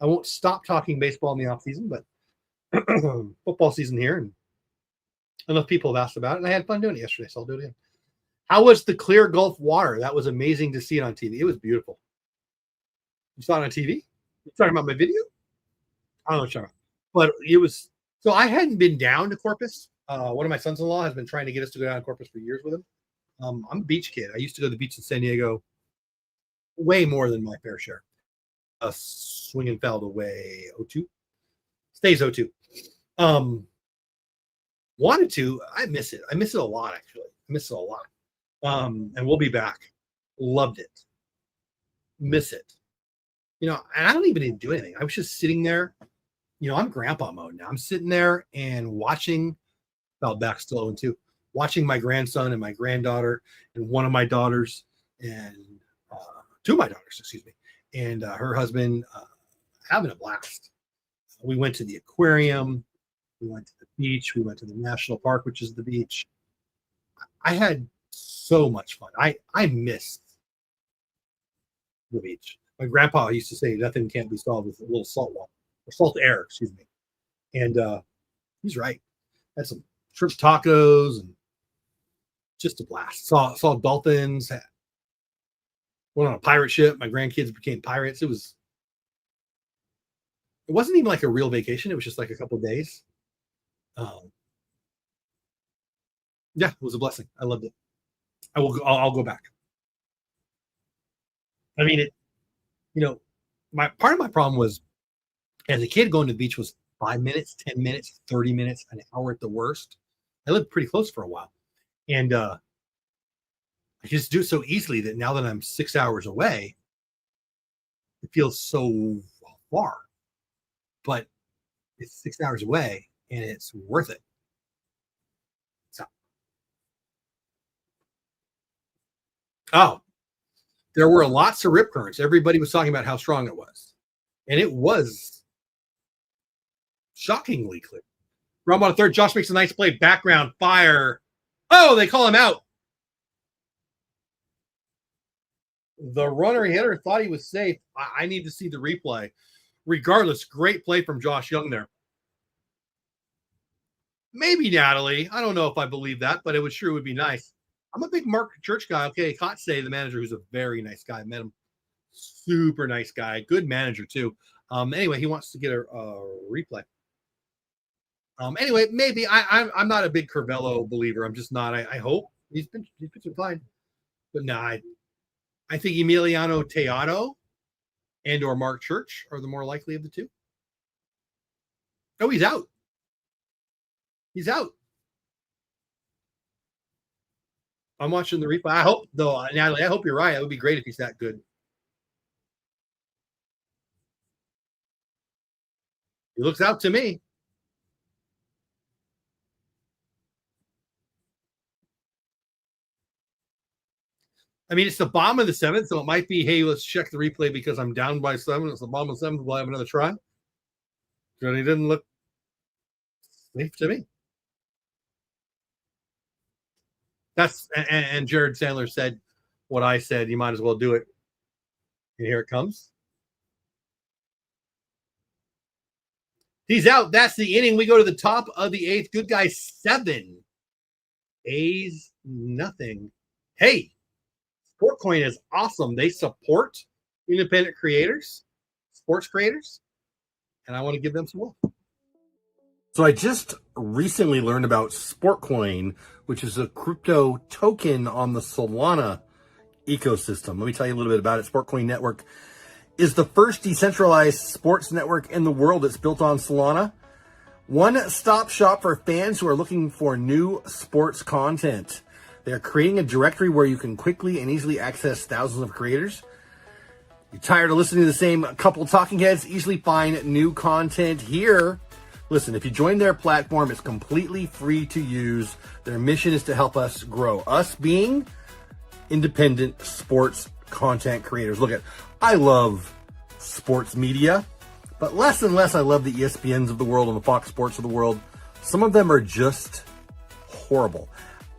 I won't stop talking baseball in the off season, but football season here, and enough people have asked about it, and I had fun doing it yesterday, so I'll do it again. How was the clear Gulf water? That was amazing to see it on TV. It was beautiful. You saw it on TV? You talking about my video? I don't know what you're talking about. But it was, so I hadn't been down to Corpus. One of my sons-in-law has been trying to get us to go down to Corpus for years with him. I'm a beach kid. I used to go to the beach in San Diego way more than my fair share. Swing and fouled away 0-2. Stays 0-2. Wanted to. I miss it. I miss it a lot, actually. I miss it a lot. And we'll be back. Loved it. Miss it. You know, and I don't even do anything. I was just sitting there. You know, I'm grandpa mode now. I'm sitting there and watching. Fell back still 0-2. Watching my grandson and my granddaughter and one of my daughters and 2 of my daughters, excuse me, and her husband having a blast. We went to the aquarium. We went to the beach. We went to the national park, which is the beach. I had so much fun. I missed the beach. My grandpa used to say nothing can't be solved with a little salt water or salt air, excuse me. And he's right. Had some shrimp tacos and just a blast. Saw dolphins. Went on a pirate ship. My grandkids became pirates. It wasn't even like a real vacation. It was just like a couple of days. Yeah, it was a blessing. I loved it. I'll go back. I mean, part of my problem was as a kid going to the beach was 5 minutes, 10 minutes, 30 minutes, an hour at the worst. I lived pretty close for a while. And I just do it so easily that now that I'm 6 hours away, it feels so far. But it's 6 hours away and it's worth it. So. Oh, there were lots of rip currents. Everybody was talking about how strong it was. And it was shockingly clear. Rum on a third. Josh makes a nice play. Background fire. Oh, they call him out. The runner hitter thought he was safe. I need to see the replay. Regardless, great play from Josh Young there. Maybe Natalie. I don't know if I believe that, but it would sure would be nice. I'm a big Mark Church guy. Okay, Kotsay, the manager, who's a very nice guy. I met him. Super nice guy. Good manager, too. Anyway, he wants to get a replay. Anyway, maybe I'm not a big Curvello believer. I'm just not. I hope he's been fine, but no, I think Emiliano Teatro and or Mark Church are the more likely of the two. Oh, he's out. He's out. I'm watching the replay. I hope, though, Natalie, I hope you're right. It would be great if he's that good. He looks out to me. I mean, it's the bottom of the seventh, so it might be, hey, let's check the replay because I'm down by 7. It's the bottom of the seventh. We'll have another try. But he didn't look safe to me. That's and Jared Sandler said what I said. You might as well do it. And here it comes. He's out. That's the inning. We go to the top of the 8th. Good guy 7. A's nothing. Hey, Sportcoin is awesome. They support independent creators, sports creators, and I want to give them some love. So I just recently learned about Sportcoin, which is a crypto token on the Solana ecosystem. Let me tell you a little bit about it. Sportcoin Network is the first decentralized sports network in the world that's built on Solana. One-stop shop for fans who are looking for new sports content. They're creating a directory where you can quickly and easily access thousands of creators. You're tired of listening to the same couple talking heads? Easily find new content here. Listen, if you join their platform, it's completely free to use. Their mission is to help us grow. Us being independent sports content creators. Look, I love sports media, but less and less I love the ESPNs of the world and the Fox Sports of the world. Some of them are just horrible.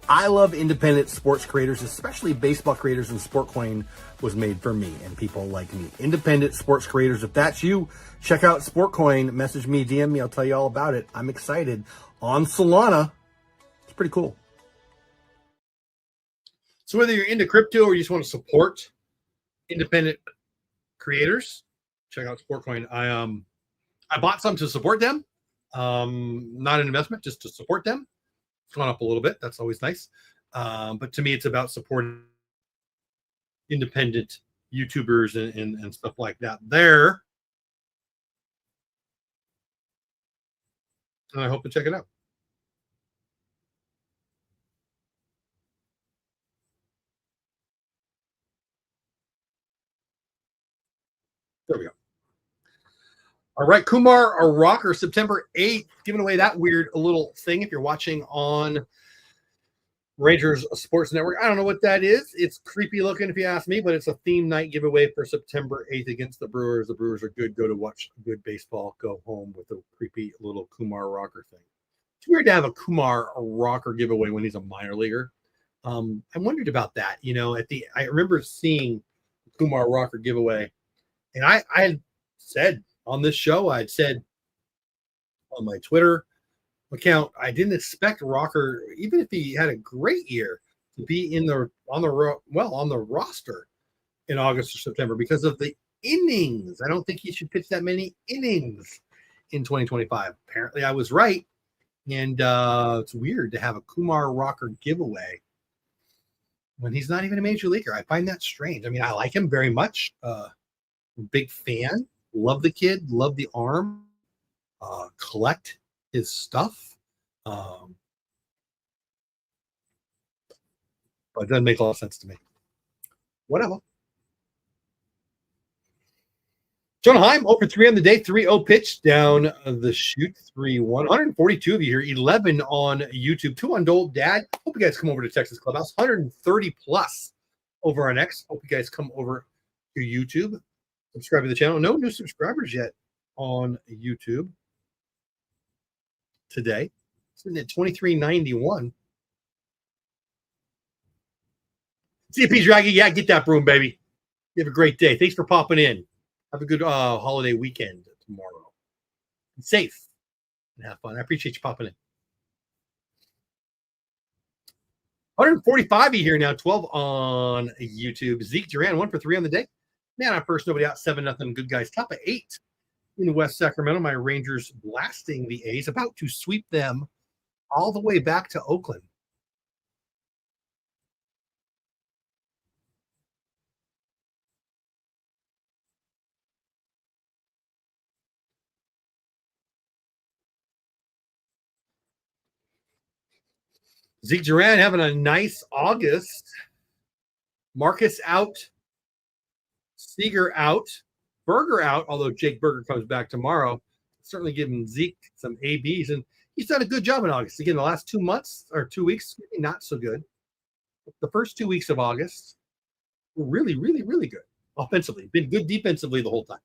I love independent sports creators, especially baseball creators, and Sportcoin was made for me and people like me. Independent sports creators, if that's you, check out Sportcoin. Message me, DM me, I'll tell you all about it. I'm excited. On Solana, it's pretty cool. So whether you're into crypto or you just want to support independent creators, check out Sportcoin. I bought some to support them. Not an investment, just to support them. It's gone up a little bit. That's always nice. But to me, it's about supporting independent YouTubers and stuff like that there. And I hope to check it out. There we go. All right, Kumar, a rocker, September 8th, giving away that weird little thing. If you're watching on Rangers Sports Network, I don't know what that is. It's creepy looking, if you ask me, but it's a theme night giveaway for September 8th against the Brewers. The Brewers are good. Go to watch good baseball. Go home with a creepy little Kumar rocker thing. It's weird to have a Kumar rocker giveaway when he's a minor leaguer. I wondered about that. You know, I remember seeing the Kumar rocker giveaway, and I had said on this show, I'd said on my Twitter account, I didn't expect Rocker, even if he had a great year, to be on the roster in August or September because of the innings. I don't think he should pitch that many innings in 2025. Apparently, I was right, and it's weird to have a Kumar Rocker giveaway when he's not even a major leaguer. I find that strange. I mean, I like him very much. Big fan. Love the kid. Love the arm. Collect his stuff. But it doesn't make a lot of sense to me. Whatever. Jonah Heim, 0-for-3 on the day, 3-0 pitch down the chute, 3-1. 142 of you here, 11 on YouTube, 2 on Dole. Dad, hope you guys come over to Texas Clubhouse, 130 plus over on X. Hope you guys come over to YouTube. Subscribe to the channel. No new subscribers yet on YouTube. today. Sitting at 23.91. CP Draggy, yeah, get that broom, baby. You have a great day. Thanks for popping in. Have a good holiday weekend tomorrow. Be safe and have fun. I appreciate you popping in. 145 here now, 12 on YouTube. Zeke Duran, 1 for 3 on the day. Man on first, nobody out, 7-0. Good guys. Top of 8 in West Sacramento. My Rangers blasting the A's, about to sweep them all the way back to Oakland. Zeke Duran having a nice August. Marcus out. Seager out. Berger out, although Jake Berger comes back tomorrow. Certainly giving Zeke some ABs. And he's done a good job in August. Again, the last 2 months or 2 weeks, not so good. The first 2 weeks of August were really, really, really good offensively. Been good defensively the whole time.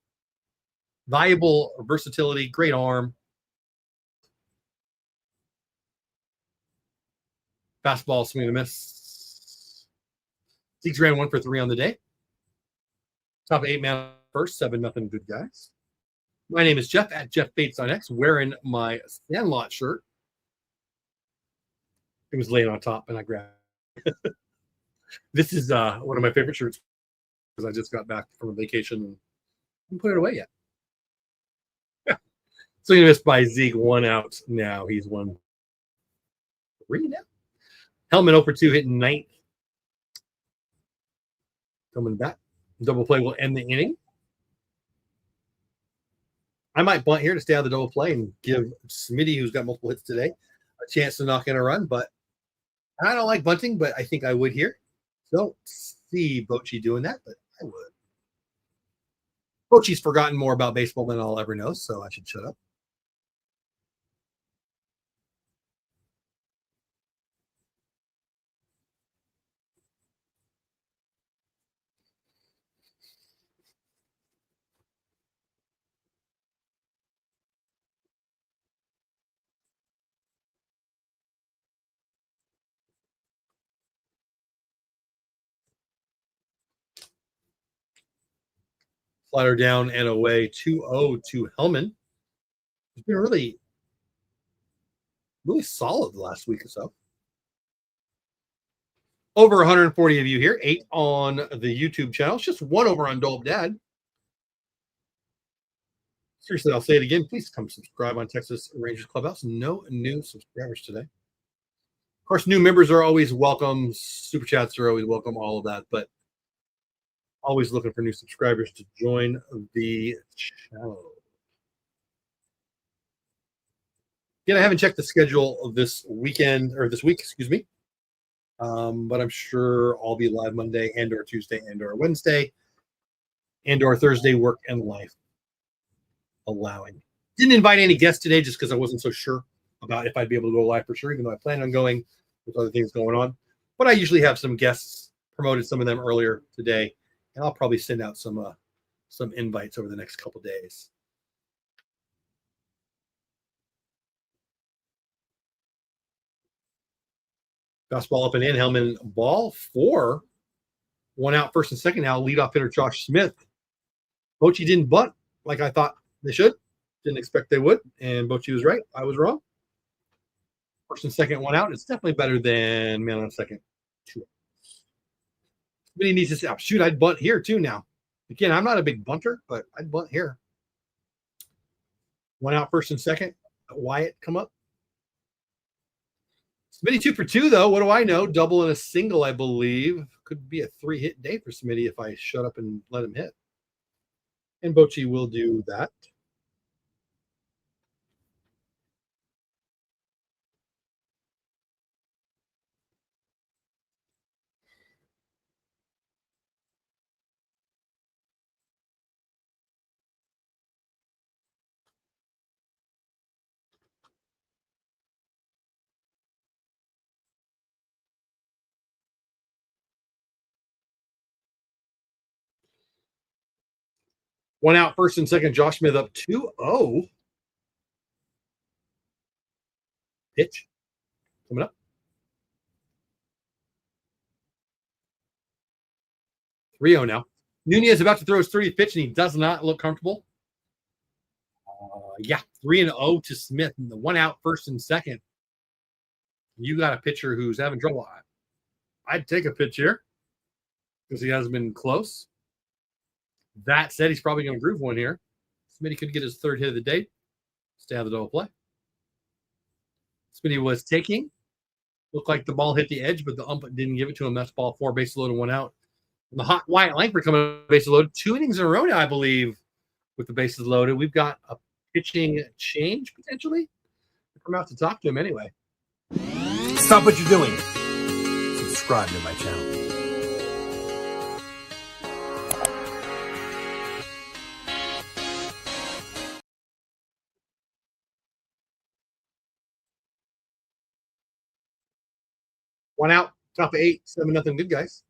Valuable versatility, great arm. Fastball, swing and a miss. Zeke's ran 1 for 3 on the day. Top 8 man first, 7-0. Good guys. My name is Jeff at Jeff Bates on X, wearing my Sandlot shirt. It was laying on top, and I grabbed it. This is one of my favorite shirts because I just got back from a vacation and didn't put it away yet. So you missed by Zeke, 1 out now. He's 1-3 now. Hellman 0 for 2, hitting 9th. Coming back. Double play will end the inning. I might bunt here to stay out of the double play and give Smitty, who's got multiple hits today, a chance to knock in a run. But I don't like bunting, but I think I would here. Don't see Bochy doing that, but I would. Bochy's forgotten more about baseball than I'll ever know, so I should shut up. Slider down and away, 2-0 to Hellman. He's been really, really solid the last week or so. Over 140 of you here, 8 on the YouTube channel. It's just 1 over on Dope Dad. Seriously, I'll say it again. Please come subscribe on Texas Rangers Clubhouse. No new subscribers today. Of course, new members are always welcome. Super chats are always welcome, all of that. But always looking for new subscribers to join the channel. Again, I haven't checked the schedule of this weekend, or this week, excuse me. But I'm sure I'll be live Monday and or Tuesday and or Wednesday and or Thursday, work and life allowing. Didn't invite any guests today just because I wasn't so sure about if I'd be able to go live for sure, even though I plan on going with other things going on. But I usually have some guests, promoted some of them earlier today, and I'll probably send out some invites over the next couple days. Fastball up and in. Hellman ball 4. 1 out, first and second now. Leadoff hitter Josh Smith. Bochy didn't bunt like I thought they should. Didn't expect they would. And Bochy was right. I was wrong. First and second, 1 out. It's definitely better than man on second. 2 outs. But he needs to say, shoot, I'd bunt here too now. Again, I'm not a big bunter, but I'd bunt here. 1 out, first and second. Wyatt come up. Smitty 2 for 2, though. What do I know? Double and a single, I believe. Could be a 3-hit day for Smitty if I shut up and let him hit. And Bochy will do that. One out, first and second. Josh Smith up 2-0. Pitch coming up. 3-0 now. Nunez about to throw his 30th pitch, and he does not look comfortable. 3-0 to Smith. And the 1 out, first and second. You got a pitcher who's having trouble. I'd take a pitch here because he hasn't been close. That said, he's probably going to groove one here. Smitty could get his 3rd hit of the day. Stay out of the double play. Smitty was taking. Looked like the ball hit the edge, but the ump didn't give it to him. That's ball 4, bases loaded, 1 out. And the hot Wyatt Langford coming up, bases loaded. 2 innings in a row now, I believe, with the bases loaded. We've got a pitching change, potentially. I'm out to talk to him anyway. Stop what you're doing. Subscribe to my channel. One out, top of 8, 7-0 good guys.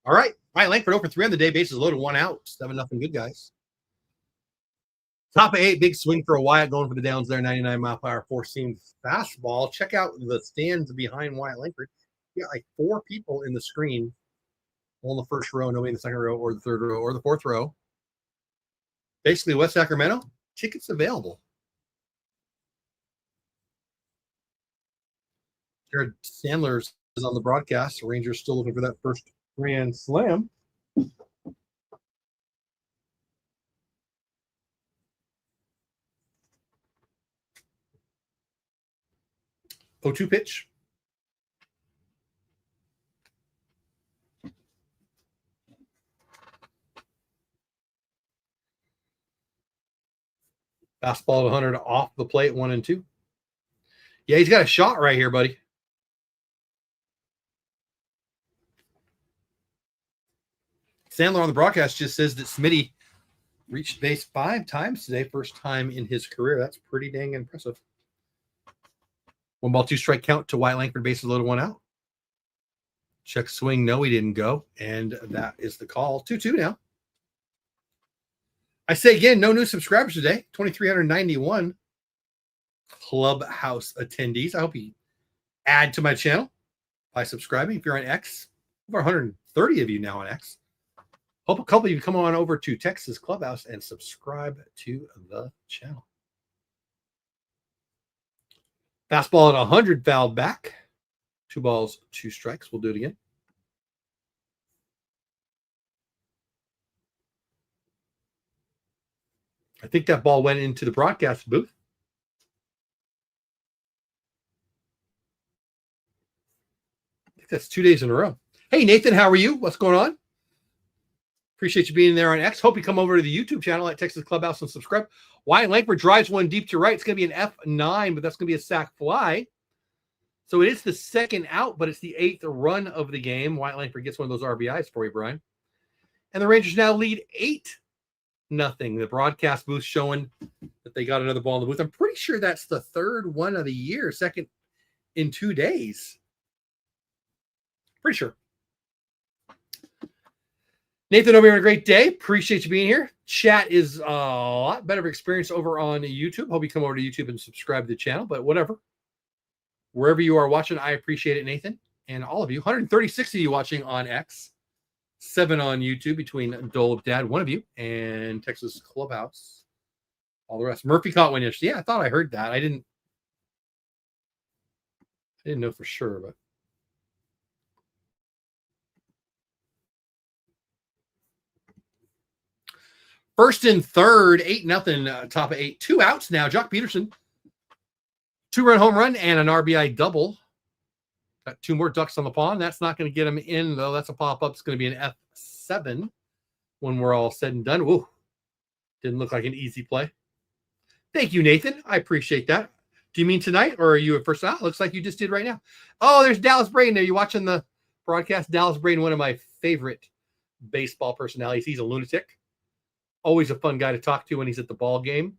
All right. Wyatt Langford over 3 on the day. Bases loaded, 1 out. 7-0 good guys. Top of 8, big swing for a Wyatt going for the downs there. 99-mile-per-hour, 4-seam fastball. Check out the stands behind Wyatt Langford. You got like 4 people in the screen. All in the first row, nobody in the second row or the third row or the fourth row. Basically, West Sacramento, tickets available. Jared Sandler is on the broadcast. The Rangers still looking for that first grand slam. 0-2 pitch. Fastball at 100 off the plate, 1-2. Yeah, he's got a shot right here, buddy. Sandler on the broadcast just says that Smitty reached base 5 times today, first time in his career. That's pretty dang impressive. 1 ball, 2 strike count to Wyatt Langford, bases loaded, 1 out. Check swing, no, he didn't go, and that is the call. 2-2 now. I say again, no new subscribers today. 2,391 Clubhouse attendees. I hope you add to my channel by subscribing. If you're on X, over 130 of you now on X. Hope a couple of you come on over to Texas Clubhouse and subscribe to the channel. Fastball at 100, fouled back. 2 balls, 2 strikes. We'll do it again. I think that ball went into the broadcast booth. I think that's 2 days in a row. Hey, Nathan, how are you? What's going on? Appreciate you being there on X. Hope you come over to the YouTube channel at Texas Clubhouse and subscribe. Wyatt Langford drives one deep to right. It's going to be an F9, but that's going to be a sac fly. So it is the 2nd out, but it's the 8th run of the game. Wyatt Langford gets one of those RBIs for you, Brian. And the Rangers now lead 8-0. The broadcast booth showing that they got another ball in the booth. I'm pretty sure that's the 3rd one of the year, 2nd in 2 days. Pretty sure. Nathan, over here, a great day. Appreciate you being here. Chat is a lot better experience over on YouTube. Hope you come over to YouTube and subscribe to the channel, but whatever. Wherever you are watching, I appreciate it, Nathan, and all of you. 136 of you watching on X, 7 on YouTube between Dole Dad, 1 of you, and Texas Clubhouse. All the rest. Murphy caught one yesterday. Yeah, I thought I heard that. I didn't know for sure, but. First and third, 8-0, top of 8. 2 outs now. Jock Peterson, 2-run home run and an RBI double. Got 2 more ducks on the pond. That's not going to get him in, though. That's a pop-up. It's going to be an F7 when we're all said and done. Woo. Didn't look like an easy play. Thank you, Nathan. I appreciate that. Do you mean tonight, or are you at first? Looks like you just did right now. Oh, there's Dallas Braden there. You watching the broadcast? Dallas Braden, one of my favorite baseball personalities. He's a lunatic. Always a fun guy to talk to when he's at the ball game.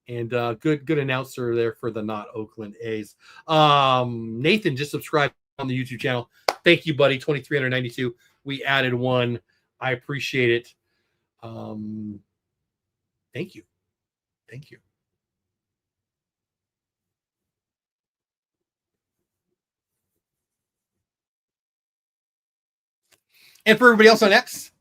And good announcer there for the not Oakland A's. Nathan just subscribed on the YouTube channel. Thank you, buddy. 2,392. We added one. I appreciate it. Thank you. Thank you. And for everybody else on X,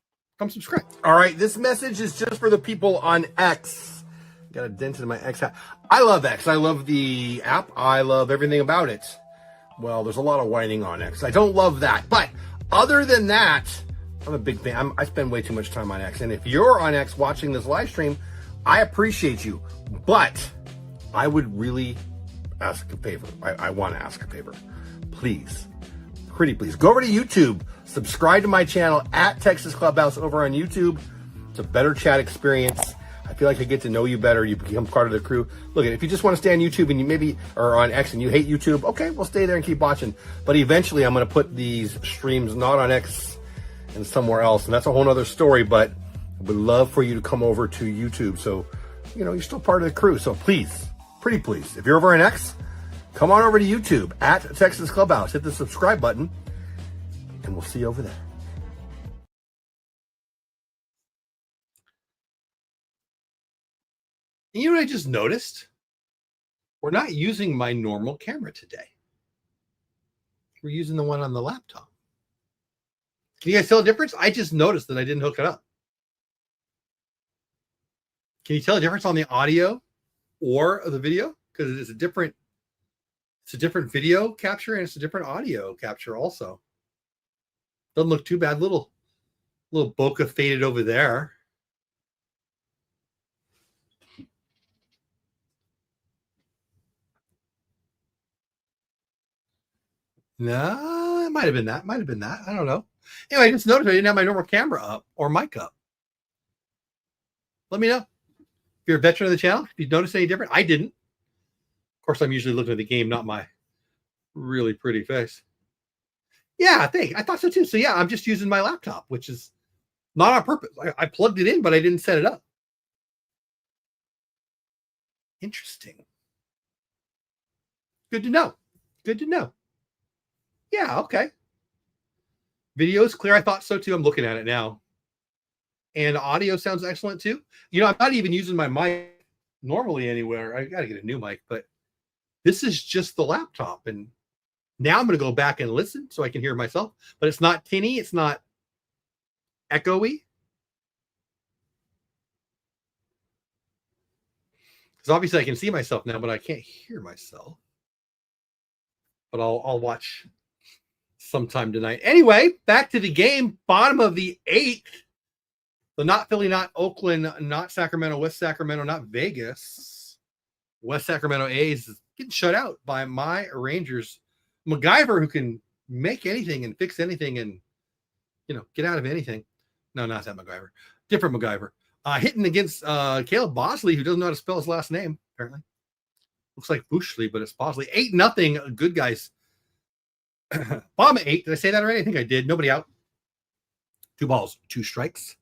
come subscribe. All right, this message is just for the people on X. Got a dent in my X hat. I love X. I love the app. I love everything about it. Well, there's a lot of whining on X. I don't love that. But other than that, I'm a big fan. I spend way too much time on X. And if you're on X watching this live stream, I appreciate you. But I would really ask a favor. I want to ask a favor. Please, pretty please, go over to YouTube. Subscribe to my channel at Texas Clubhouse over on YouTube. It's a better chat experience. I feel like I get to know you better. You become part of the crew. Look, if you just want to stay on YouTube and you maybe are on X and you hate YouTube, okay, we'll stay there and keep watching. But eventually I'm going to put these streams not on X and somewhere else. And that's a whole other story, but I would love for you to come over to YouTube. So, you're still part of the crew. So please, pretty please, if you're over on X, come on over to YouTube at Texas Clubhouse. Hit the subscribe button. And we'll see you over there. You know what I just noticed? We're not using my normal camera today. We're using the one on the laptop. Can you guys tell a difference? I just noticed that I didn't hook it up. Can you tell a difference on the audio or the video? Because it's a different video capture and it's a different audio capture also. Doesn't look too bad. Little bokeh faded over there. No, it might have been that. I don't know. Anyway, I just noticed I didn't have my normal camera up or mic up. Let me know. If you're a veteran of the channel, if you noticed any different. I didn't. Of course, I'm usually looking at the game, not my really pretty face. Yeah, I thought so too. So yeah, I'm just using my laptop, which is not on purpose. I plugged it in, but I didn't set it up. Interesting. Good to know. Yeah, okay. Video is clear. I thought so too. I'm looking at it now. And audio sounds excellent too. I'm not even using my mic normally anywhere. I got to get a new mic, but this is just the laptop. And now I'm going to go back and listen so I can hear myself. But it's not tinny. It's not echoey. Because obviously I can see myself now, but I can't hear myself. But I'll watch sometime tonight. Anyway, back to the game. Bottom of the 8th. The not Philly, not Oakland, not Sacramento, West Sacramento, not Vegas. West Sacramento A's is getting shut out by my Rangers. MacGyver, who can make anything and fix anything and, get out of anything. No, not that MacGyver. Different MacGyver. Hitting against Caleb Bosley, who doesn't know how to spell his last name, apparently. Looks like Bushley, but it's Bosley. 8-0. Good guys. Bottom of 8. Did I say that already? I think I did. Nobody out. 2 balls, 2 strikes.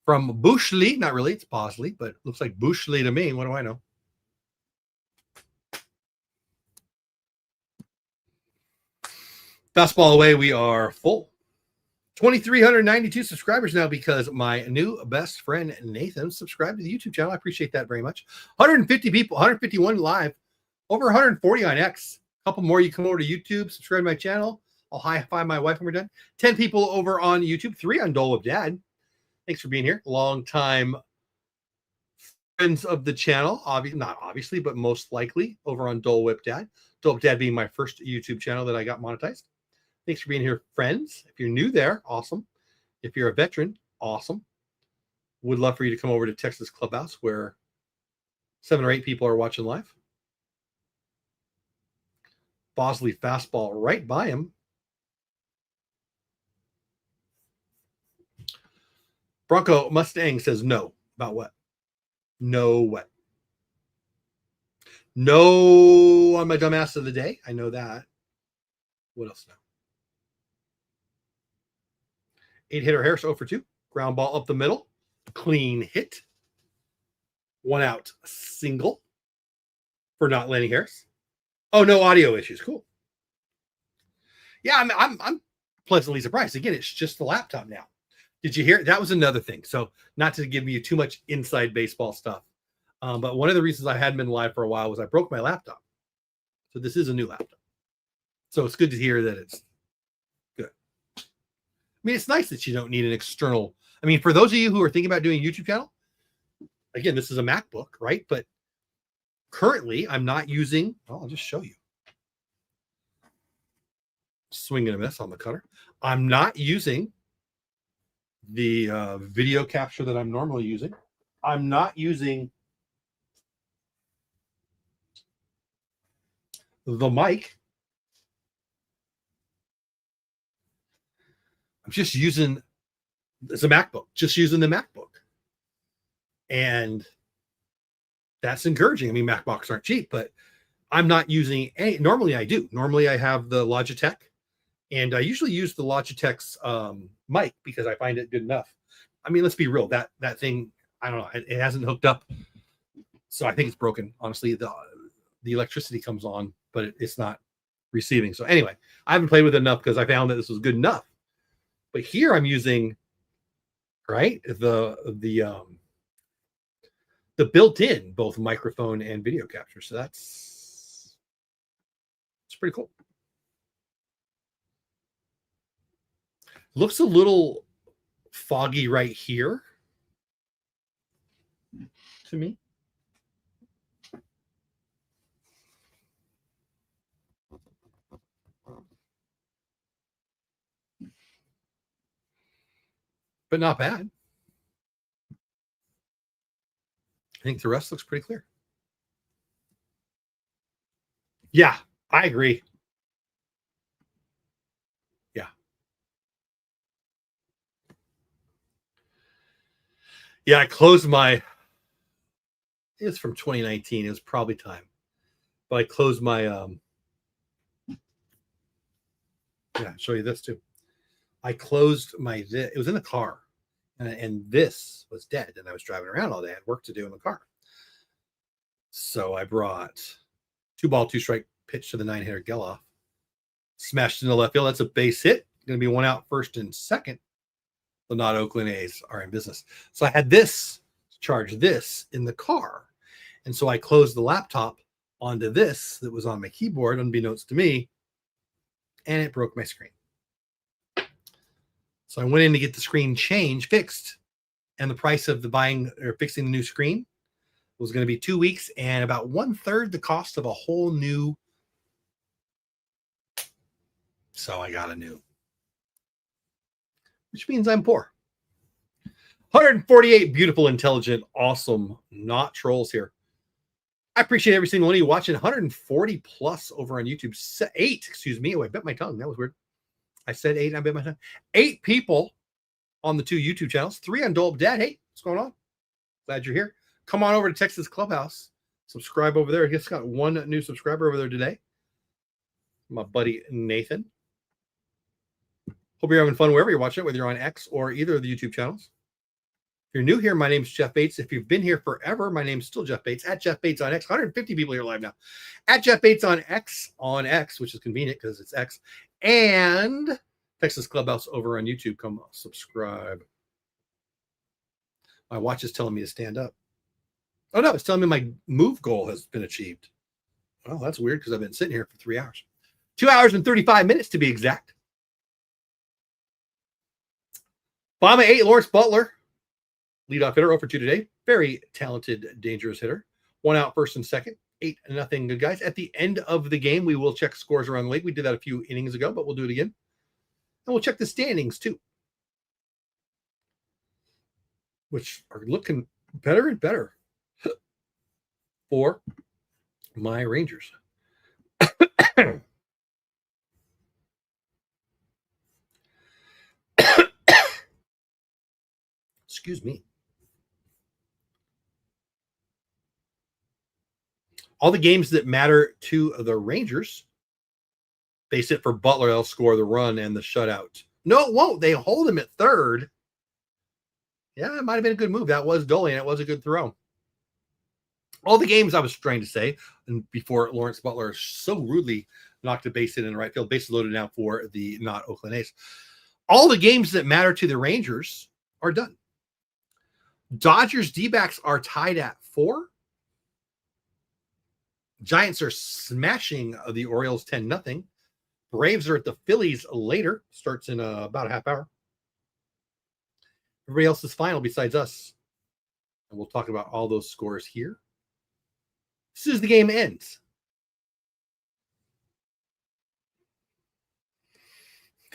From Bushley. Not really. It's Bosley, but looks like Bushley to me. What do I know? Fastball away. We are full. 2,392 subscribers now because my new best friend Nathan subscribed to the YouTube channel. I appreciate that very much. 150 people, 151 live, over 140 on X. A couple more. You come over to YouTube, subscribe to my channel. I'll high-five my wife when we're done. 10 people over on YouTube, 3 on Dole with Dad. Thanks for being here. Long time friends of the channel. Not obviously, but most likely over on Dole Whip Dad. Dole Whip Dad being my first YouTube channel that I got monetized. Thanks for being here, friends. If you're new there, awesome. If you're a veteran, awesome. Would love for you to come over to Texas Clubhouse where 7 or 8 people are watching live. Bosley fastball right by him. Bronco Mustang says no. About what? No what? No on my dumbass of the day. I know that. What else now? 8-hitter Harris 0 for 2. Ground ball up the middle. Clean hit. 1 out single for not landing Harris. Oh, no audio issues. Cool. Yeah, I'm pleasantly surprised. Again, it's just the laptop now. Did you hear it? That was another thing. So not to give you too much inside baseball stuff. But one of the reasons I hadn't been live for a while was I broke my laptop. So this is a new laptop. So it's good to hear that it's good. I mean, it's nice that you don't need an external. I mean, for those of you who are thinking about doing a YouTube channel, again, this is a MacBook, right? But currently I'm not using, I'll just show you. Swinging a miss on the cutter. I'm not using the video capture that I'm normally using. I'm not using the mic. I'm just using, it's a MacBook, just using the MacBook. And that's encouraging. I mean, MacBooks aren't cheap, but I'm not using any. Normally I do. Normally I have the Logitech, and I usually use the Logitech's mic because I find it good enough. I mean, let's be real. That thing, I don't know, it hasn't hooked up. So I think it's broken. Honestly, the electricity comes on, but it's not receiving. So anyway, I haven't played with it enough because I found that this was good enough. But here I'm using, right, the built-in both microphone and video capture. So it's pretty cool. Looks a little foggy right here to me. But not bad. I think the rest looks pretty clear. Yeah, I agree. Yeah. Yeah, I closed my, it's from 2019. It was probably time. But I closed my, yeah, I'll show you this too. I closed my, it was in the car. And this was dead. And I was driving around all day. I had work to do in the car. So I brought 2-ball, 2-strike pitch to the 9-hitter Geloff. Smashed into left field. That's a base hit. Going to be 1 out, first and second. The not Oakland A's are in business. So I had this, charge this in the car. And so I closed the laptop onto this that was on my keyboard, unbeknownst to me. And it broke my screen. So I went in to get the screen fixed, and the price of the buying or fixing the new screen was going to be 2 weeks and about 1/3 the cost of a whole new. So I got a new, which means I'm poor. 148 beautiful, intelligent, awesome, not trolls here. I appreciate every single one of you watching. 140 plus over on YouTube. 8, excuse me. Oh, I bit my tongue. That was weird. I said 8, and I bit my tongue. 8 people on the 2 YouTube channels, 3 on Dole Dad. Hey, what's going on? Glad you're here. Come on over to Texas Clubhouse. Subscribe over there. Just got 1 new subscriber over there today. My buddy Nathan. Hope you're having fun wherever you're watching it, whether you're on X or either of the YouTube channels. If you're new here, my name's Jeff Bates. If you've been here forever, my name's still Jeff Bates. At Jeff Bates on X. 150 people here live now. At Jeff Bates on X, which is convenient because it's X. And Texas Clubhouse over on YouTube. Come on, subscribe. My watch is telling me to stand up. Oh, no, it's telling me my move goal has been achieved. Well, that's weird because I've been sitting here for 3 hours. 2 hours and 35 minutes to be exact. Bomba 8, Lawrence Butler. Leadoff hitter, 0 for 2 today. Very talented, dangerous hitter. 1 out, first and second. 8-0, good guys. At the end of the game, we will check scores around the league. We did that a few innings ago, but we'll do it again. And we'll check the standings too, which are looking better and better for my Rangers. Excuse me. All the games that matter to the Rangers, base hit for Butler, they'll score the run and the shutout. No, it won't. They hold him at third. Yeah, it might have been a good move. That was Dolly, and it was a good throw. All the games I was trying to say, and before Lawrence Butler so rudely knocked a base hit in the right field, bases loaded now for the not Oakland A's. All the games that matter to the Rangers are done. Dodgers D-backs are tied at 4. Giants are smashing the Orioles 10-0. Braves are at the Phillies later. Starts in about a half hour. Everybody else is final besides us. And we'll talk about all those scores here. As soon as the game ends.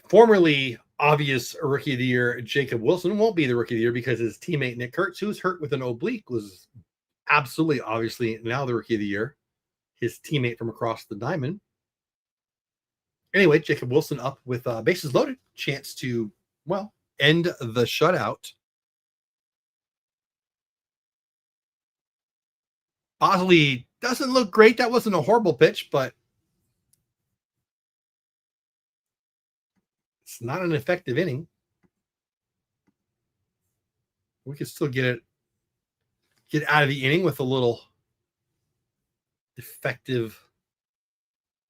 Formerly obvious Rookie of the Year, Jacob Wilson won't be the Rookie of the Year because his teammate Nick Kurtz, who was hurt with an oblique, was absolutely obviously now the Rookie of the Year. His teammate from across the diamond. Anyway, Jacob Wilson up with bases loaded. Chance to, well, end the shutout. Bosley doesn't look great. That wasn't a horrible pitch, but it's not an effective inning. We can still get out of the inning with a little effective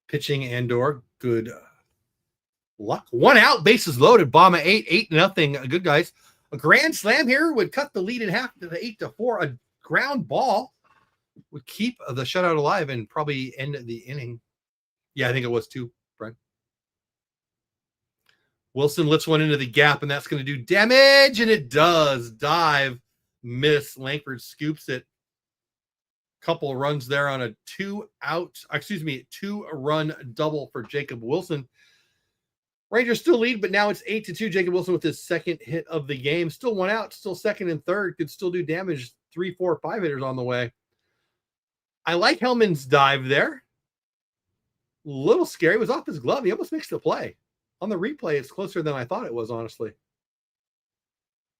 pitching and or good luck. 1 out, bases loaded. Bama 8-0. Good guys. A grand slam here would cut the lead in half to the 8-4. A ground ball would keep the shutout alive and probably end the inning. Yeah, I think it was 2, Brent. Wilson lifts one into the gap, and that's going to do damage, and it does. Dive, miss. Langford scoops it. Couple runs there on a 2-run double for Jacob Wilson. Rangers still lead, but now it's 8-2. Jacob Wilson with his second hit of the game. Still 1 out, still second and third. Could still do damage. 3, 4, 5 hitters on the way. I like Hellman's dive there. A little scary. It was off his glove. He almost makes the play. On the replay, it's closer than I thought it was, honestly.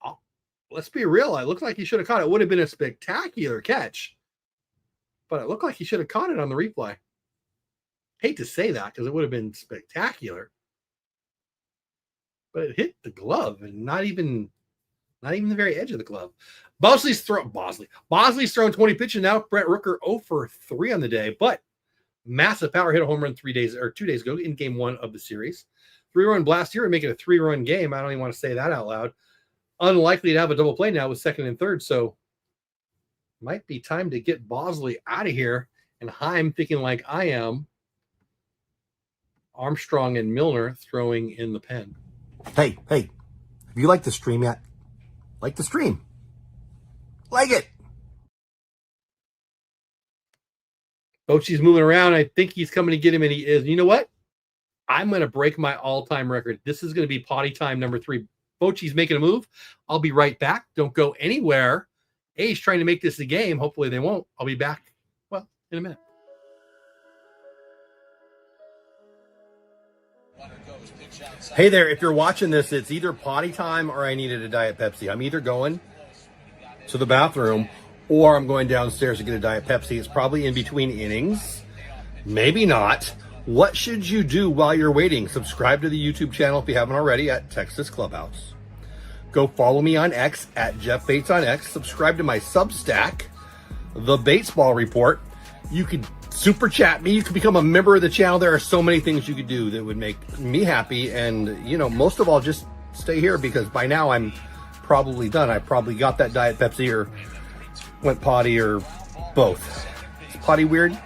Oh, let's be real. It looked like he should have caught it. It would have been a spectacular catch. But it looked like he should have caught it on the replay. Hate to say that because it would have been spectacular. But it hit the glove and not even the very edge of the glove. Bosley's thrown 20 pitches now. Brent Rooker 0 for 3 on the day, but massive power, hit a home run 2 days ago in game 1 of the series. 3-run blast here and make it a 3-run game. I don't even want to say that out loud. Unlikely to have a double play now with second and third, so might be time to get Bosley out of here. And Heim thinking like I am. Armstrong and Milner throwing in the pen. Hey, have you liked the stream yet? Like the stream. Like it. Bochy's moving around. I think he's coming to get him, and he is. You know what? I'm going to break my all-time record. This is going to be potty time number 3. Bochy's making a move. I'll be right back. Don't go anywhere. A's trying to make this a game. Hopefully they won't. I'll be back, well, in a minute. Hey there, if you're watching this, it's either potty time or I needed a Diet Pepsi. I'm either going to the bathroom or I'm going downstairs to get a Diet Pepsi. It's probably in between innings. Maybe not. What should you do while you're waiting? Subscribe to the YouTube channel if you haven't already at Texas Clubhouse. Go follow me on X at Jeff Bates on X. Subscribe to my Substack, The Batesball Report. You could super chat me. You could become a member of the channel. There are so many things you could do that would make me happy. And, most of all, just stay here because by now I'm probably done. I probably got that Diet Pepsi or went potty or both. Is potty weird?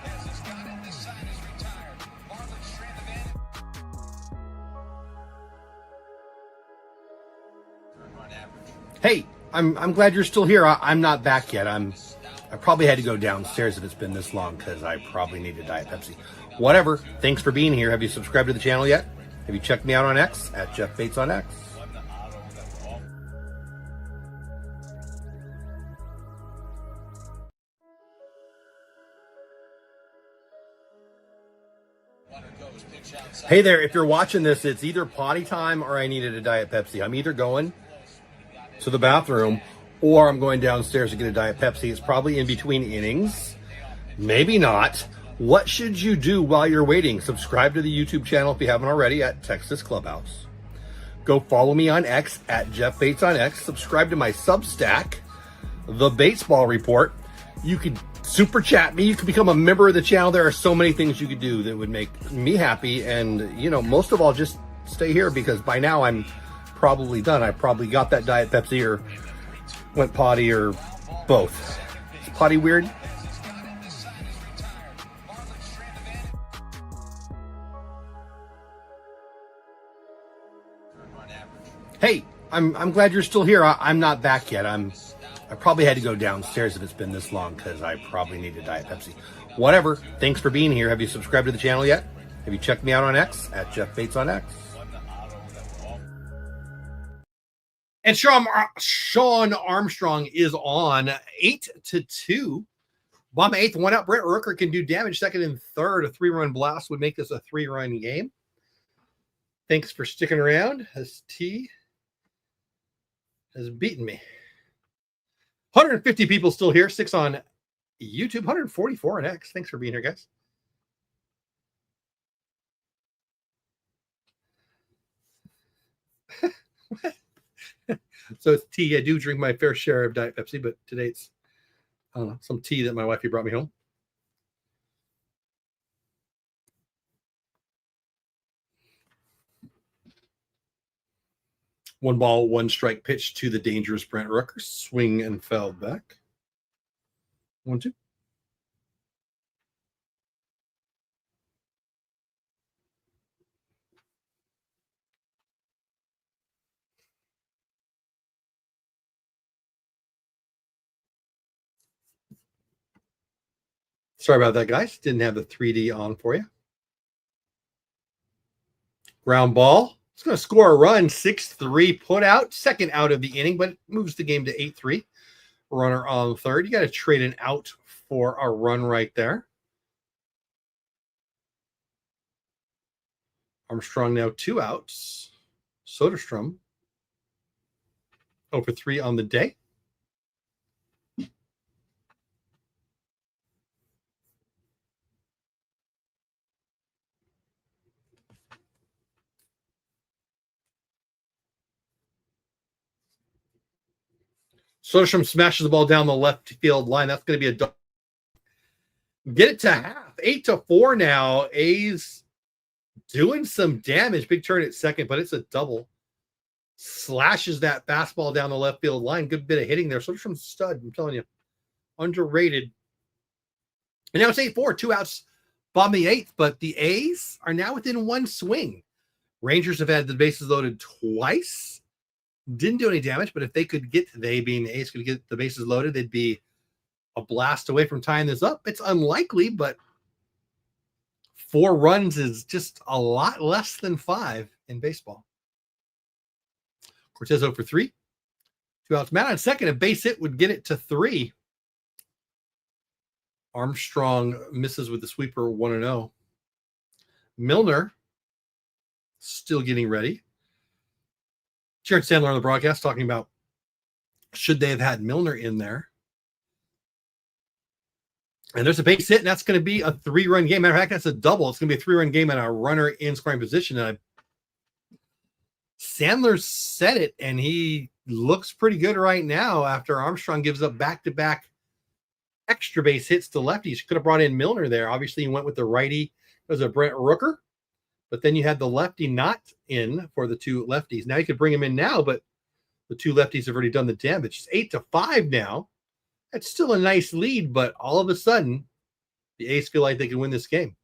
Hey, I'm glad you're still here. I'm not back yet. I probably had to go downstairs if it's been this long because I probably need a Diet Pepsi. Whatever. Thanks for being here. Have you subscribed to the channel yet? Have you checked me out on X at Jeff Bates on X? Hey there, if you're watching this, it's either potty time or I needed a Diet Pepsi. I'm either going to the bathroom or I'm going downstairs to get a Diet Pepsi. It's probably in between innings. Maybe not. What should you do while you're waiting? Subscribe to the YouTube channel if you haven't already at Texas Clubhouse. Go follow me on X at Jeff Bates on X. Subscribe to my Substack, The Batesball Report. You could super chat me. You could become a member of the channel. There are so many things you could do that would make me happy. And, you know, most of all, just stay here because by now I'm probably done. I probably got that Diet Pepsi or went potty or both. Is potty weird? Hey, I'm glad you're still here. I'm not back yet. I probably had to go downstairs if it's been this long because I probably need a Diet Pepsi. Whatever. Thanks for being here. Have you subscribed to the channel yet? Have you checked me out on X at Jeff Bates on X? And Sean Armstrong is on 8-2. Bomb 8th, 1 out. Brent Rooker can do damage. Second and third. A 3-run blast would make this a 3-run game. Thanks for sticking around. As T has beaten me. 150 people still here. 6 on YouTube. 144 on X. Thanks for being here, guys. So it's tea. I do drink my fair share of Diet Pepsi, but today it's, I don't know, some tea that my wifey brought me home. One ball, one strike pitch to the dangerous Brent Rooker. Swing and fell back. 1-2. Sorry about that, guys. Didn't have the 3D on for you. Ground ball. It's going to score a run. 6-3 put out. Second out of the inning, but it moves the game to 8-3. Runner on third. You got to trade an out for a run right there. Armstrong now 2 outs. Soderstrom 0 for 3 on the day. Soderstrom smashes the ball down the left field line. That's going to be a double. Get it to half. 8-4 now. A's doing some damage. Big turn at second, but it's a double. Slashes that fastball down the left field line. Good bit of hitting there. Soderstrom's stud, I'm telling you. Underrated. And now it's 8-4. 2 outs. Bomb the 8th, but the A's are now within 1 swing. Rangers have had the bases loaded twice. Didn't do any damage, but if they could get, they being the A's could get the bases loaded, they'd be a blast away from tying this up. It's unlikely, but 4 runs is just a lot less than 5 in baseball. Cortez 0 for 3. 2 outs. Matt on second. A base hit would get it to 3. Armstrong misses with the sweeper 1-0. Milner still getting ready. Jared Sandler on the broadcast talking about should they have had Milner in there. And there's a base hit, and that's going to be a 3-run game. Matter of fact, that's a double. It's going to be a 3-run game and a runner in scoring position. And Sandler said it, and he looks pretty good right now after Armstrong gives up back-to-back extra base hits to lefties. Could have brought in Milner there. Obviously, he went with the righty. It was a Brent Rooker. But then you had the lefty not in for the 2 lefties. Now you could bring him in now, but the 2 lefties have already done the damage. It's 8-5 now. That's still a nice lead, but all of a sudden, the A's feel like they can win this game.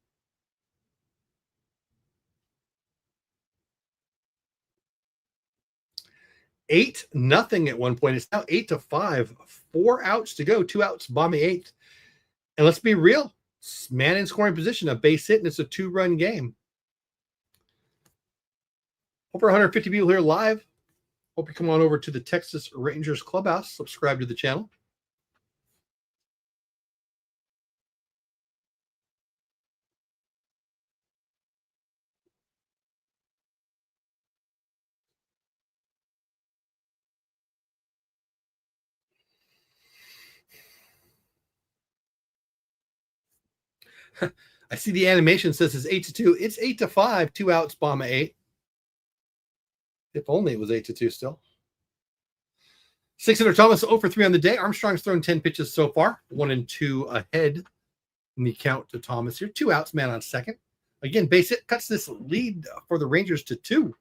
Eight nothing at one point. It's now 8-5. 4 outs to go. 2 outs. Bomb the 8th. And let's be real. Man in scoring position, a base hit, and it's a 2-run game. Over 150 people here live. Hope you come on over to the Texas Rangers Clubhouse. Subscribe to the channel. I see the animation says it's 8-2. It's 8-5. 2 outs, Bama 8. If only it was 8-2 still. 600 Thomas 0 for 3 on the day. Armstrong's thrown 10 pitches so far. 1 and 2 ahead in the count to Thomas here. 2 outs, man on second. Again, base hit cuts this lead for the Rangers to 2.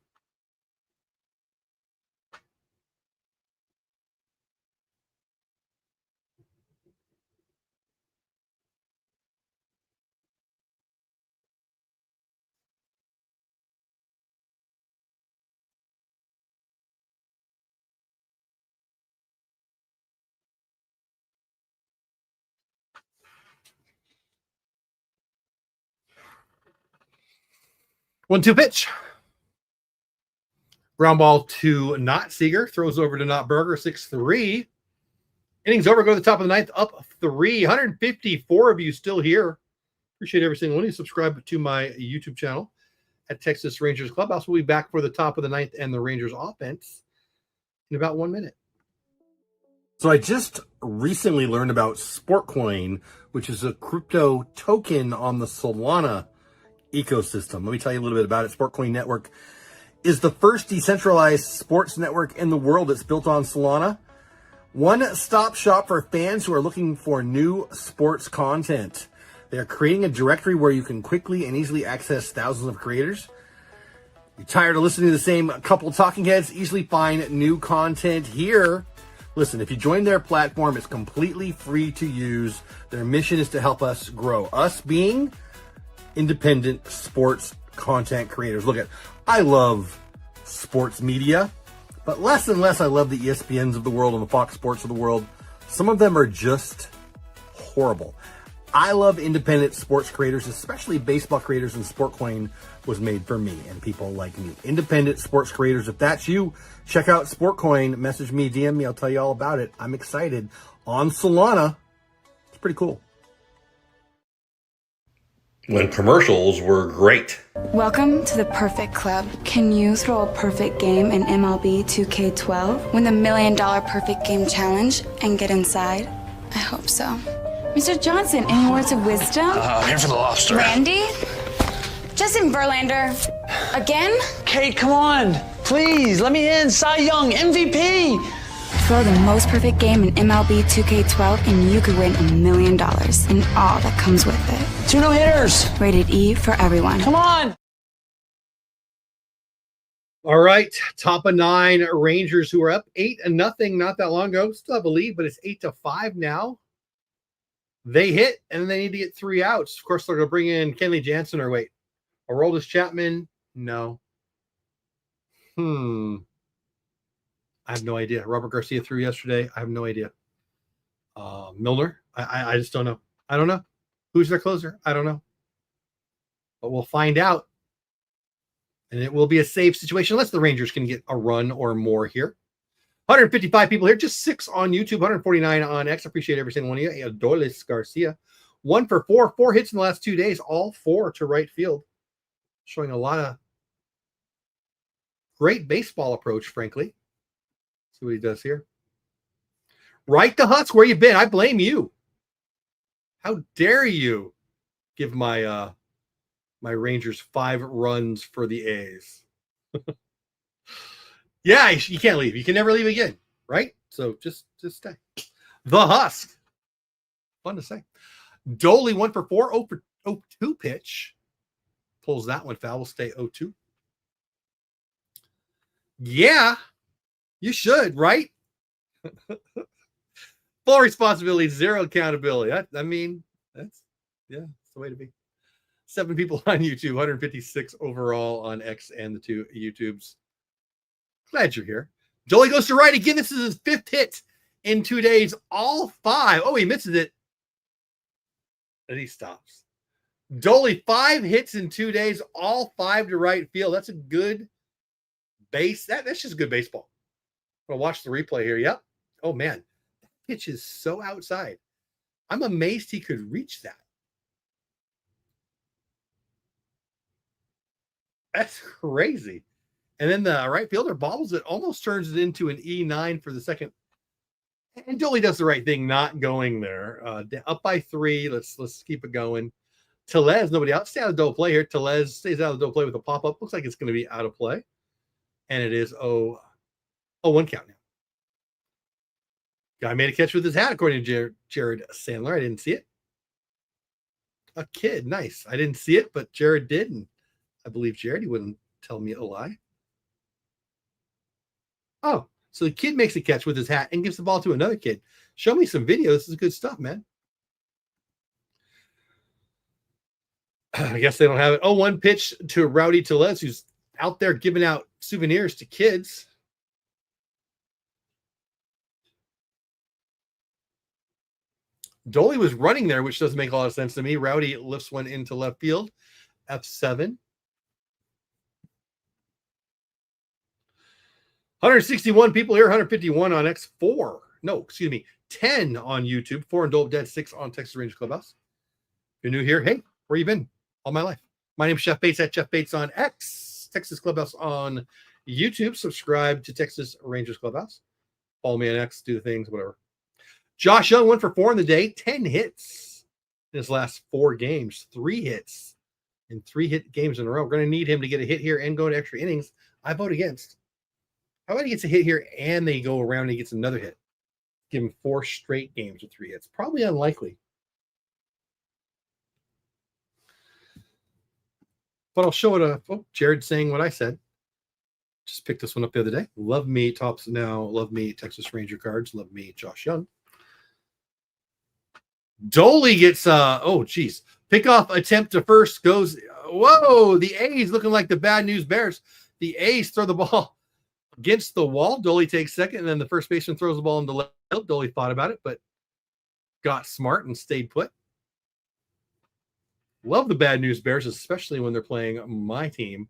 One, 2 pitch. Ground ball to Not Seager. Throws over to Not Berger. 6-3. Innings over. Go to the top of the ninth. Up 3. 154 of you still here. Appreciate every single one of you. Subscribe to my YouTube channel at Texas Rangers Clubhouse. We'll be back for the top of the ninth and the Rangers offense in about 1 minute. So I just recently learned about Sportcoin, which is a crypto token on the Solana ecosystem. Let me tell you a little bit about it. Sportcoin Network is the first decentralized sports network in the world that's built on Solana. One-stop shop for fans who are looking for new sports content. They are creating a directory where you can quickly and easily access thousands of creators. You're tired of listening to the same couple talking heads? Easily find new content here. Listen, if you join their platform, it's completely free to use. Their mission is to help us grow. Us being independent sports content creators. Look, I love sports media, but less and less I love the ESPNs of the world and the Fox Sports of the world. Some of them are just horrible. I love independent sports creators, especially baseball creators, and Sportcoin was made for me and people like me. Independent sports creators, if that's you, check out Sportcoin. Message me, DM me, I'll tell you all about it. I'm excited. On Solana, it's pretty cool. When commercials were great. Welcome to the perfect club. Can you throw a perfect game in MLB 2K12? Win the $1 million perfect game challenge and get inside? I hope so. Mr. Johnson, any words of wisdom? I'm here for the lobster. Randy? Justin Verlander? Again? Kate, come on. Please, let me in. Cy Young, MVP. Throw the most perfect game in MLB 2K12 and you could win $1 million and all that comes with it. 2 no-hitters. Rated E for everyone. Come on. All right, top of 9 Rangers, who are up 8-0 not that long ago. Still have a lead, but it's 8-5 now. They hit, and they need to get 3 outs. Of course, they're going to bring in Kenley Jansen, or wait, Aroldis Chapman. No. I have no idea. Robert Garcia threw yesterday. I have no idea. Milner. I just don't know. I don't know. Who's their closer? I don't know. But we'll find out. And it will be a safe situation unless the Rangers can get a run or more here. 155 people here, just 6 on YouTube, 149 on X. Appreciate every single one of you. Adolis Garcia, 1 for 4, 4 hits in the last 2 days, all 4 to right field. Showing a lot of great baseball approach, frankly. See what he does here. Right to Huts, where you been? I blame you. How dare you give my my Rangers 5 runs for the A's? Yeah, you can't leave. You can never leave again, right? So just stay. The Husk. Fun to say. Doley 1 for 4, 0 for 0-2 pitch. Pulls that one foul. Will stay 0-2. Yeah, you should, right? Full responsibility, 0 accountability. I mean, that's the way to be. 7 people on YouTube, 156 overall on X and the 2 YouTubes. Glad you're here. Doley goes to right again. This is his 5th hit in 2 days. All 5. Oh, he misses it. And he stops. Doley, 5 hits in 2 days, all 5 to right field. That's a good base. That's just good baseball. I'm going to watch the replay here. Yep. Oh, man. That pitch is so outside. I'm amazed he could reach that. That's crazy. And then the right fielder bobbles it, almost turns it into an E9 for the second. And Doley does the right thing, not going there. Up by 3. Let's keep it going. Telez, nobody out. Stay out of double play here. Telez stays out of double play with a pop-up. Looks like it's going to be out of play. And it is 0-1 count now. Guy made a catch with his hat, according to Jared Sandler. I didn't see it. A kid. Nice. I didn't see it, but Jared did. And I believe Jared. He wouldn't tell me a lie. Oh, so the kid makes a catch with his hat and gives the ball to another kid. Show me some video. This is good stuff, man. I guess they don't have it. 0-1 pitch to Rowdy Telez, who's out there giving out souvenirs to kids. Dolly was running there, which doesn't make a lot of sense to me. Rowdy lifts one into left field. F7. 161 people here, 151 on X4. No, excuse me, 10 on YouTube, 4 on Dope Dead, 6 on Texas Rangers Clubhouse. If you're new here, hey, where you been all my life? My name's Chef Bates at Chef Bates on X, Texas Clubhouse on YouTube. Subscribe to Texas Rangers Clubhouse. Follow me on X, do the things, whatever. Josh Young went for 4 in the day, 10 hits in his last 4 games, 3 hits in 3 hit games in a row. We're going to need him to get a hit here and go to extra innings. I vote against. How about he gets a hit here and they go around and he gets another hit? Give him 4 straight games with 3 hits. Probably unlikely. But I'll show it. Jared saying what I said. Just picked this one up the other day. Love me, Tops Now. Love me, Texas Ranger cards. Love me, Josh Young. Dolly gets, pickoff attempt to first goes, whoa, the A's looking like the bad news Bears. The A's throw the ball against the wall. Dolly takes second, and then the first baseman throws the ball into left field. Dolly thought about it, but got smart and stayed put. Love the bad news Bears, especially when they're playing my team.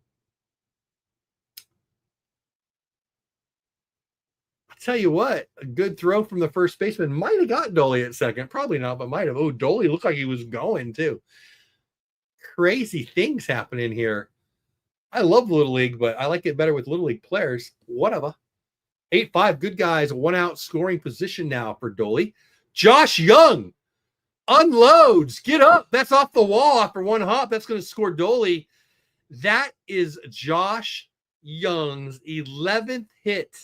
Tell you what, a good throw from the first baseman. Might have got Dolly at second. Probably not, but might have. Oh, Dolly looked like he was going too. Crazy things happening here. I love Little League, but I like it better with Little League players. Whatever. 8-5, good guys. 1 out scoring position now for Dolly. Josh Young unloads. Get up. That's off the wall after 1 hop. That's going to score Dolly. That is Josh Young's 11th hit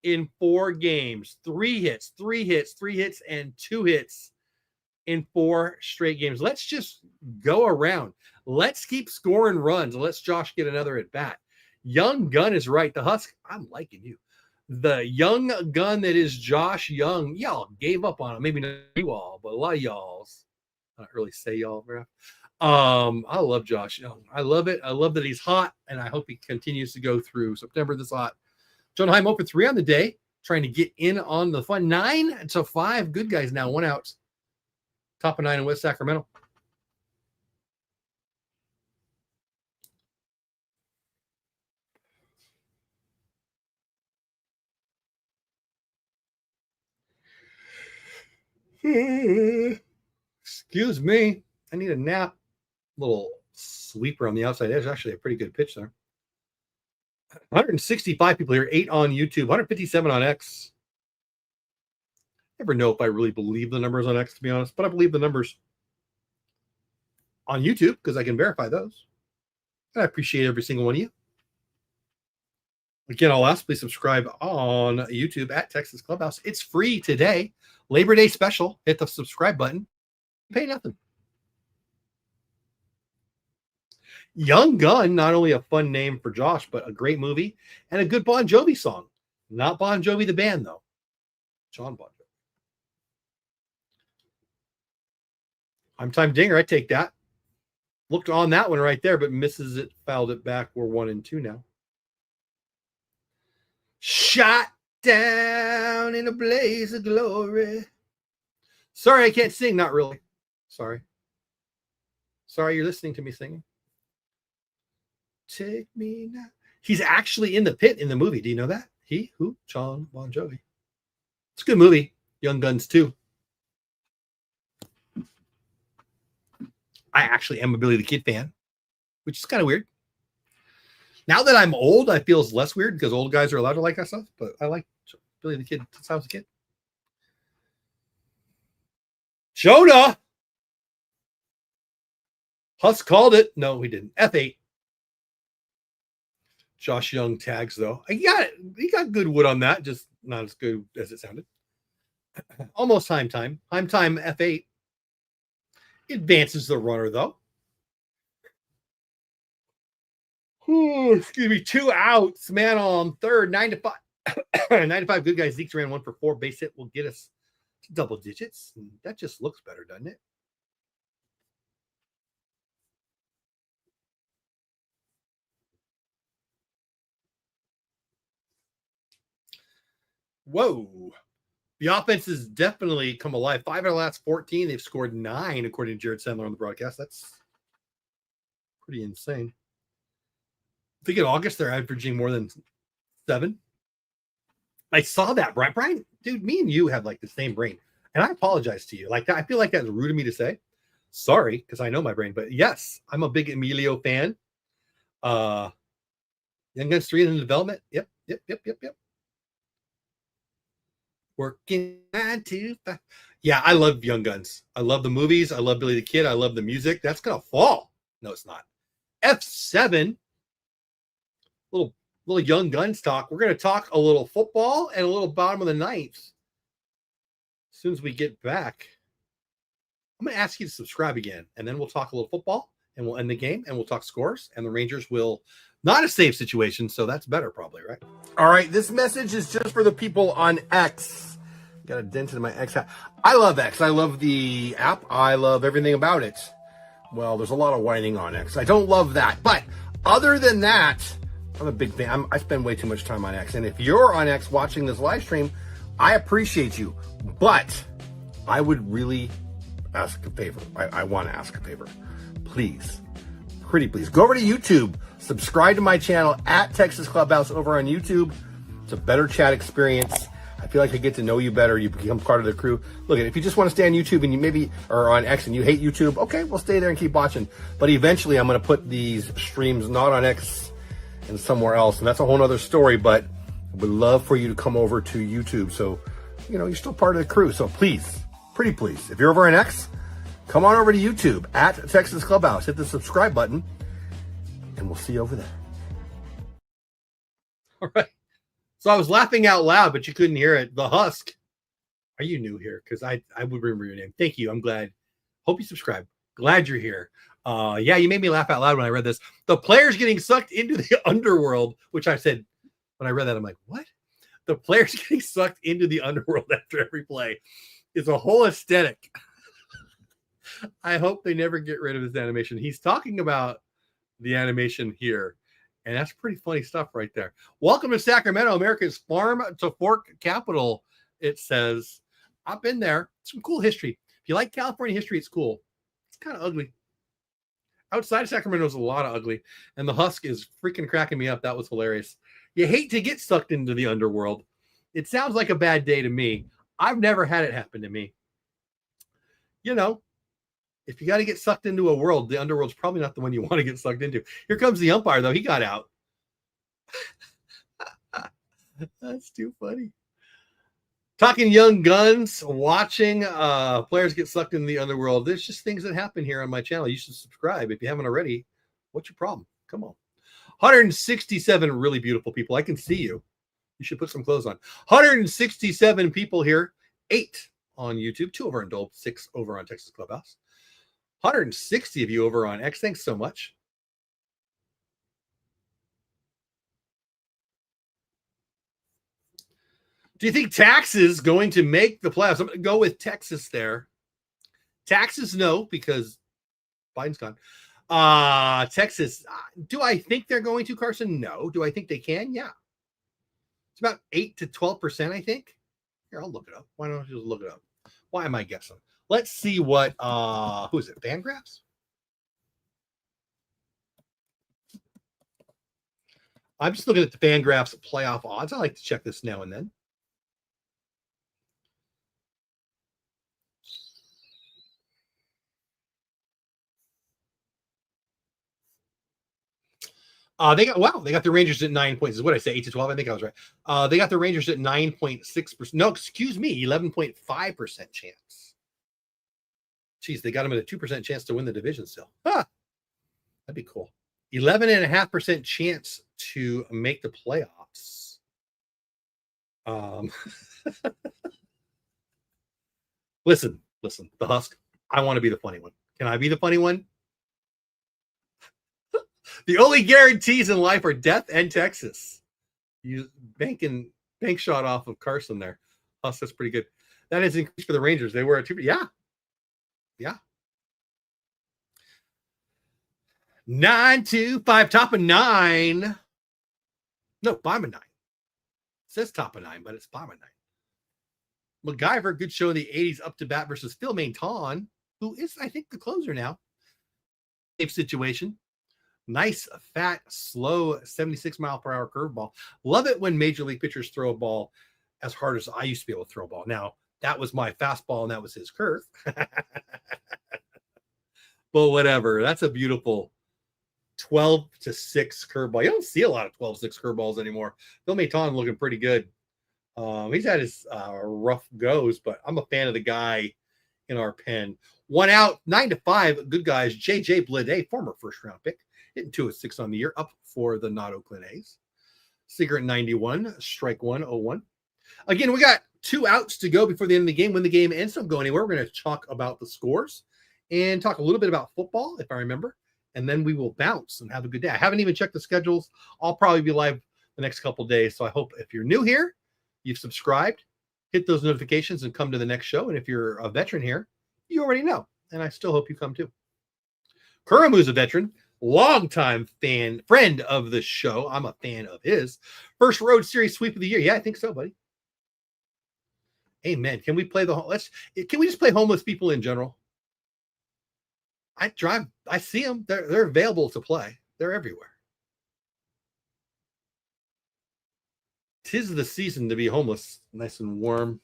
in 4 games. 3 hits, 3 hits, 3 hits, and 2 hits in 4 straight games. Let's just go around. Let's keep scoring runs. Let's Josh get another at bat. Young gun is right. The Husk, I'm liking you. The young gun that is Josh Young. Y'all gave up on him. Maybe not you all, but a lot of y'alls. I don't really say y'all, bro. I love Josh Young. I love it. I love that he's hot, and I hope he continues to go through September this hot. John Heim open 3 on the day, trying to get in on the fun. 9-5. Good guys now. 1 out. Top of 9 in West Sacramento. Excuse me. I need a nap. Little sweeper on the outside edge. Actually, a pretty good pitch there. 165 people here. 8 on YouTube. 157 on X. Never know if I really believe the numbers on X, to be honest, but I believe the numbers on YouTube because I can verify those. And I appreciate every single one of you. Again, I'll ask, please subscribe on YouTube at Texas Clubhouse. It's free today. Labor Day special. Hit the subscribe button. Pay nothing. Young Gun, not only a fun name for Josh, but a great movie and a good Bon Jovi song. Not Bon Jovi the band, though. John Bon Jovi. I'm time dinger. I take that. Looked on that one right there, but misses it. Fouled it back. We're 1-2 now. Shot down in a blaze of glory. Sorry, I can't sing. Not really. Sorry. Sorry, you're listening to me singing. Take me now. He's actually in the pit in the movie. Do you know that? Who? John Bon Jovi. It's a good movie. Young Guns 2. I actually am a Billy the Kid fan, which is kind of weird. Now that I'm old, I feel less weird because old guys are allowed to like that stuff, but I like Billy the Kid since I was a kid. Jonah! Huss called it. No, he didn't. F8. Josh Young tags, though. He got good wood on that, just not as good as it sounded. Almost time. Time F8. Advances the runner, though. Excuse me. 2 outs. Man on third. 9-5. 9-5. Good guy. Zeke's ran 1 for 4. Base hit will get us to double digits. That just looks better, doesn't it? Whoa. The offense has definitely come alive. 5 out of the last 14. They've scored 9, according to Jared Sandler on the broadcast. That's pretty insane. I think in August they're averaging more than 7. I saw that, Brian. Dude, me and you have like the same brain. And I apologize to you. Like, I feel like that's rude of me to say. Sorry, because I know my brain. But yes, I'm a big Emilio fan. Young Guns 3 in development. Yep. Working 9 to 5. Yeah, I love Young Guns. I love the movies. I love Billy the Kid. I love the music. That's going to fall. No, it's not. F7. Little Young Guns talk. We're going to talk a little football and a little bottom of the ninth. As soon as we get back, I'm going to ask you to subscribe again, and then we'll talk a little football, and we'll end the game, and we'll talk scores, and the Rangers will not a safe situation, so that's better probably, right? All right, this message is just for the people on X. Got a dent in my X hat. I love X. I love the app. I love everything about it. Well, there's a lot of whining on X. I don't love that, but other than that, I'm a big fan. I spend way too much time on X, and if you're on X watching this live stream, I appreciate you, but I would really ask a favor. I want to ask a favor. Please, pretty please, go over to YouTube, subscribe to my channel at Texas Clubhouse over on YouTube. It's a better chat experience. I feel like I get to know you better. You become part of the crew. Look, if you just want to stay on YouTube and you maybe are on X and you hate YouTube, okay, we'll stay there and keep watching. But eventually I'm going to put these streams not on X and somewhere else, and that's a whole nother story, but I would love for you to come over to YouTube. So, you're still part of the crew. So please, pretty please, if you're over on X, come on over to YouTube at Texas Clubhouse. Hit the subscribe button, and we'll see you over there. All right. So I was laughing out loud, but you couldn't hear it. The Husk. Are you new here? Because I would remember your name. Thank you. I'm glad. Hope you subscribe. Glad you're here. Yeah, you made me laugh out loud when I read this. The players getting sucked into the underworld, which I said when I read that, I'm like, what? The players getting sucked into the underworld after every play is a whole aesthetic. I hope they never get rid of this animation. He's talking about the animation here, and that's pretty funny stuff right there. Welcome to Sacramento, America's farm to fork capital, it says. I've been there. Some cool history. If you like California history, it's cool. It's kind of ugly. Outside of Sacramento is a lot of ugly, and the Husk is freaking cracking me up. That was hilarious. You hate to get sucked into the underworld. It sounds like a bad day to me. I've never had it happen to me. If you got to get sucked into a world, the underworld's probably not the one you want to get sucked into. Here comes the umpire, though. He got out. That's too funny. Talking Young Guns, watching players get sucked into the underworld. There's just things that happen here on my channel. You should subscribe if you haven't already. What's your problem? Come on. 167 really beautiful people. I can see you. You should put some clothes on. 167 people here. 8 on YouTube. 2 over on Dolb. 6 over on Texas Clubhouse. 160 of you over on X. Thanks so much. Do you think taxes going to make the playoffs? I'm going to go with Texas there. Taxes, no, because Biden's gone. Texas, do I think they're going to, Carson? No. Do I think they can? Yeah. It's about 8 to 12%, I think. Here, I'll look it up. Why don't I just look it up? Why am I guessing? Let's see what, who is it? Fangraphs? I'm just looking at the Fangraphs playoff odds. I like to check this now and then. They got the Rangers at 9 points. Is what I say, 8 to 12. I think I was right. They got the Rangers at 9.6%. No, excuse me, 11.5% chance. Jeez, they got them at a 2% chance to win the division still. That'd be cool. 11.5% chance to make the playoffs. Listen, the Husk. I want to be the funny one. Can I be the funny one? The only guarantees in life are death and Texas. You bank shot off of Carson there. Husk, that's pretty good. That is increased for the Rangers. They were at 2. Yeah. 925, top of 9. No, bottom of 9. It says top of 9, but it's bottom of 9. MacGyver, good show in the 80s, up to bat versus Phil Maton, who is, I think, the closer now. Safe situation. Nice, fat, slow 76-mile-per-hour curveball. Love it when major league pitchers throw a ball as hard as I used to be able to throw a ball. Now, that was my fastball, and that was his curve. But whatever. That's a beautiful 12-6 curveball. You don't see a lot of 12-6 curveballs anymore. Phil Maton looking pretty good. He's had his rough goes, but I'm a fan of the guy in our pen. 1 out, 9-5. Good guys. JJ Bleday, former first-round pick, hitting 2-6 on the year, up for the not Oakland A's. Seager at 91, strike 1, 0-1. Again, we got 2 outs to go before the end of the game. When the game ends, don't go anywhere. We're going to talk about the scores and talk a little bit about football, if I remember, and then we will bounce and have a good day. I haven't even checked the schedules. I'll probably be live the next couple of days, so I hope if you're new here, you've subscribed, hit those notifications, and come to the next show. And if you're a veteran here, you already know, and I still hope you come too. Kuramu's a veteran, longtime friend of the show. I'm a fan of his. First Road Series sweep of the year. Yeah, I think so, buddy. Amen. Can we play can we just play homeless people in general? I see them. They're available to play. They're everywhere. 'Tis the season to be homeless. Nice and warm.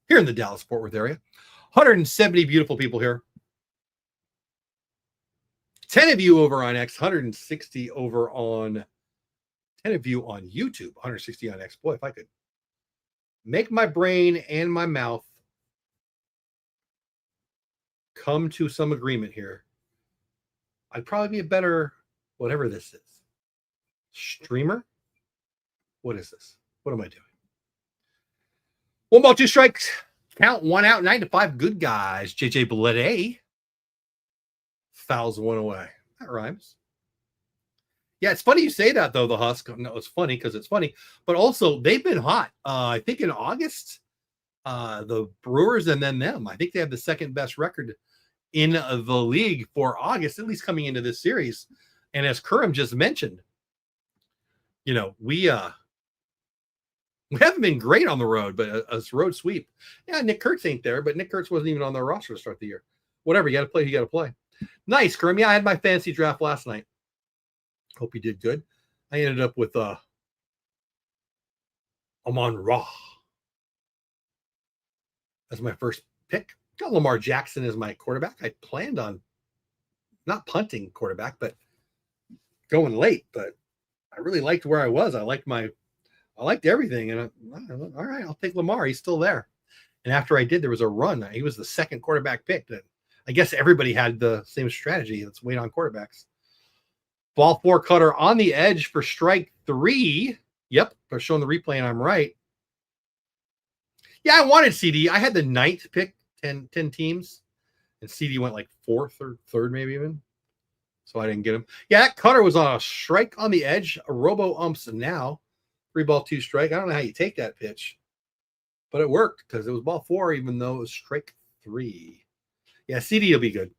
Here in the Dallas-Fort Worth area. 170 beautiful people here. 10 of you over on X, 160 over on 10 of you on YouTube, 160 on X. Boy, if I could make my brain and my mouth come to some agreement here, I'd probably be a better, whatever this is. Streamer? What is this? What am I doing? 1 ball, 2 strikes. Count 1 out, 9-5. Good guys. JJ Bleday fouls 1 away. That rhymes. Yeah, it's funny you say that, though, the Husk. No, it's funny because it's funny. But also, they've been hot. I think in August, the Brewers and then them. I think they have the second best record in the league for August, at least coming into this series. And as Kurum just mentioned, you know, we haven't been great on the road, but a road sweep. Yeah, Nick Kurtz ain't there, but Nick Kurtz wasn't even on their roster to start the year. Whatever, you got to play, you got to play. Nice, Kurum. Yeah, I had my fantasy draft last night. Hope you did good. I ended up with Amon-Ra as my first pick. Got Lamar Jackson as my quarterback. I planned on not punting quarterback, but going late. But I really liked where I was. I liked everything. And all right, I'll take Lamar. He's still there. And after I did, there was a run. He was the second quarterback pick. That I guess everybody had the same strategy. Let's wait on quarterbacks. Ball 4 cutter on the edge for strike 3. Yep, they're showing the replay, and I'm right. Yeah, I wanted CD. I had the 9th pick, 10 teams, and CD went like 4th or 3rd, maybe even. So I didn't get him. Yeah, that cutter was on a strike on the edge. A robo umps now. 3 ball, 2 strike. I don't know how you take that pitch, but it worked because it was ball 4, even though it was strike 3. Yeah, CD will be good.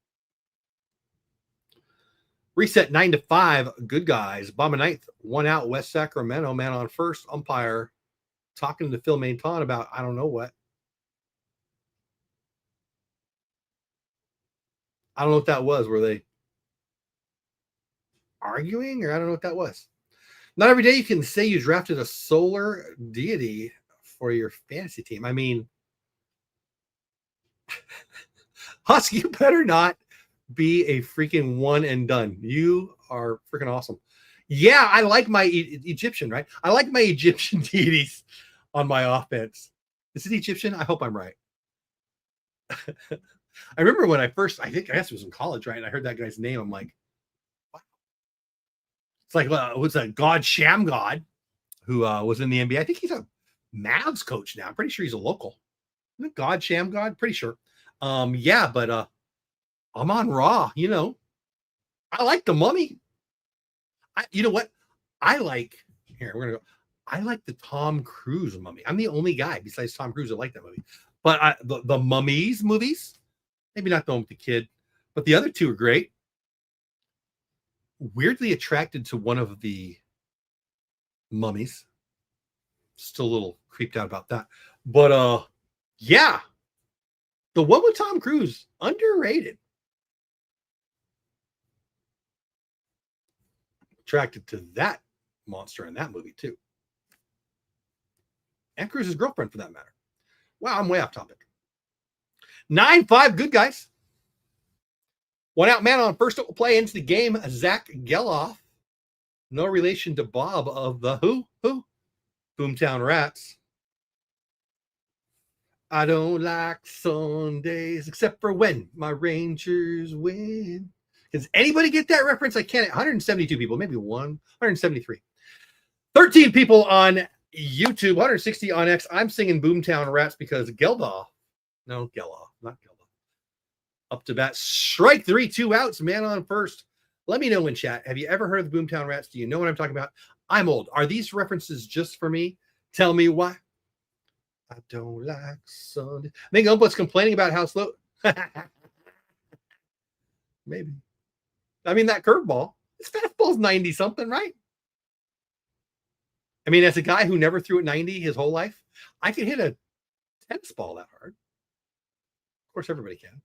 Reset 9-5. Good guys. Bottom of 9th. 1 out. West Sacramento. Man on first. Umpire talking to Phil Maton about I don't know what. I don't know what that was. Were they arguing, or I don't know what that was. Not every day you can say you drafted a solar deity for your fantasy team. I mean, Husky, you better not be a freaking one and done. You are freaking awesome. Yeah, I like my Egyptian, right? I like my Egyptian deities on my offense. Is it Egyptian? I hope I'm right. I remember when I guess it was in college, right? And I heard that guy's name. I'm like, wow. It's like, what's that? God Shamgod, who was in the NBA. I think he's a Mavs coach now. I'm pretty sure he's a local. Isn't it God Shamgod? Pretty sure. Yeah, but I'm on Raw. You know, I like the Mummy. You know what? I like the Tom Cruise Mummy. I'm the only guy besides Tom Cruise that like that movie. But the Mummies movies, maybe not the one with the kid, but the other two are great. Weirdly attracted to one of the mummies. Still a little creeped out about that. But yeah. The one with Tom Cruise, underrated. Attracted to that monster in that movie too. And Cruise's girlfriend for that matter. Wow, I'm way off topic. 9-5, good guys. One out man on first play into the game, Zach Geloff. No relation to Bob of the who? Boomtown Rats. I don't like Sundays except for when my Rangers win. Does anybody get that reference? I can't. 172 people, maybe 173. 13 people on YouTube, 160 on X. I'm singing Boomtown Rats because Geldof. No, Geloff, not Geldof. Up to bat. Strike 3, 2 outs. Man on first. Let me know in chat. Have you ever heard of the Boomtown Rats? Do you know what I'm talking about? I'm old. Are these references just for me? Tell me why. I don't like Sunday. I think Ump's complaining about how slow. Maybe. I mean, that curveball. His fastball's 90 something, right? I mean, as a guy who never threw it 90 his whole life, I could hit a tennis ball that hard. Of course, everybody can.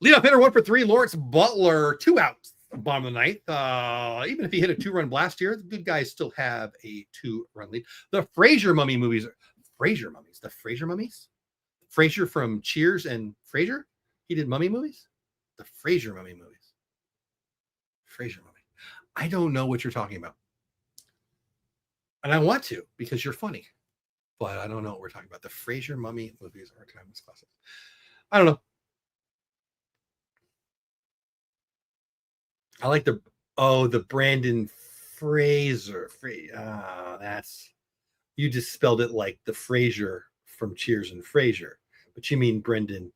Leadoff hitter 1 for 3. Lawrence Butler, 2 outs. Bottom of the ninth. Even if he hit a 2-run blast here, the good guys still have a 2-run lead. The Frasier Mummy movies. Frasier Mummies. The Frasier Mummies? Frasier from Cheers and Frasier? He did mummy movies? The Frasier Mummy movies. Frasier Mummy. I don't know what you're talking about. And I want to because you're funny. But I don't know what we're talking about. The Frasier Mummy movies are timeless classics. I don't know. I like the Brandon Fraser. That's, you just spelled it like the Frasier from Cheers and Frasier, but you mean Brendan.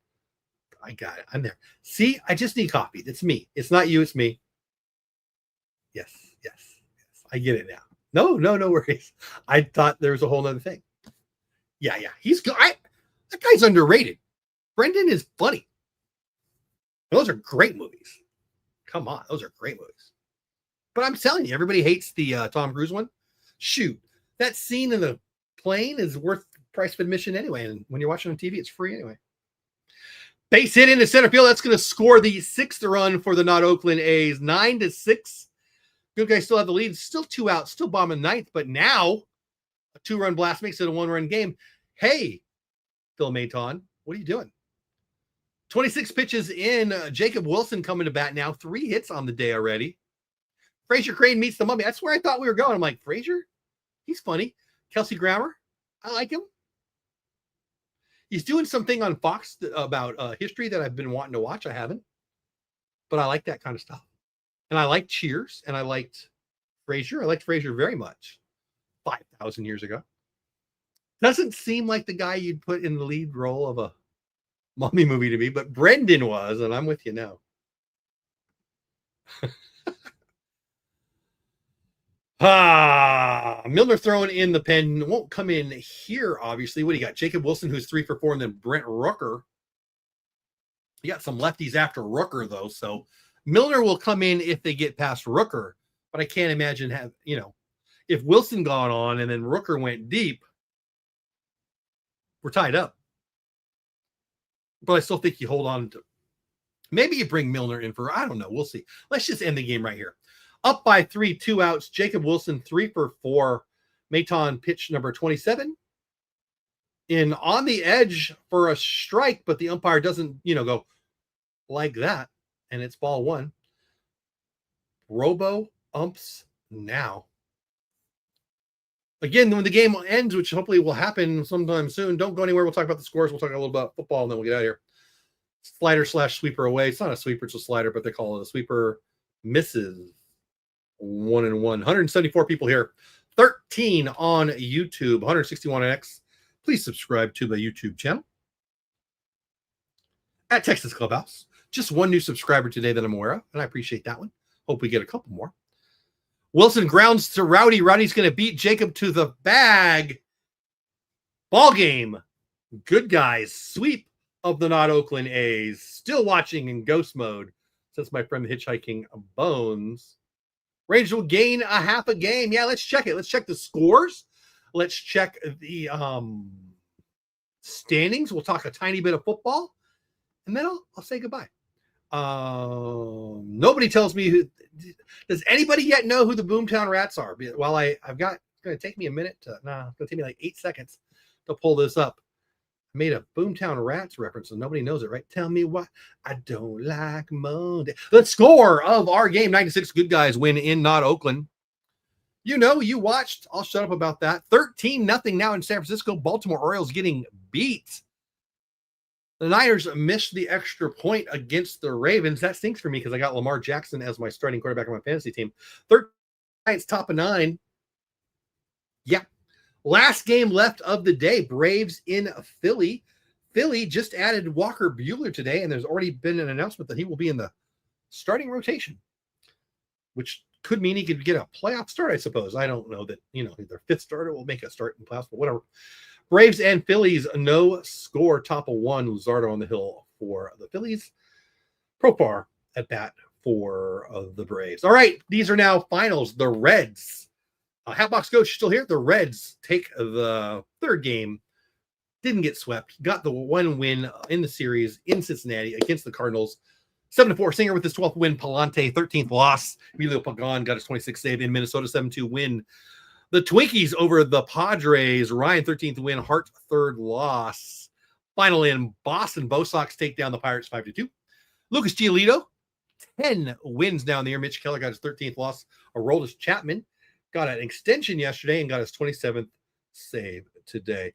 I got it. I'm there. See, I just need coffee. It's me. It's not you. It's me. Yes. I get it now. No worries. I thought there was a whole nother thing. Yeah. He's good. That guy's underrated. Brendan is funny. Those are great movies. Come on, those are great movies. But I'm telling you, everybody hates the Tom Cruise one. Shoot, that scene in the plane is worth the price of admission anyway. And when you're watching on TV, it's free anyway. Base hit into center field. That's going to score the 6th run for the not Oakland A's. 9-6. Good guys still have the lead. Still 2 outs. Still bombing 9th. But now a 2-run blast makes it a 1-run game. Hey, Phil Maton, what are you doing? 26 pitches in. Jacob Wilson coming to bat now. 3 hits on the day already. Fraser Crane meets the Mummy. That's where I thought we were going. I'm like, Fraser? He's funny. Kelsey Grammer? I like him. He's doing something on Fox about history that I've been wanting to watch. I haven't. But I like that kind of stuff. And I like Cheers. And I liked Fraser. I liked Fraser very much. 5,000 years ago. Doesn't seem like the guy you'd put in the lead role of a Mummy movie to me, but Brendan was, and I'm with you now. Milner throwing in the pen. Won't come in here, obviously. What do you got? Jacob Wilson, who's 3 for 4, and then Brent Rooker. You got some lefties after Rooker, though, so Milner will come in if they get past Rooker, but I can't imagine if Wilson got on and then Rooker went deep, we're tied up. But I still think you hold on to. Maybe you bring Milner in for, I don't know. We'll see. Let's just end the game right here. Up by 3, 2 outs. Jacob Wilson, 3 for 4. Maton pitch number 27. In on the edge for a strike, but the umpire doesn't, go like that. And it's ball 1. Robo umps now. Again, when the game ends, which hopefully will happen sometime soon, don't go anywhere. We'll talk about the scores. We'll talk a little about football, and then we'll get out of here. Slider/sweeper away. It's not a sweeper, it's a slider, but they call it a sweeper. Misses 1-1. 174 people here. 13 on YouTube. 161 on X. Please subscribe to the YouTube channel. At Texas Clubhouse. Just one new subscriber today that I'm aware of, and I appreciate that one. Hope we get a couple more. Wilson grounds to Rowdy. Rowdy's going to beat Jacob to the bag. Ball game. Good guys. Sweep of the not Oakland A's. Still watching in ghost mode, says my friend Hitchhiking Bones. Rangers will gain a half a game. Yeah, let's check it. Let's check the scores. Let's check the standings. We'll talk a tiny bit of football, and then I'll say goodbye. Nobody tells me who. Does anybody yet know who the Boomtown Rats are? Well, I've got. It's going to take me a minute to. It's going to take me like 8 seconds to pull this up. I made a Boomtown Rats reference, and nobody knows it, right? Tell me why I don't like Monday. The score of our game: 96 Good Guys win in not Oakland. You know, you watched. I'll shut up about that. 13-0 now in San Francisco. Baltimore Orioles getting beat. The Niners missed the extra point against the Ravens. That stinks for me because I got Lamar Jackson as my starting quarterback on my fantasy team. 13 Giants top of 9. Yeah. Last game left of the day. Braves in Philly. Philly just added Walker Buehler today, and there's already been an announcement that he will be in the starting rotation, which could mean he could get a playoff start, I suppose. I don't know that, their fifth starter will make a start in playoffs, but whatever. Braves and Phillies, no score, top of 1. Luzardo on the hill for the Phillies. Profar at bat for the Braves. All right, these are now finals. The Reds. Hatbox Coach still here. The Reds take the third game. Didn't get swept. Got the one win in the series in Cincinnati against the Cardinals. 7-4. Singer with his 12th win. Palante, 13th loss. Emilio Pagan got his 26th save in Minnesota. 7-2 win. The Twinkies over the Padres. Ryan, 13th win. Hart, 3rd loss. Finally in Boston, Bo Sox take down the Pirates 5-2. Lucas Giolito, 10 wins down the year. Mitch Keller got his 13th loss. Aroldis Chapman got an extension yesterday and got his 27th save today.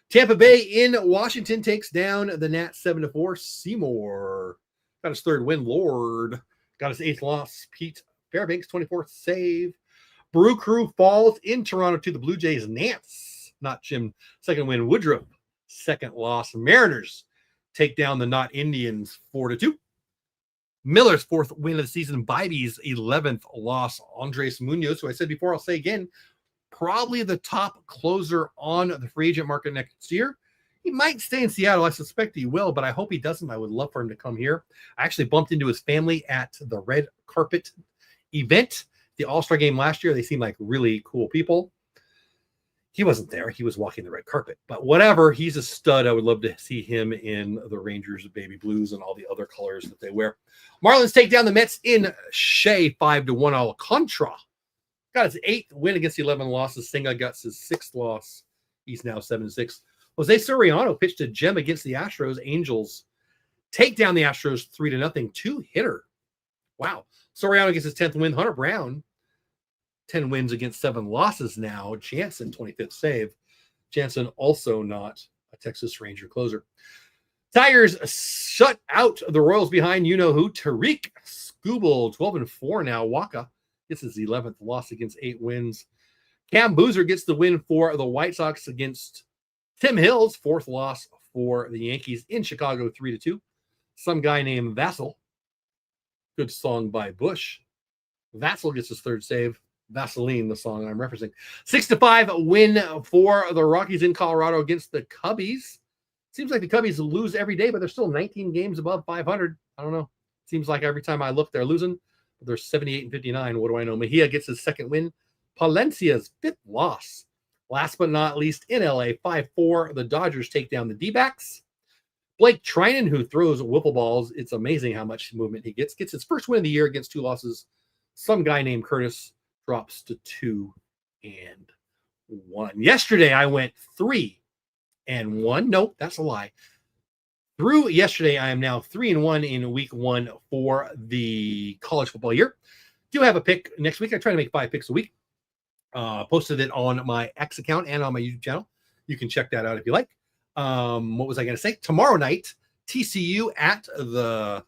Tampa Bay in Washington takes down the Nats 7-4. Seymour got his 3rd win. Lord got his 8th loss. Pete Fairbanks, 24th save. Brew Crew falls in Toronto to the Blue Jays. Nance, not Jim, 2nd win. Woodruff, 2nd loss. Mariners take down the not Indians 4-2. Miller's 4th win of the season. Bibby's 11th loss. Andres Munoz, who I said before, I'll say again, probably the top closer on the free agent market next year. He might stay in Seattle. I suspect he will, but I hope he doesn't. I would love for him to come here. I actually bumped into his family at the red carpet event, the All-Star game last year. They seem like really cool people. He wasn't there. He was walking the red carpet. But whatever, he's a stud. I would love to see him in the Rangers baby blues and all the other colors that they wear. Marlins take down the Mets in Shea 5-1. Alcantara got his 8th win against the 11 losses. Senga got his 6th loss. He's now 7-6. Jose Soriano pitched a gem against the Astros. Angels take down the Astros 3-0. 2-hitter. Wow. Soriano gets his 10th win. Hunter Brown, 10 wins against 7 losses now. Jansen, 25th save. Jansen also not a Texas Ranger closer. Tigers shut out the Royals behind you-know-who. Tariq Skubal, 12-4 now. Waka gets his 11th loss against 8 wins. Cam Boozer gets the win for the White Sox against Tim Hills, 4th loss for the Yankees in Chicago, 3-2. Some guy named Vassell. Good song by Bush. Vassell gets his 3rd save. Vaseline, the song I'm referencing. 6-5 win for the Rockies in Colorado against the Cubbies. Seems like the Cubbies lose every day, but they're still 19 games above 500. I don't know. Seems like every time I look, they're losing. But they're 78-59. What do I know? Mejia gets his 2nd win. Palencia's 5th loss. Last but not least, in LA, 5-4. The Dodgers take down the D-backs. Blake Trinan, who throws wiffle balls, it's amazing how much movement he gets his 1st win of the year against 2 losses. Some guy named Curtis drops to 2-1. Yesterday, I went 3-1. Nope, that's a lie. Through yesterday, I am now 3-1 in week 1 for the college football year. Do have a pick next week. I try to make 5 picks a week. Posted it on my X account and on my YouTube channel. You can check that out if you like. What was I going to say? Tomorrow night, TCU at the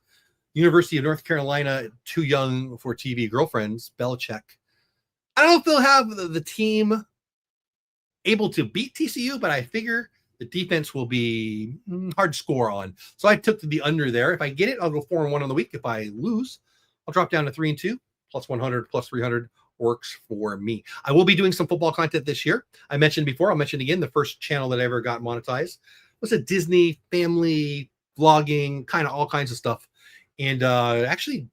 University of North Carolina, Too Young for TV Girlfriends, Belichick. I don't know if they'll have the team able to beat TCU, but I figure the defense will be hard to score on. So I took the under there. If I get it, I'll go 4-1 on the week. If I lose, I'll drop down to 3-2. Plus 100, plus 300 works for me. I will be doing some football content this year. I mentioned before, I'll mention again, the first channel that I ever got monetized was a Disney family vlogging, kind of all kinds of stuff. And actually,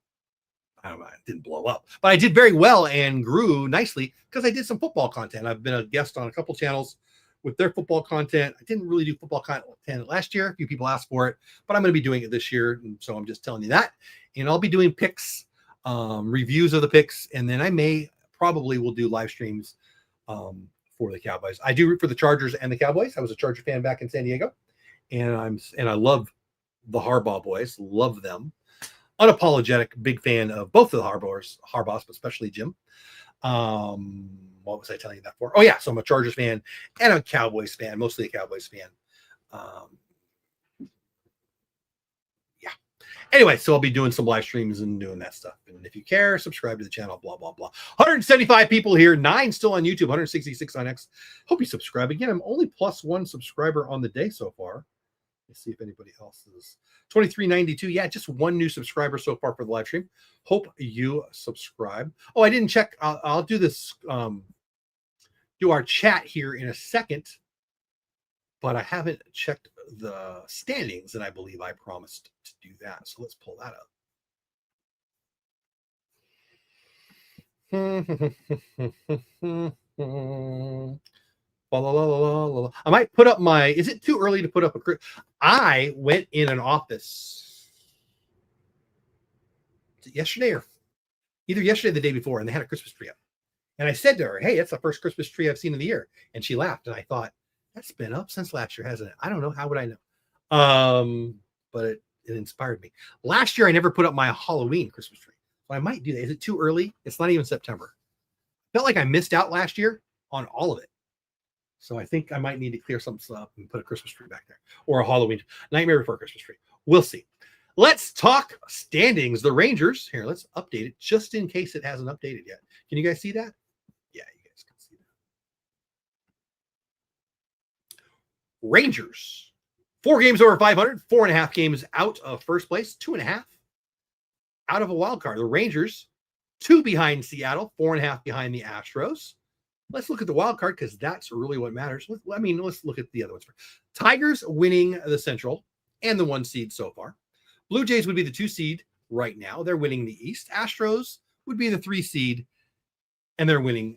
I don't know, it didn't blow up, but I did very well and grew nicely because I did some football content. I've been a guest on a couple channels with their football content. I didn't really do football content last year. A few people asked for it, but I'm going to be doing it this year. And so I'm just telling you that. And I'll be doing picks, reviews of the picks. And then I probably will do live streams for the Cowboys. I do root for the Chargers and the Cowboys. I was a Charger fan back in San Diego. And I love the Harbaugh boys. Love them. Unapologetic, big fan of both of the Harbaughs, but especially Jim. What was I telling you that for? Oh, yeah. So I'm a Chargers fan and a Cowboys fan, mostly a Cowboys fan. Yeah. Anyway, so I'll be doing some live streams and doing that stuff. And if you care, subscribe to the channel, blah, blah, blah. 175 people here, 9 still on YouTube, 166 on X. Hope you subscribe. Again, I'm only +1 subscriber on the day so far. Let's see if anybody else is. 2392. Yeah, just 1 new subscriber so far for the live stream. Hope you subscribe. Oh, I didn't check. I'll do this, do our chat here in a second, but I haven't checked the standings, and I believe I promised to do that. So let's pull that up. I might put up my, is it too early to put up I went in an office yesterday or either yesterday or the day before, and they had a Christmas tree up. And I said to her, hey, that's the first Christmas tree I've seen in the year. And she laughed. And I thought, that's been up since last year, hasn't it? I don't know. How would I know? But it inspired me. Last year, I never put up my Halloween Christmas tree. So I might do that. Is it too early? It's not even September. Felt like I missed out last year on all of it. So I think I might need to clear something up and put a Christmas tree back there, or a Halloween Nightmare Before Christmas tree. We'll see. Let's talk standings. The Rangers here. Let's update it just in case it hasn't updated yet. Can you guys see that? Yeah, you guys can see that. Rangers, 4 games over 500, 4.5 games out of first place, 2.5 out of a wild card. The Rangers, 2 behind Seattle, 4.5 behind the Astros. Let's look at the wild card because that's really what matters. Let's look at the other ones. Tigers winning the Central and the 1 seed so far. Blue Jays would be the 2 seed right now. They're winning the East. Astros would be the 3 seed, and they're winning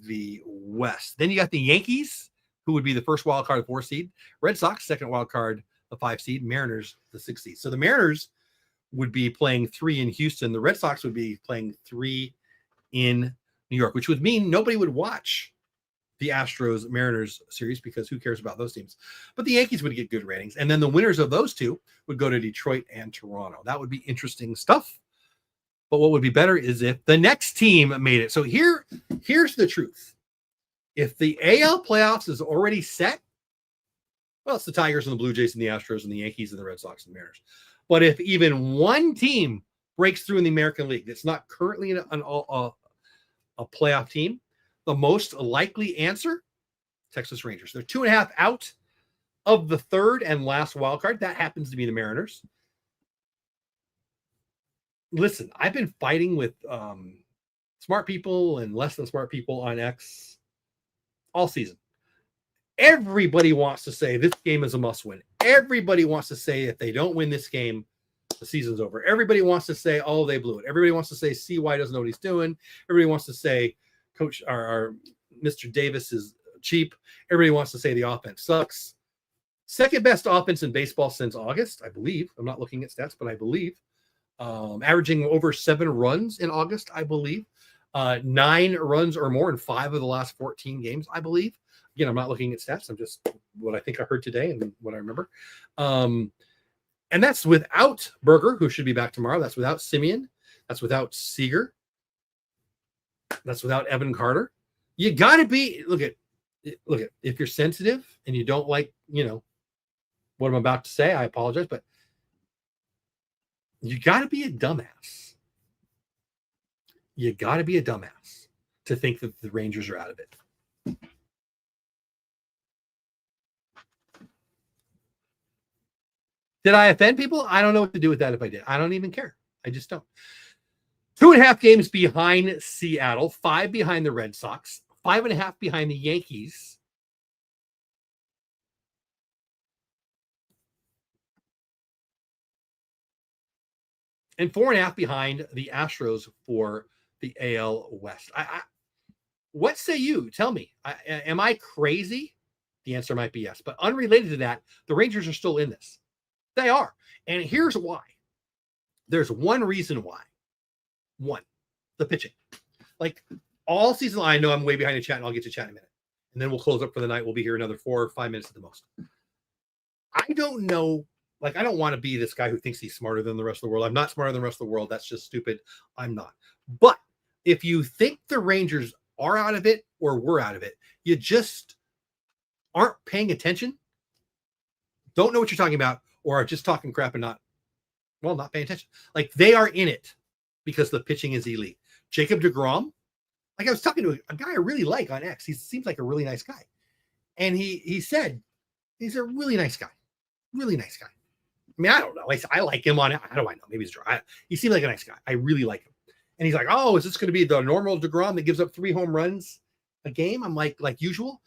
the West. Then you got the Yankees, who would be the first wild card, the 4 seed. Red Sox, second wild card, the 5 seed. Mariners, the 6 seed. So the Mariners would be playing 3 in Houston. The Red Sox would be playing 3 in New York, which would mean nobody would watch the Astros Mariners series because who cares about those teams? But the Yankees would get good ratings. And then the winners of those 2 would go to Detroit and Toronto. That would be interesting stuff. But what would be better is if the next team made it. So here's the truth. If the AL playoffs is already set, well, it's the Tigers and the Blue Jays and the Astros and the Yankees and the Red Sox and the Mariners. But if even one team breaks through in the American League that's not currently a playoff team, the most likely answer, Texas Rangers. They're 2.5 out of the 3rd and last wild card. That happens to be the Mariners. Listen, I've been fighting with smart people and less than smart people on X all season. Everybody wants to say this game is a must win. Everybody wants to say if they don't win this game, the season's over. Everybody wants to say, oh, they blew it. Everybody wants to say CY doesn't know what he's doing. Everybody wants to say Coach or Mr. Davis is cheap. Everybody wants to say the offense sucks. Second best offense in baseball since August, I believe. I'm not looking at stats, but I believe. Averaging over 7 runs in August, I believe. 9 runs or more in 5 of the last 14 games, I believe. Again, I'm not looking at stats. I'm just what I think I heard today and what I remember. And that's without Berger, who should be back tomorrow. That's without Simeon. That's without Seager. That's without Evan Carter. You got to be, look at, if you're sensitive and you don't like, what I'm about to say, I apologize, but you got to be a dumbass. You got to be a dumbass to think that the Rangers are out of it. Did I offend people? I don't know what to do with that if I did. I don't even care. I just don't. 2.5 games behind Seattle, 5 behind the Red Sox, 5.5 behind the Yankees. And 4.5 behind the Astros for the AL West. What say you? Tell me. Am I crazy? The answer might be yes. But unrelated to that, the Rangers are still in this. They are. And here's why. There's one reason why. One, the pitching. Like all season, I know I'm way behind the chat, and I'll get to chat in a minute. And then we'll close up for the night. We'll be here another 4 or 5 minutes at the most. I don't know. Like, I don't want to be this guy who thinks he's smarter than the rest of the world. I'm not smarter than the rest of the world. That's just stupid. I'm not. But if you think the Rangers are out of it or we're out of it, you just aren't paying attention, don't know what you're talking about, or are just talking crap and not paying attention. Like, they are in it because the pitching is elite. Jacob deGrom, like I was talking to a guy I really like on X. He seems like a really nice guy. And he said, he's a really nice guy. Really nice guy. I mean, I don't know. I like him on it. How do I know? Maybe he's dry. He seemed like a nice guy. I really like him. And he's like, oh, is this going to be the normal deGrom that gives up 3 home runs a game? I'm like usual.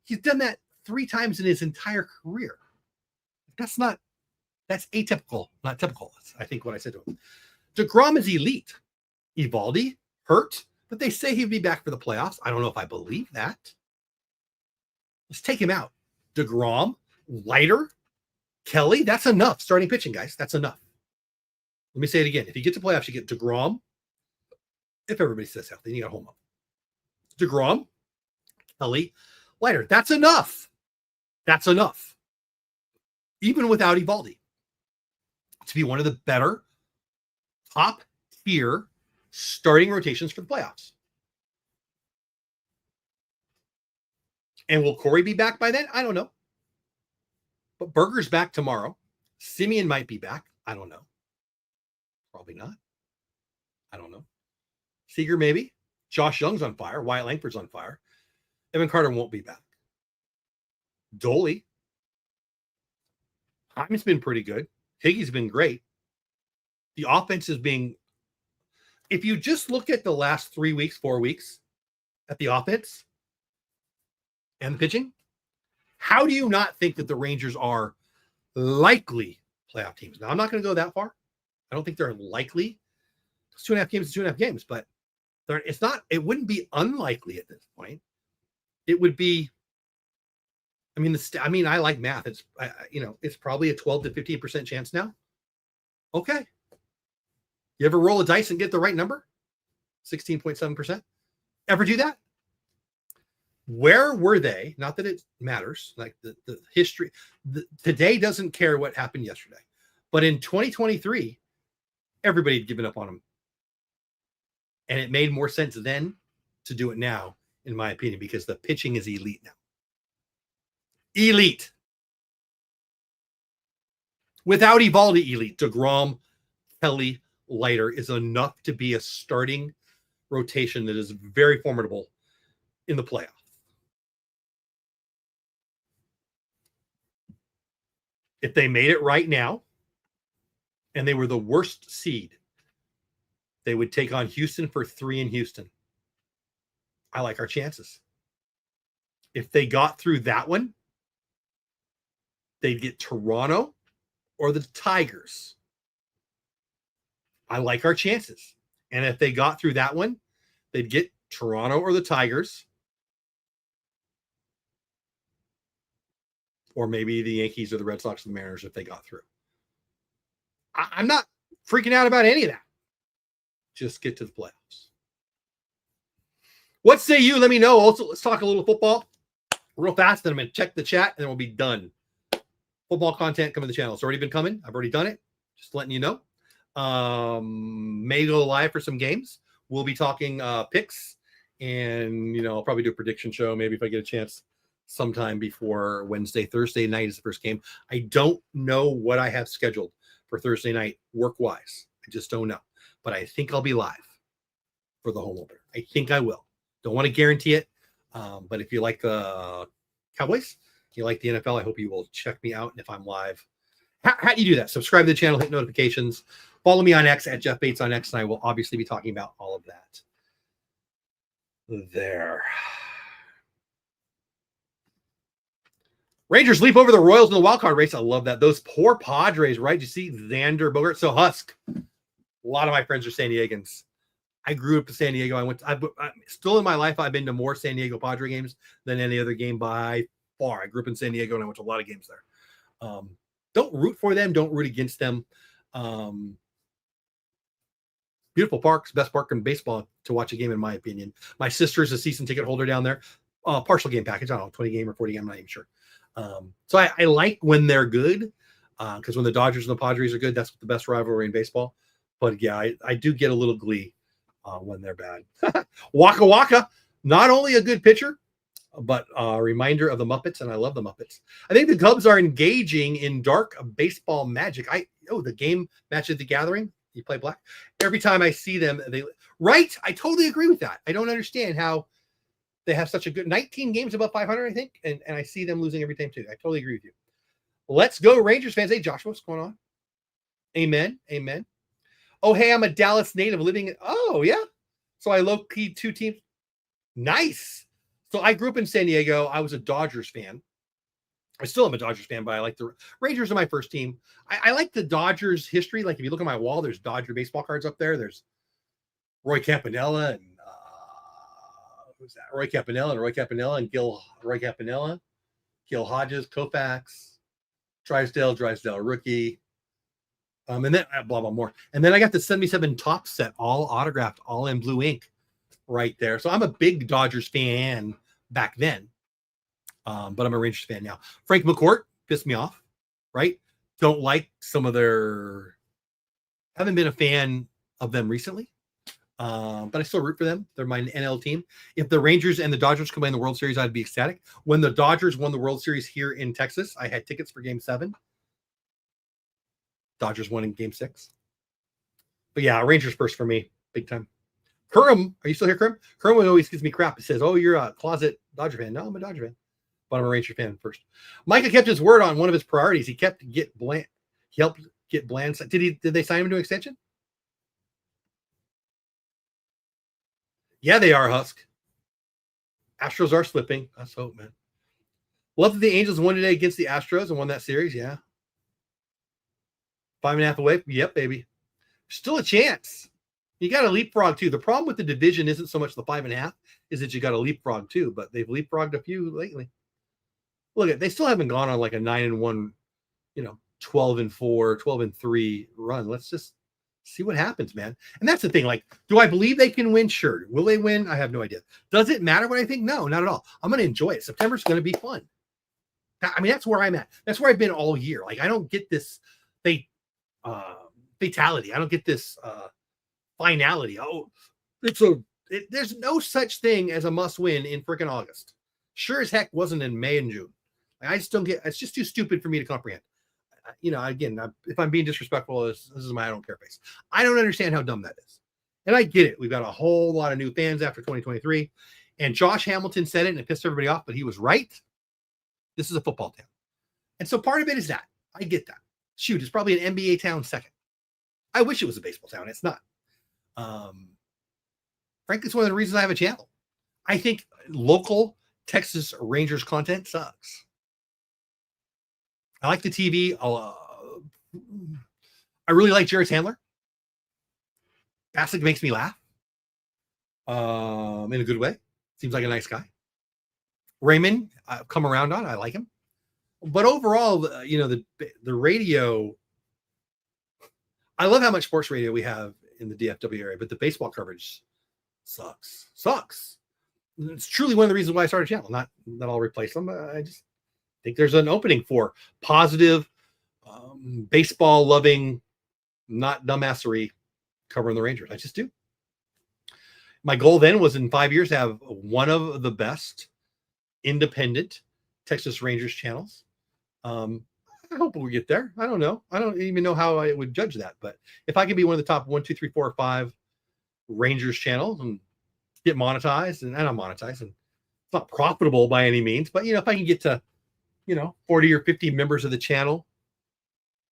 He's done that 3 times in his entire career. That's atypical, not typical. That's, I think, what I said to him. deGrom is elite. Eovaldi hurt, but they say he'd be back for the playoffs. I don't know if I believe that. Let's take him out. deGrom, Leiter, Kelly, that's enough. Starting pitching, guys. That's enough. Let me say it again. If you get to playoffs, you get deGrom. If everybody says healthy, you got home run. deGrom, Kelly, Leiter. That's enough. That's enough. Even without Eovaldi. To be one of the better top tier starting rotations for the playoffs. And will Corey be back by then? I don't know. But Berger's back tomorrow. Simeon might be back. I don't know. Probably not. I don't know. Seager maybe. Josh Young's on fire. Wyatt Langford's on fire. Evan Carter won't be back. Doley. Hyman's been pretty good. Higgy's been great. The offense is being, if you just look at the last 3 weeks, 4 weeks at the offense and the pitching, how do you not think that the Rangers are likely playoff teams? Now, I'm not going to go that far. I don't think they're likely. It's 2.5 games to 2.5 games, but it's not, it wouldn't be unlikely at this point. It would be, I like math. It's, it's probably a 12 to 15% chance now. Okay. You ever roll a dice and get the right number? 16.7%. Ever do that? Where were they? Not that it matters. Like the history. Today doesn't care what happened yesterday. But in 2023, everybody had given up on them. And it made more sense then to do it now, in my opinion, because the pitching is elite now. Elite. Without Eovaldi, elite. deGrom, Kelly, Leiter is enough to be a starting rotation that is very formidable in the playoff. If they made it right now and they were the worst seed, they would take on Houston for 3 in Houston. I like our chances. If they got through that one, they'd get Toronto or the Tigers. I like our chances. And if they got through that one, they'd get Toronto or the Tigers. Or maybe the Yankees or the Red Sox or the Mariners if they got through. I'm not freaking out about any of that. Just get to the playoffs. What say you? Let me know. Also, let's talk a little football real fast. Then I'm going to check the chat and then we'll be done. Football content coming to the channel. It's already been coming. I've already done it. Just letting you know. May go live for some games. We'll be talking picks And, I'll probably do a prediction show maybe if I get a chance sometime before Wednesday. Thursday night is the first game. I don't know what I have scheduled for Thursday night work-wise. I just don't know. But I think I'll be live for the home opener. I think I will. Don't want to guarantee it. But if you like the Cowboys, if you like the NFL, I hope you will check me out. And if I'm live, how do you do that? Subscribe to the channel, hit notifications, follow me on X at Jeff Bates on X, and I will obviously be talking about all of that there. Rangers leap over the Royals in the wild card race. I love that. Those poor Padres, right? You see Xander Bogart. So Husk. A lot of my friends are San Diegans. I grew up in San Diego. I'm still in my life, I've been to more San Diego Padre games than any other game by far. I grew up in San Diego and I went to a lot of games there. Don't root for them. Don't root against them. Beautiful parks, best park in baseball to watch a game, in my opinion. My sister is a season ticket holder down there. Partial game package. I don't know, 20 game or 40 game. I'm not even sure. So I like when they're good because when the Dodgers and the Padres are good, that's the best rivalry in baseball. But yeah, I do get a little glee when they're bad. Waka Waka, not only a good pitcher, but a reminder of the Muppets, and I love the Muppets. I think the Cubs are engaging in dark baseball magic. The game Match at the Gathering. You play black. Every time I see them, right? I totally agree with that. I don't understand how they have such a good 19 games above 500, I think, and I see them losing every time too. I totally agree with you. Let's go, Rangers fans. Hey, Joshua, what's going on? Amen. Amen. Oh, hey, I'm a Dallas native living. Oh, yeah. So I low-key 2 teams. Nice. So I grew up in San Diego. I was a Dodgers fan. I still am a Dodgers fan, but I like the Rangers are my first team. I like the Dodgers history. Like if you look at my wall, there's Dodger baseball cards up there. There's Roy Campanella and who's that? Roy Campanella and Roy Campanella, Gil Hodges, Koufax, Drysdale rookie. And then blah, blah, more. And then I got the 77 top set, all autographed, all in blue ink right there. So I'm a big Dodgers fan back then. But I'm a Rangers fan now. Frank McCourt pissed me off, right? Don't like some of their... Haven't been a fan of them recently. But I still root for them. They're my NL team. If the Rangers and the Dodgers combine the World Series, I'd be ecstatic. When the Dodgers won the World Series here in Texas, I had tickets for Game 7. Dodgers won in Game 6. But yeah, Rangers first for me. Big time. Kurum, are you still here, Kurum? Kurum always gives me crap. It says, oh, you're a closet Dodger fan. No, I'm a Dodger fan. But I'm a Ranger fan first. Micah kept his word on one of his priorities. He helped get Bland. Did they sign him to an extension? Yeah, they are, Husk. Astros are slipping. Let's hope, man. Love that the Angels won today against the Astros and won that series. Yeah. 5.5 away. Yep, baby. Still a chance. You got to leapfrog too. The problem with the division isn't so much the 5.5, is that you got to leapfrog too, but they've leapfrogged a few lately. Look, they still haven't gone on like a 9-1, 12-4, 12-3 run. Let's just see what happens, man. And that's the thing. Like, do I believe they can win? Sure. Will they win? I have no idea. Does it matter what I think? No, not at all. I'm going to enjoy it. September's going to be fun. I mean, that's where I'm at. That's where I've been all year. Like, I don't get this fatality. I don't get this finality. Oh, there's no such thing as a must win in freaking August. Sure as heck wasn't in May and June. I just don't get. It's just too stupid for me to comprehend. Again, if I'm being disrespectful, this is my I don't care face. I don't understand how dumb that is. And I get it. We've got a whole lot of new fans after 2023. And Josh Hamilton said it and it pissed everybody off, but he was right. This is a football town. And so part of it is that. I get that. Shoot, it's probably an NBA town second. I wish it was a baseball town. It's not. Frankly, it's one of the reasons I have a channel. I think local Texas Rangers content sucks. I like the TV. I really like Jared Handler. Bassick makes me laugh. In a good way. Seems like a nice guy. Raymond, I've come around on. I like him. But overall, the radio, I love how much sports radio we have in the DFW area, but the baseball coverage sucks. It's truly one of the reasons why I started a channel. Not that I'll replace them. I just think there's an opening for positive, baseball loving, not dumbassery covering the Rangers. I just do. My goal then was in 5 years to have one of the best independent Texas Rangers channels. I hope we get there. I don't know. I don't even know how I would judge that. But if I can be one of the top 1, 2, 3, 4, or 5 Rangers channels and get monetized, and I'm monetized, and it's not profitable by any means, but if I can get to 40 or 50 members of the channel,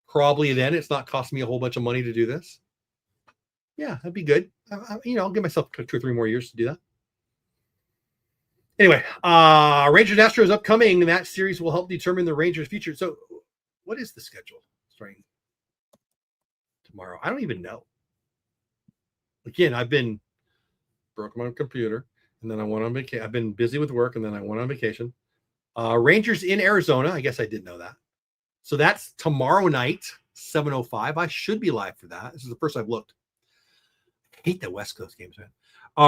probably then it's not costing me a whole bunch of money to do this. Yeah, that'd be good. I'll give myself 2 or 3 more years to do that. Anyway, Rangers Astros upcoming. That series will help determine the Rangers' future. So, what is the schedule starting tomorrow? I don't even know. Again, I've been broke my computer, and then I went on vacation. I've been busy with work, and then I went on vacation. Rangers in Arizona. I guess I didn't know that. So that's tomorrow night, 7:05. I should be live for that. This is the first I've looked. I hate the West Coast games, man.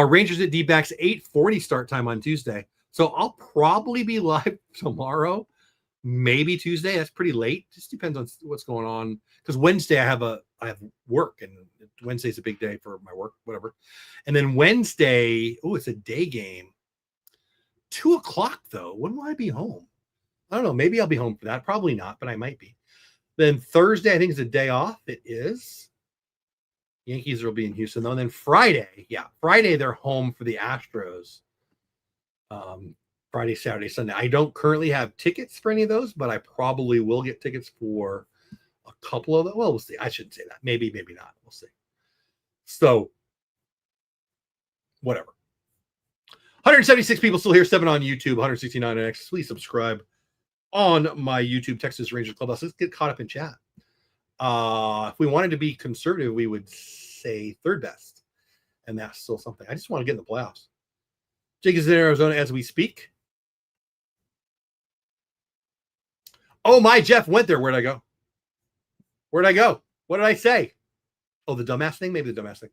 Rangers at D-backs, 8:40 start time on Tuesday. So I'll probably be live tomorrow, maybe Tuesday. That's pretty late. Just depends on what's going on. Because Wednesday I have work, and Wednesday's a big day for my work, whatever. And then Wednesday, it's a day game. 2:00 though. When will I be home? I don't know. Maybe I'll be home for that. Probably not, but I might be. Then Thursday, I think is a day off. It is. Yankees will be in Houston though. And then Friday, they're home for the Astros. Friday, Saturday, Sunday. I don't currently have tickets for any of those, but I probably will get tickets for a couple of them. Well, we'll see. I shouldn't say that. Maybe, maybe not. We'll see. So, whatever. 176 people still here, 7 on YouTube, 169 on X. Please subscribe on my YouTube, Texas Rangers Clubhouse. Let's get caught up in chat. If we wanted to be conservative, we would say third best. And that's still something. I just want to get in the playoffs. Jake is in Arizona as we speak. Oh, my Jeff went there. Where'd I go? Where'd I go? What did I say? Oh, the dumbass thing? Maybe the dumbass thing.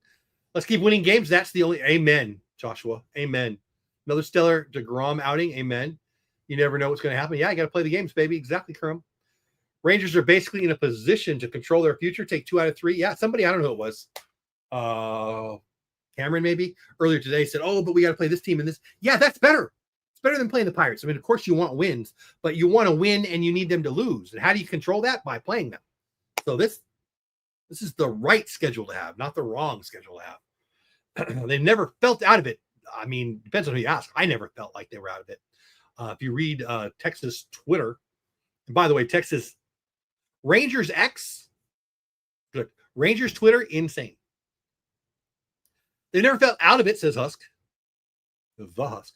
Let's keep winning games. That's the only. Amen, Joshua. Amen. Another stellar deGrom outing. Amen. You never know what's going to happen. Yeah, you got to play the games, baby. Exactly, Kerm. Rangers are basically in a position to control their future. Take 2 out of 3. Yeah, somebody, I don't know who it was. Cameron, maybe, earlier today said, but we got to play this team and this. Yeah, that's better. It's better than playing the Pirates. I mean, of course you want wins, but you want to win and you need them to lose. And how do you control that? By playing them. So this is the right schedule to have, not the wrong schedule to have. They've never felt out of it. I mean, depends on who you ask. I never felt like they were out of it. If you read Texas Twitter, and by the way, Texas Rangers X, good. Rangers Twitter, insane. They never felt out of it, says Husk. The Husk.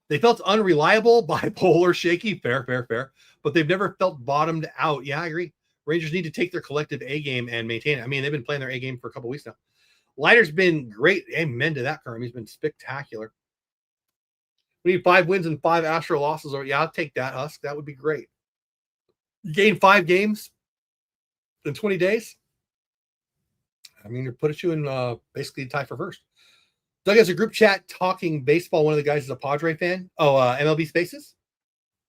They felt unreliable, bipolar, shaky, fair. But they've never felt bottomed out. Yeah, I agree. Rangers need to take their collective A game and maintain it. I mean, they've been playing their A game for a couple weeks now. Leiter's been great. Amen to that, Kerm. He's been spectacular. We need 5 wins and 5 Astro losses. Or yeah, I'll take that, Husk. That would be great. Gain 5 games in 20 days. I mean, it puts you in basically tie for first. Doug has a group chat talking baseball. One of the guys is a Padre fan. MLB Spaces.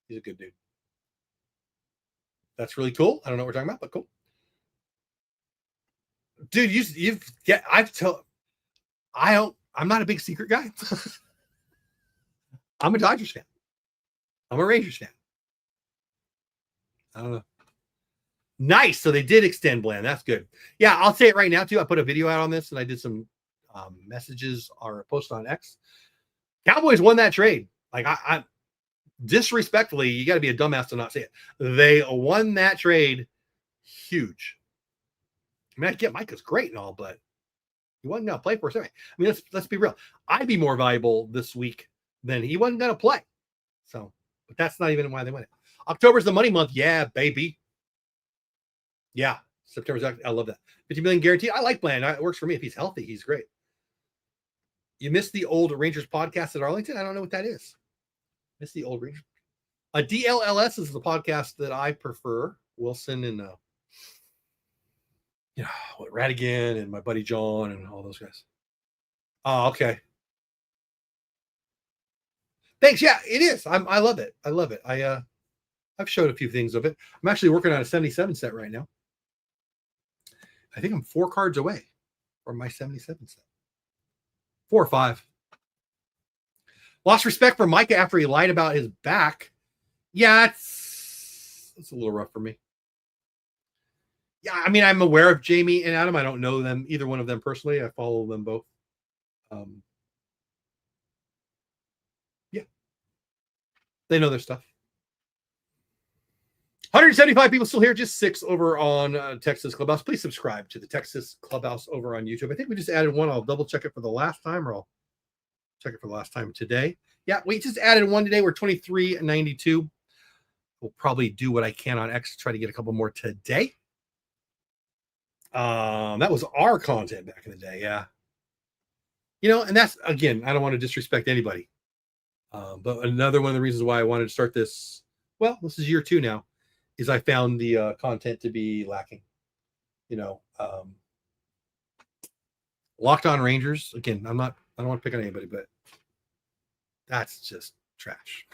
He's a good dude. That's really cool. I don't know what we're talking about, but cool. Dude, I'm not a big secret guy. I'm a Dodgers fan. I'm a Rangers fan. I don't know. Nice. So they did extend Bland. That's good. Yeah, I'll say it right now, too. I put a video out on this, and I did some messages or a post on X. Cowboys won that trade. Like, I disrespectfully, you got to be a dumbass to not say it. They won that trade huge. I mean, I get Micah's great and all, but he wasn't going to play for us anyway. I mean, let's be real. I'd be more valuable this week than he wasn't going to play. So, but that's not even why they won it. October's the money month. Yeah, baby. Yeah, September's. I love that. 50 million guarantee. I like Bland. It works for me. If he's healthy, he's great. You missed the old Rangers podcast at Arlington? I don't know what that is. Missed the old Rangers. DLLS is the podcast that I prefer. Wilson and Radigan and my buddy John and all those guys. Oh, okay. Thanks. Yeah, it is. I love it. I love it. I've showed a few things of it. I'm actually working on a 77 set right now. I think I'm 4 cards away from my 77 set. 4 or 5. Lost respect for Micah after he lied about his back. Yeah, it's a little rough for me. Yeah, I mean, I'm aware of Jamie and Adam. I don't know them, either one of them personally. I follow them both. Yeah, they know their stuff. 175 people still here, just 6 over on Texas Clubhouse. Please subscribe to the Texas Clubhouse over on YouTube. I think we just added one. I'll double check it for the last time, or I'll check it for the last time today. Yeah, we just added one today. We're 2392. We'll probably do what I can on X to try to get a couple more today. That was our content back in the day. Yeah. You know, and that's, again, I don't want to disrespect anybody. But another one of the reasons why I wanted to start this, well, this is year 2 now, is I found the content to be lacking. You know, Locked On Rangers, again, I don't want to pick on anybody, but that's just trash.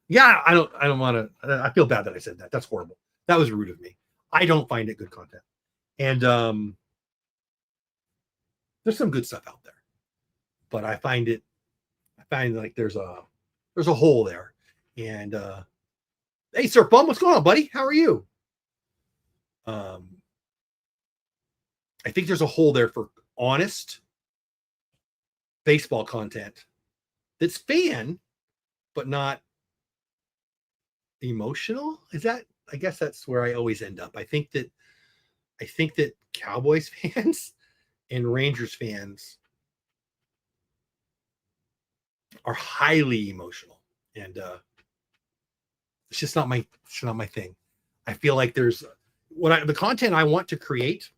Yeah, I don't want to, I feel bad that I said that. That's horrible. That was rude of me. I don't find it good content. And there's some good stuff out there, but I find like there's a hole there. And hey, Sir Bum, what's going on, buddy? How are you? I think there's a hole there for honest baseball content that's fan, but not emotional. Is that? I guess that's where I always end up. I think that Cowboys fans and Rangers fans are highly emotional, and it's just not my thing. I feel like there's the content I want to create,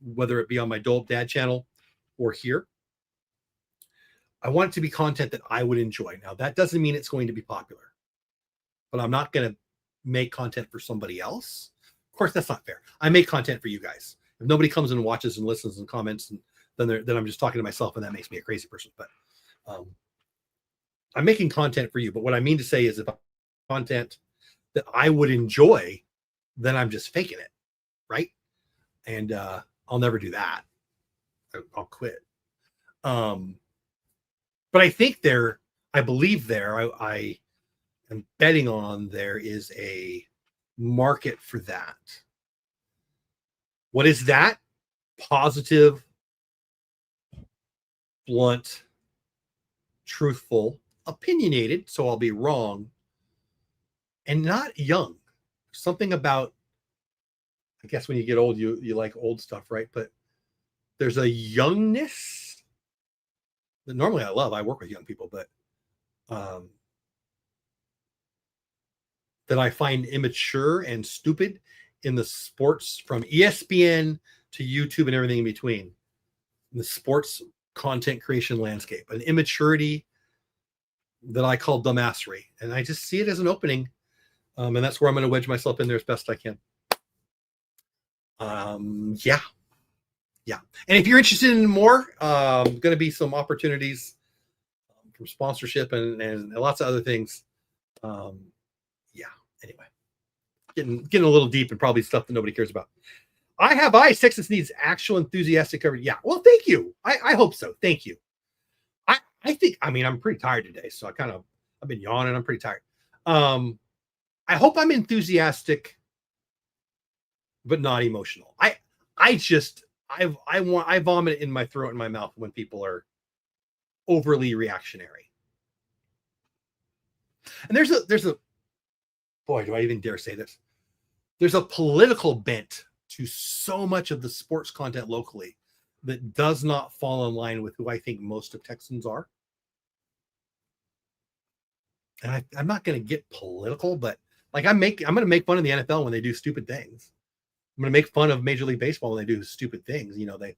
whether it be on my Dope Dad channel or here, I want it to be content that I would enjoy. Now, that doesn't mean it's going to be popular, but I'm not going to make content for somebody else. Of course, that's not fair. I make content for you guys. If nobody comes and watches and listens and comments, and then I'm just talking to myself, and that makes me a crazy person. But I'm making content for you. But what I mean to say is, if content that I would enjoy, then I'm just faking it, right? And I'll never do that. I'll quit. But I think I believe I am betting on there is a market for that. What is that? Positive, blunt, truthful, opinionated, so I'll be wrong, and not young. Something about, I guess when you get old, you like old stuff, right? But there's a youngness that normally I love. I work with young people, but that I find immature and stupid in the sports, from ESPN to YouTube and everything in between, in the sports content creation landscape, an immaturity that I call dumbassery. And I just see it as an opening. And that's where I'm going to wedge myself in there as best I can. Yeah. And if you're interested in more, going to be some opportunities from sponsorship and lots of other things. Anyway, getting a little deep and probably stuff that nobody cares about. I have eyes. Texas needs actual enthusiastic coverage. Yeah. Well, thank you. I hope so. Thank you. I think, I'm pretty tired today. So I've been yawning. I'm pretty tired. I hope I'm enthusiastic, but not emotional. I vomit in my throat and my mouth when people are overly reactionary. And there's a boy, do I even dare say this? There's a political bent to so much of the sports content locally that does not fall in line with who I think most of Texans are. And I'm not going to get political, but like I'm going to make fun of the NFL when they do stupid things. I'm going to make fun of Major League Baseball when they do stupid things. You know, they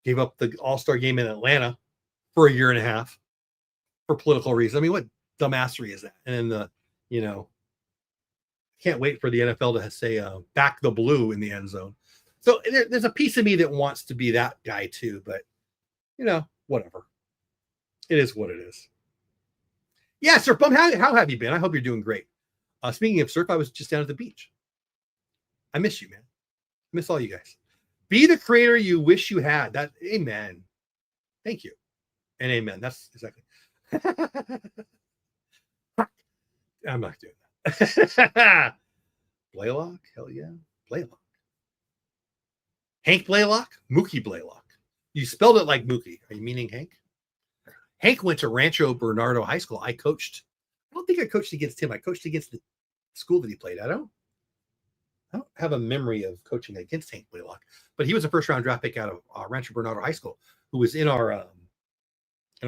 gave up the All-Star game in Atlanta for a year and a half for political reasons. I mean, what dumbassery is that? And can't wait for the NFL to say back the blue in the end zone. So there's a piece of me that wants to be that guy too, but whatever. It is what it is. Yeah, Surf Bum, how have you been? I hope you're doing great. Speaking of surf, I was just down at the beach. I miss you, man. I miss all you guys. Be the creator you wish you had. That, amen. Thank you. And amen. That's exactly. I'm not doing that. Blaylock? Hell yeah. Blaylock. Hank Blaylock? Mookie Blaylock. You spelled it like Mookie. Are you meaning Hank? Hank went to Rancho Bernardo High School. I don't think I coached against him. I coached against the school that he played. I don't have a memory of coaching against Hank Blaylock, but he was a first-round draft pick out of Rancho Bernardo High School, who was in our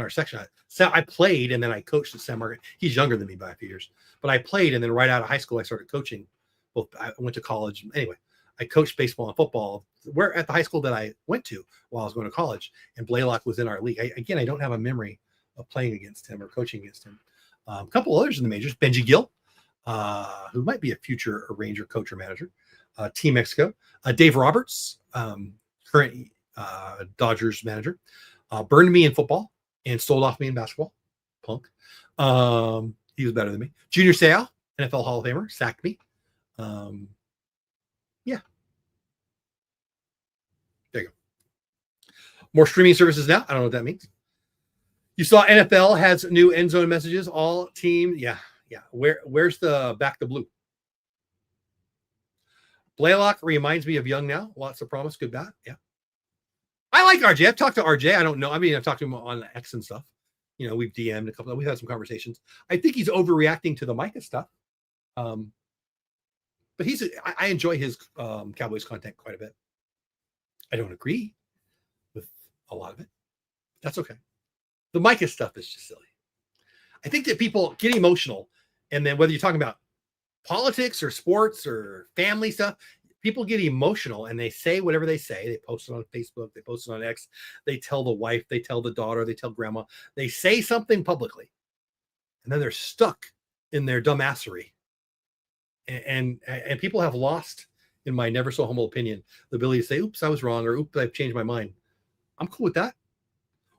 section. So I played, and then I coached at San Margaret. He's younger than me by a few years, but I played, and then right out of high school, I started coaching. Well, I went to college. Anyway, I coached baseball and football at the high school that I went to while I was going to college, and Blaylock was in our league. I don't have a memory of playing against him or coaching against him. A couple others in the majors, Benji Gill, who might be a future Ranger coach or manager, Team Mexico, Dave Roberts, current Dodgers manager, burned me in football and sold off me in basketball, punk. He was better than me. Junior Seau, NFL Hall of Famer, sacked me. Yeah. There you go. More streaming services now. I don't know what that means. You saw NFL has new end zone messages. All team. Yeah. Where's the back to blue? Blaylock reminds me of Young now. Lots of promise. Good bat. Yeah. I like RJ. I've talked to RJ. I don't know. I mean, I've talked to him on X and stuff. You know, we've DM'd a couple. We've had some conversations. I think he's overreacting to the Micah stuff. But I enjoy his Cowboys content quite a bit. I don't agree with a lot of it. That's okay. The Micah stuff is just silly. I think that people get emotional, and then whether you're talking about politics or sports or family stuff, people get emotional and they say whatever they say. They post it on Facebook, they post it on X, they tell the wife, they tell the daughter, they tell grandma, they say something publicly, and then they're stuck in their dumbassery. And people have lost, in my never so humble opinion, the ability to say, oops, I was wrong, or oops, I've changed my mind. I'm cool with that.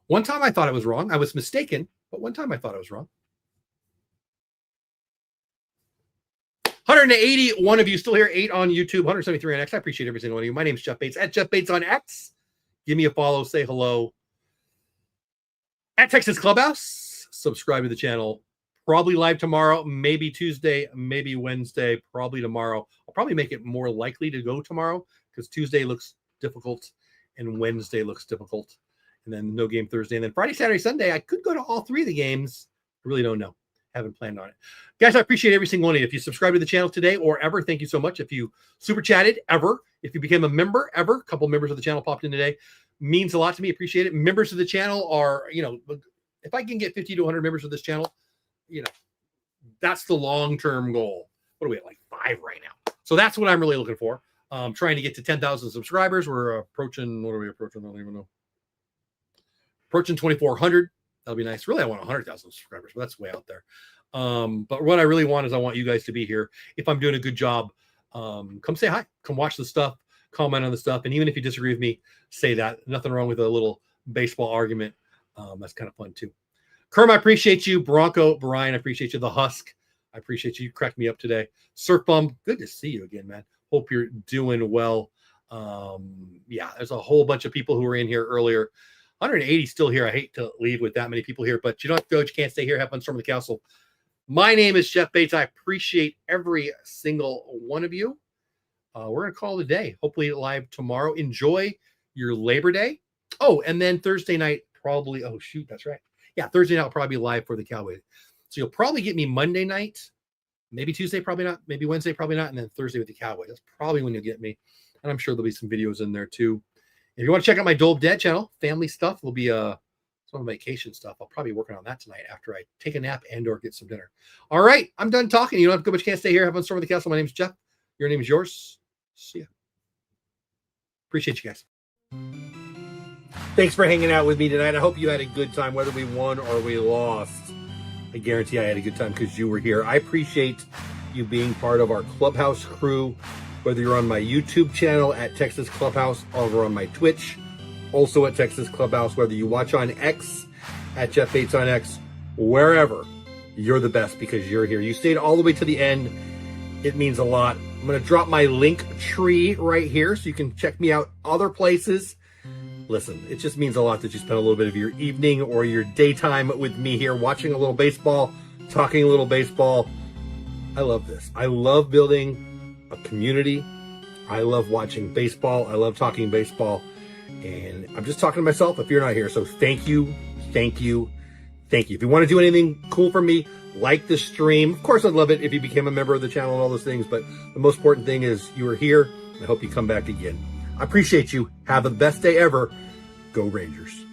One time I thought I was wrong. I was mistaken, but one time I thought I was wrong. 181 of you still here, 8 on YouTube, 173 on X. I appreciate every single one of you. My name is Jeff Bates, at Jeff Bates on X. Give me a follow, say hello. At Texas Clubhouse, subscribe to the channel. Probably live tomorrow, maybe Tuesday, maybe Wednesday, probably tomorrow. I'll probably make it more likely to go tomorrow because Tuesday looks difficult and Wednesday looks difficult. And then no game Thursday. And then Friday, Saturday, Sunday, I could go to all three of the games. I really don't know. Haven't planned on it. Guys, I appreciate every single one of you. If you subscribe to the channel today or ever, thank you so much. If you super chatted ever, if you became a member ever, a couple members of the channel popped in today, means a lot to me. Appreciate it. Members of the channel are, if I can get 50 to 100 members of this channel, that's the long-term goal. What are we at, like 5 right now? So that's what I'm really looking for. Trying to get to 10,000 subscribers. We're approaching, what are we approaching? I don't even know. Approaching 2,400. That'll be nice. Really, I want 100,000 subscribers, but that's way out there. But what I really want is I want you guys to be here. If I'm doing a good job, come say hi. Come watch the stuff. Comment on the stuff. And even if you disagree with me, say that. Nothing wrong with a little baseball argument. That's kind of fun too. Kerm, I appreciate you. Bronco, Brian, I appreciate you. The Husk, I appreciate you. You cracked me up today. Surf Bum, good to see you again, man. Hope you're doing well. Yeah, there's a whole bunch of people who were in here earlier. 180 still here. I hate to leave with that many people here, but you don't have to go. You can't stay here. Have fun storming the castle. My name is Jeff Bates. I appreciate every single one of you. We're going to call it a day. Hopefully live tomorrow. Enjoy your Labor Day. Oh, and then Thursday night, probably. Oh, shoot. That's right. Yeah, Thursday night will probably be live for the Cowboys. So you'll probably get me Monday night. Maybe Tuesday, probably not. Maybe Wednesday, probably not. And then Thursday with the Cowboys. That's probably when you'll get me. And I'm sure there'll be some videos in there too. If you want to check out my Dole Dead channel, family stuff will be some vacation stuff. I'll probably be working on that tonight after I take a nap and or get some dinner. All right, I'm done talking. You don't have to go, but you can't stay here. Have fun storming the castle. My name's Jeff. Your name is yours. See ya. Appreciate you guys. Thanks for hanging out with me tonight. I hope you had a good time, whether we won or we lost. I guarantee I had a good time because you were here. I appreciate you being part of our Clubhouse crew, whether you're on my YouTube channel at Texas Clubhouse or over on my Twitch, also at Texas Clubhouse, whether you watch on X at Jeff Bates on X, wherever, you're the best because you're here. You stayed all the way to the end. It means a lot. I'm going to drop my link tree right here so you can check me out other places. Listen, it just means a lot that you spend a little bit of your evening or your daytime with me here, watching a little baseball, talking a little baseball. I love this. I love building a community. I love watching baseball. I love talking baseball. And I'm just talking to myself if you're not here. So thank you, thank you, thank you. If you want to do anything cool for me, like the stream. Of course, I'd love it if you became a member of the channel and all those things. But the most important thing is you are here. I hope you come back again. I appreciate you. Have the best day ever. Go Rangers.